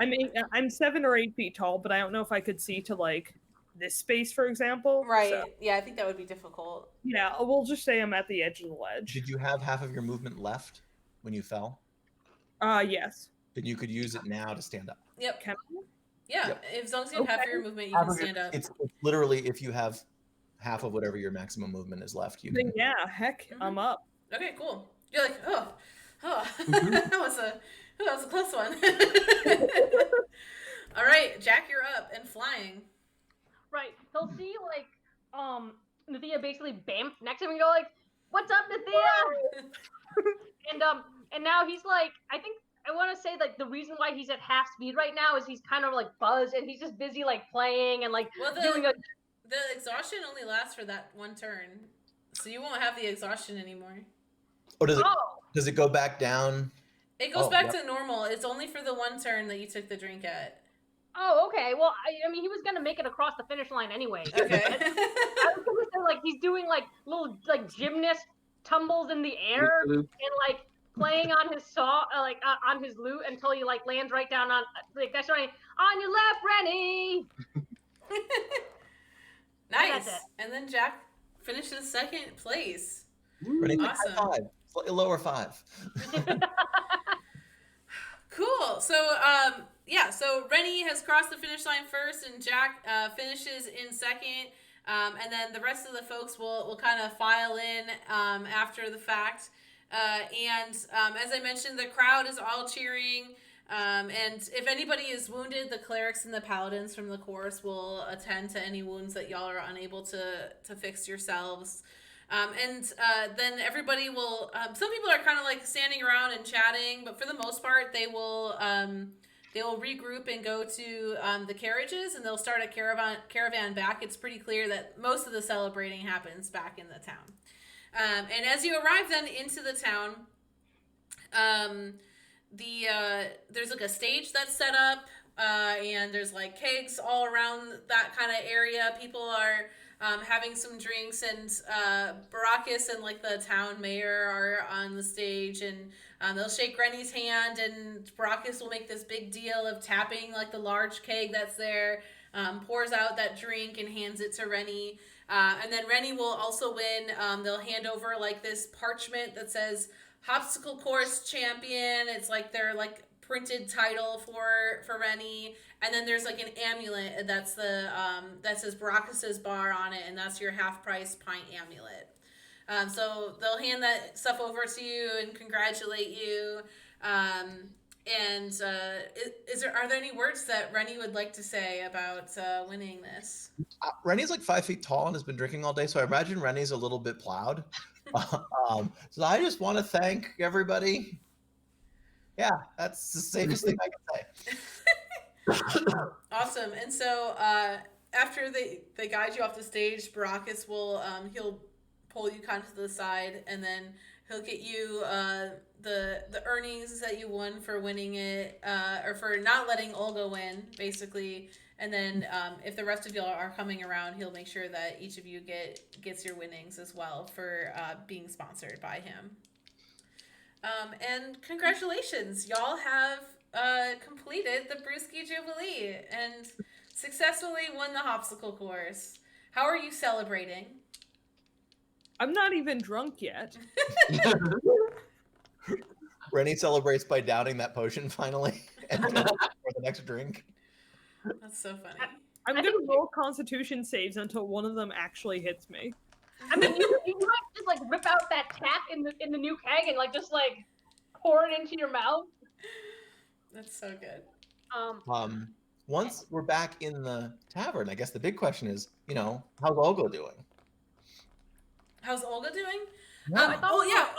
Speaker 4: I'm 7 or 8 feet tall, but I don't know if I could see to, this space, for example.
Speaker 1: Right.
Speaker 4: So,
Speaker 1: yeah, I think that would be difficult.
Speaker 4: Yeah, we'll just say I'm at the edge of the ledge.
Speaker 2: Did you have half of your movement left when you fell?
Speaker 4: Yes.
Speaker 2: Then you could use it now to stand up.
Speaker 1: Yep.
Speaker 4: Can I?
Speaker 1: Yeah,
Speaker 2: Yep.
Speaker 1: as long as you have half
Speaker 4: Okay.
Speaker 1: of your movement, you can stand up.
Speaker 2: It's literally if you have half of whatever your maximum movement is left, you
Speaker 4: Then
Speaker 2: can.
Speaker 4: yeah, heck, I'm up.
Speaker 1: Okay, cool. You're like, oh,
Speaker 5: Mhm.
Speaker 1: that was a close one. All right, Jack, you're up and flying.
Speaker 3: Right. He'll see like Nothea basically bamf next to him and go like, "What's up, Nothea?" and now he's like, I think I want to say like the reason why he's at half speed right now is he's kind of like buzzed and he's just busy like playing and like
Speaker 1: Well,
Speaker 3: doing a.
Speaker 1: the exhaustion only lasts for that one turn, so you won't have the exhaustion anymore.
Speaker 2: Or does
Speaker 3: Oh,
Speaker 2: it go back down?
Speaker 1: It goes
Speaker 2: Oh,
Speaker 1: back
Speaker 2: yep.
Speaker 1: to normal. It's only for the one turn that you took the drink at.
Speaker 3: oh, okay. Well, I mean, he was gonna make it across the finish line anyway.
Speaker 1: Okay.
Speaker 3: I was gonna say like he's doing like little like gymnast tumbles in the air
Speaker 5: Loop.
Speaker 3: and like playing on his saw on his lute until he like lands right down on like that's right on your left, Rennie.
Speaker 1: Nice.
Speaker 3: That's it.
Speaker 1: And then Jack finishes second place.
Speaker 2: Rennie,
Speaker 1: Awesome.
Speaker 2: high five. Slightly lower 5.
Speaker 1: Cool. So, so Rennie has crossed the finish line first, and Jack finishes in second. And then the rest of the folks will kind of file in after the fact. As I mentioned, the crowd is all cheering. And if anybody is wounded, the clerics and the paladins from the course will attend to any wounds that y'all are unable to fix yourselves. Then everybody will, some people are kind of like standing around and chatting, but for the most part, they will regroup and go to the carriages, and they'll start a caravan back. It's pretty clear that most of the celebrating happens back in the town. And as you arrive then into the town, there's like a stage that's set up, and there's like kegs all around that kind of area. People are having some drinks, and Baracus and like the town mayor are on the stage, and they'll shake Rennie's hand, and Baracus will make this big deal of tapping like the large keg that's there, pours out that drink and hands it to Rennie. And then Rennie will also win. They'll hand over like this parchment that says Hopstacle Course Champion. It's like their like printed title for Rennie. And then there's like an amulet that's that says Baracus's bar on it, and that's your half price pint amulet. So they'll hand that stuff over to you and congratulate you. Are there any words that Rennie would like to say about winning this?
Speaker 2: Rennie's like 5 feet tall and has been drinking all day, so I imagine Rennie's a little bit plowed. So I just want to thank everybody. Yeah, that's the safest thing I can say.
Speaker 1: Awesome. And so after they guide you off the stage, Baracus will he'll pull you kind of to the side, and then he'll get you the earnings that you won for winning it, or for not letting Olga win, basically. And then if the rest of y'all are coming around, he'll make sure that each of you gets your winnings as well for being sponsored by him. And congratulations, y'all have completed the Brewski Jubilee and successfully won the Hopstacle Course. How are you celebrating?
Speaker 4: I'm not even drunk yet.
Speaker 2: Rennie celebrates by downing that potion finally and for the next drink.
Speaker 1: That's so funny.
Speaker 4: I'm gonna roll Constitution saves until one of them actually hits me.
Speaker 3: I mean, you might just like rip out that tap in the new keg and like just like pour it into your mouth.
Speaker 1: That's so good.
Speaker 2: Once we're back in the tavern, I guess the big question is, how's Olga doing?
Speaker 1: How's Olga doing?
Speaker 2: Yeah.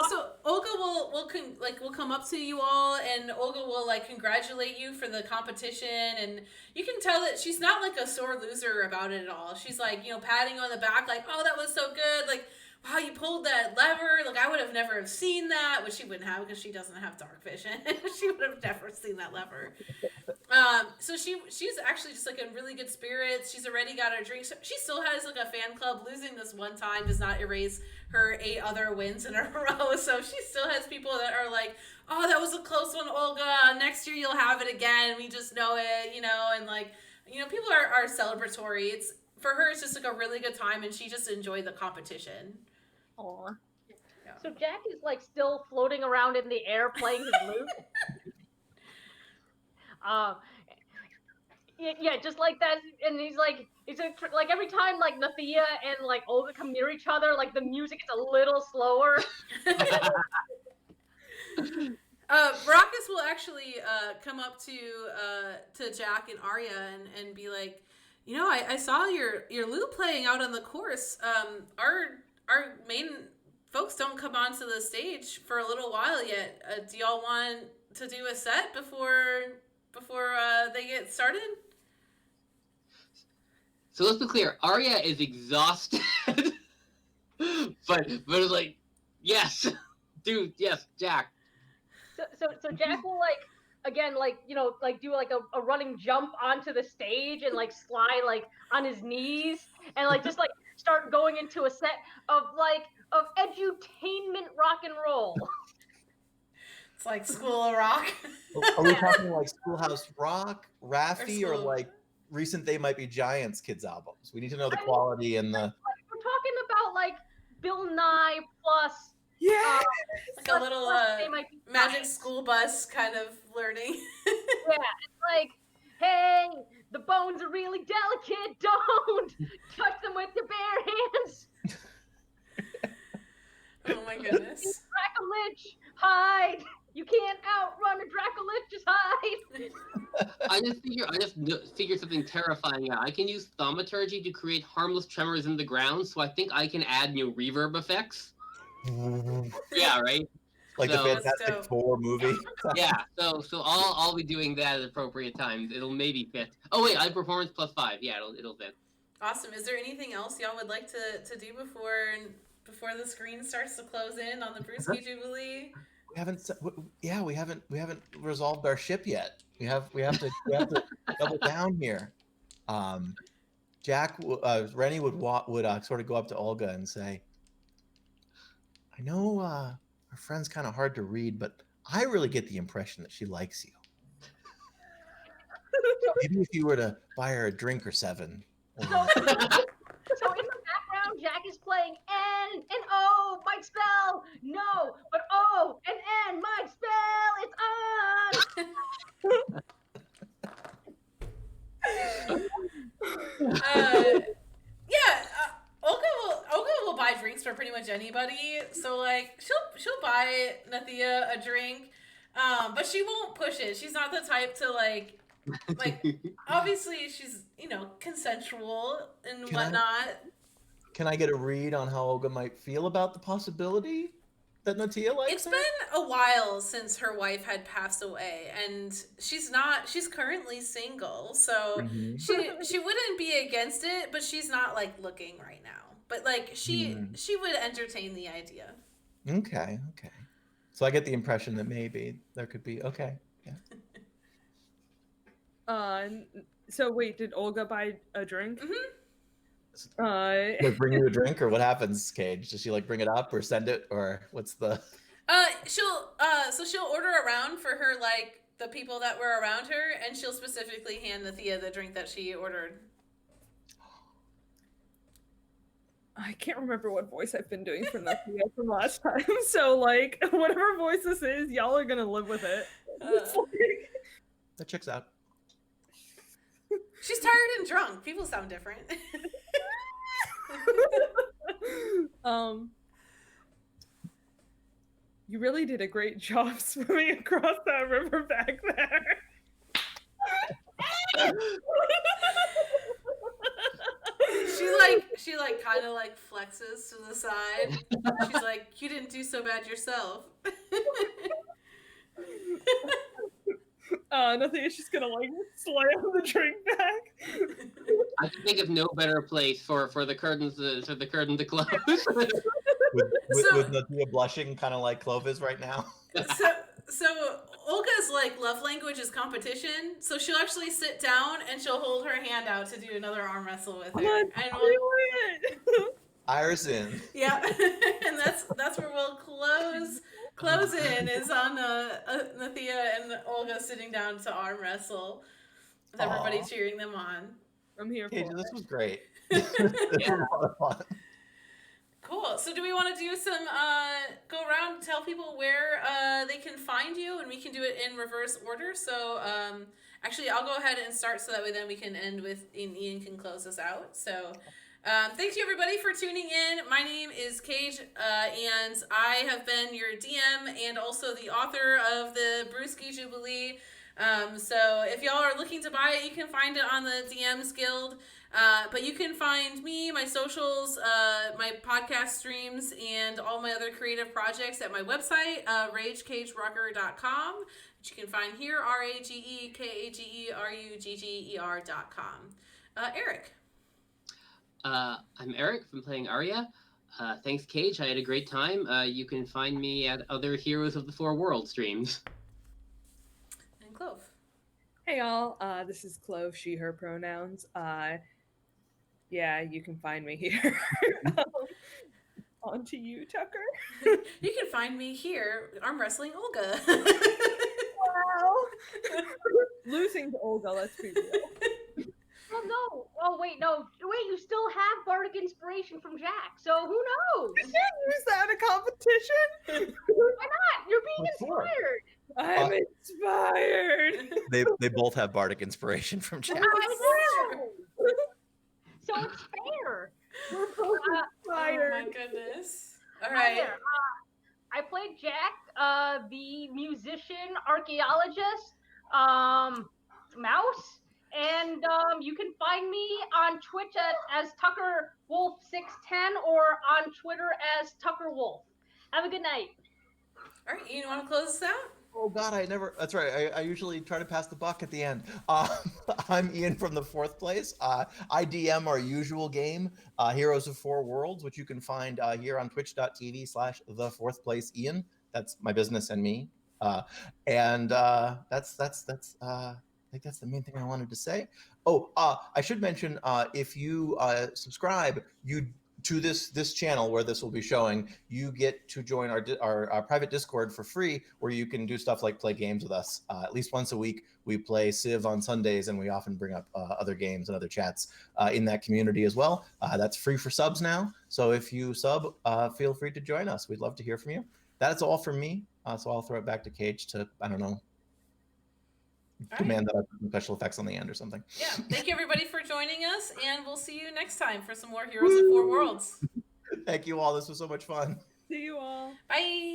Speaker 1: So Olga will come up to you all, and Olga will like congratulate you for the competition, and you can tell that she's not like a sore loser about it at all. She's like, patting on the back, like, oh, that was so good, like, wow, you pulled that lever, like I would have never have seen that, which she wouldn't have because she doesn't have dark vision. She would have never seen that lever. So she's actually just like in really good spirits. She's already got her drink. She still has like a fan club. Losing this one time does not erase her 8 other wins in a row. So she still has people that are like, oh, that was a close one, Olga. Next year you'll have it again. We just know it, and like, people are celebratory. For her, it's just like a really good time, and she just enjoyed the competition.
Speaker 4: Aw.
Speaker 1: Yeah.
Speaker 3: So Jack is like still floating around in the air playing his lute. Yeah, just like that. And he's like every time like Nothea and like Olga come near each other, like the music is a little slower.
Speaker 1: Baracus will actually come up to Jack and Aryeh and be like, you know, I saw your lute playing out on the course. Our main folks don't come onto the stage for a little while yet. Do y'all want to do a set before they get started?
Speaker 5: So let's be clear, Aryeh is exhausted, but it's like, yes, dude, yes, Jack.
Speaker 3: So Jack will like again like like do like a running jump onto the stage and like slide like on his knees and like just like start going into a set of edutainment rock and roll.
Speaker 1: It's like School of Rock.
Speaker 2: Are we talking like Schoolhouse Rock, Raffi, or
Speaker 1: School-
Speaker 2: like recent They Might Be Giants kids albums? We need to know the quality and the.
Speaker 3: We're talking about like Bill Nye plus
Speaker 4: Yeah.
Speaker 1: Like a little
Speaker 3: They Might Be
Speaker 1: Magic
Speaker 3: Giants.
Speaker 1: School Bus kind of learning.
Speaker 3: Yeah, it's like, hey, the bones are really delicate. Don't touch them with your bare hands.
Speaker 1: Oh my goodness.
Speaker 3: Dracolich, hide. You can't outrun a Dracolich, just hide.
Speaker 5: I just figured something terrifying out. I can use thaumaturgy to create harmless tremors in the ground, so I think I can add new reverb effects. Yeah, right.
Speaker 2: Like
Speaker 5: So-
Speaker 2: the Fantastic
Speaker 1: dope.
Speaker 2: Four movie.
Speaker 5: Yeah, so I'll be doing that at appropriate times. It'll maybe fit. Oh wait, I have performance +5. Yeah, it'll fit.
Speaker 1: Awesome. Is there anything else y'all would like to do before the screen starts to close in on the Brewski Jubilee?
Speaker 2: We haven't resolved our ship yet. We have to double down here. Rennie would sort of go up to Olga and say, I know our friend's kind of hard to read, but I really get the impression that she likes you. Maybe if you were to buy her a drink or 7.
Speaker 3: So in the background, Jack is playing N and O might spell no, but O and N might spell it's on.
Speaker 1: Olga will buy drinks for pretty much anybody. So like she'll buy Nothea a drink, but she won't push it. She's not the type to like obviously she's consensual and whatnot.
Speaker 2: Can I get a read on how Olga might feel about the possibility that Nothea likes
Speaker 1: It's
Speaker 2: her?
Speaker 1: been a while since her wife had passed away, and she's currently single, so
Speaker 2: Mhm.
Speaker 1: she wouldn't be against it, but she's not like looking right now. But like she would entertain the idea.
Speaker 2: Okay. So I get the impression that maybe there could be yeah.
Speaker 4: So wait, did Olga buy a drink?
Speaker 2: Like bring you a drink, or what happens, Cage? Does she like bring it up or send it, or what's the?
Speaker 1: She'll order around for her, like the people that were around her, and she'll specifically hand Nothea the drink that she ordered.
Speaker 4: I can't remember what voice I've been doing for Nothea from last time. So like whatever voice this is, y'all are gonna live with it. It's like-
Speaker 2: That checks out.
Speaker 1: She's tired and drunk. People sound different.
Speaker 4: You really did a great job swimming across that river back there.
Speaker 1: She kind of like flexes to the side. She's like, you didn't do so bad yourself.
Speaker 4: Nothea's just gonna like slam the drink back.
Speaker 5: I can think of no better place for the curtain to close.
Speaker 2: With Nothea blushing, kind of like Clove is right now.
Speaker 1: So Olga's like love language is competition. So she'll actually sit down and she'll hold her hand out to do another arm wrestle with her.
Speaker 4: Let's
Speaker 1: And
Speaker 4: do it.
Speaker 2: Iris in.
Speaker 1: yeah, and that's where we'll close in is on Nothea and Olga sitting down to arm wrestle with everybody
Speaker 2: Aw.
Speaker 1: cheering them on.
Speaker 4: I'm here for
Speaker 2: Cage,
Speaker 4: it.
Speaker 2: this was great.
Speaker 5: Yeah.
Speaker 2: A lot of fun.
Speaker 1: Cool. So do we want to do some, go around and tell people where they can find you, and we can do it in reverse order. So actually, I'll go ahead and start so that way then we can end with, and Ian can close us out. So thank you everybody for tuning in. My name is Kage, and I have been your DM and also the author of the Brewski Jubilee. So if y'all are looking to buy it, you can find it on the DMs Guild. But you can find me, my socials, my podcast streams, and all my other creative projects at my website, ragecagerucker.com, which you can find here, RAGEKAGERUGGER.com. Eric.
Speaker 5: I'm Eric from playing Aryeh. Thanks, Kage. I had a great time. You can find me at other Heroes of the Four Worlds streams.
Speaker 1: And Clove.
Speaker 4: Hey y'all, this is Clove, she, her pronouns. Yeah, you can find me here. On to you, Tucker.
Speaker 1: You can find me here, arm wrestling Olga.
Speaker 4: Wow. Losing to Olga, let's be real.
Speaker 3: Oh no! Oh wait, no! Wait, you still have bardic inspiration from Jack, so who knows?
Speaker 4: You can't use that in a competition.
Speaker 3: Why not? You're being
Speaker 2: What for?
Speaker 3: inspired.
Speaker 4: I'm inspired.
Speaker 2: They both have bardic inspiration from Jack.
Speaker 3: I know. So it's fair.
Speaker 4: We're both
Speaker 1: Oh
Speaker 4: inspired.
Speaker 1: my goodness. All
Speaker 3: Hi
Speaker 1: right.
Speaker 3: there. I played Jack, the musician, archaeologist, mouse, and you can find me on Twitch as Tucker Wolf 610 or on Twitter as Tucker Wolf. Have a good night.
Speaker 1: All right, Ian, want to close this out?
Speaker 2: Oh God, that's right. I usually try to pass the buck at the end. I'm Ian from the fourth place. I DM our usual game, Heroes of Four Worlds, which you can find here on twitch.tv/thefourthplaceian. That's my business and me. And that's I think that's the main thing I wanted to say. Oh, I should mention, if you subscribe, to this channel where this will be showing, you get to join our private Discord for free, where you can do stuff like play games with us. At least once a week, we play Civ on Sundays, and we often bring up other games and other chats in that community as well. That's free for subs now, so if you sub, feel free to join us. We'd love to hear from you. That's all from me, so I'll throw it back to Kage to, I don't know, demand that I put some special effects on the end or something.
Speaker 1: Yeah. Thank you everybody for joining us, and we'll see you next time for some more Heroes of Four Worlds.
Speaker 2: Thank you all. This was so much fun.
Speaker 4: See you all.
Speaker 1: Bye.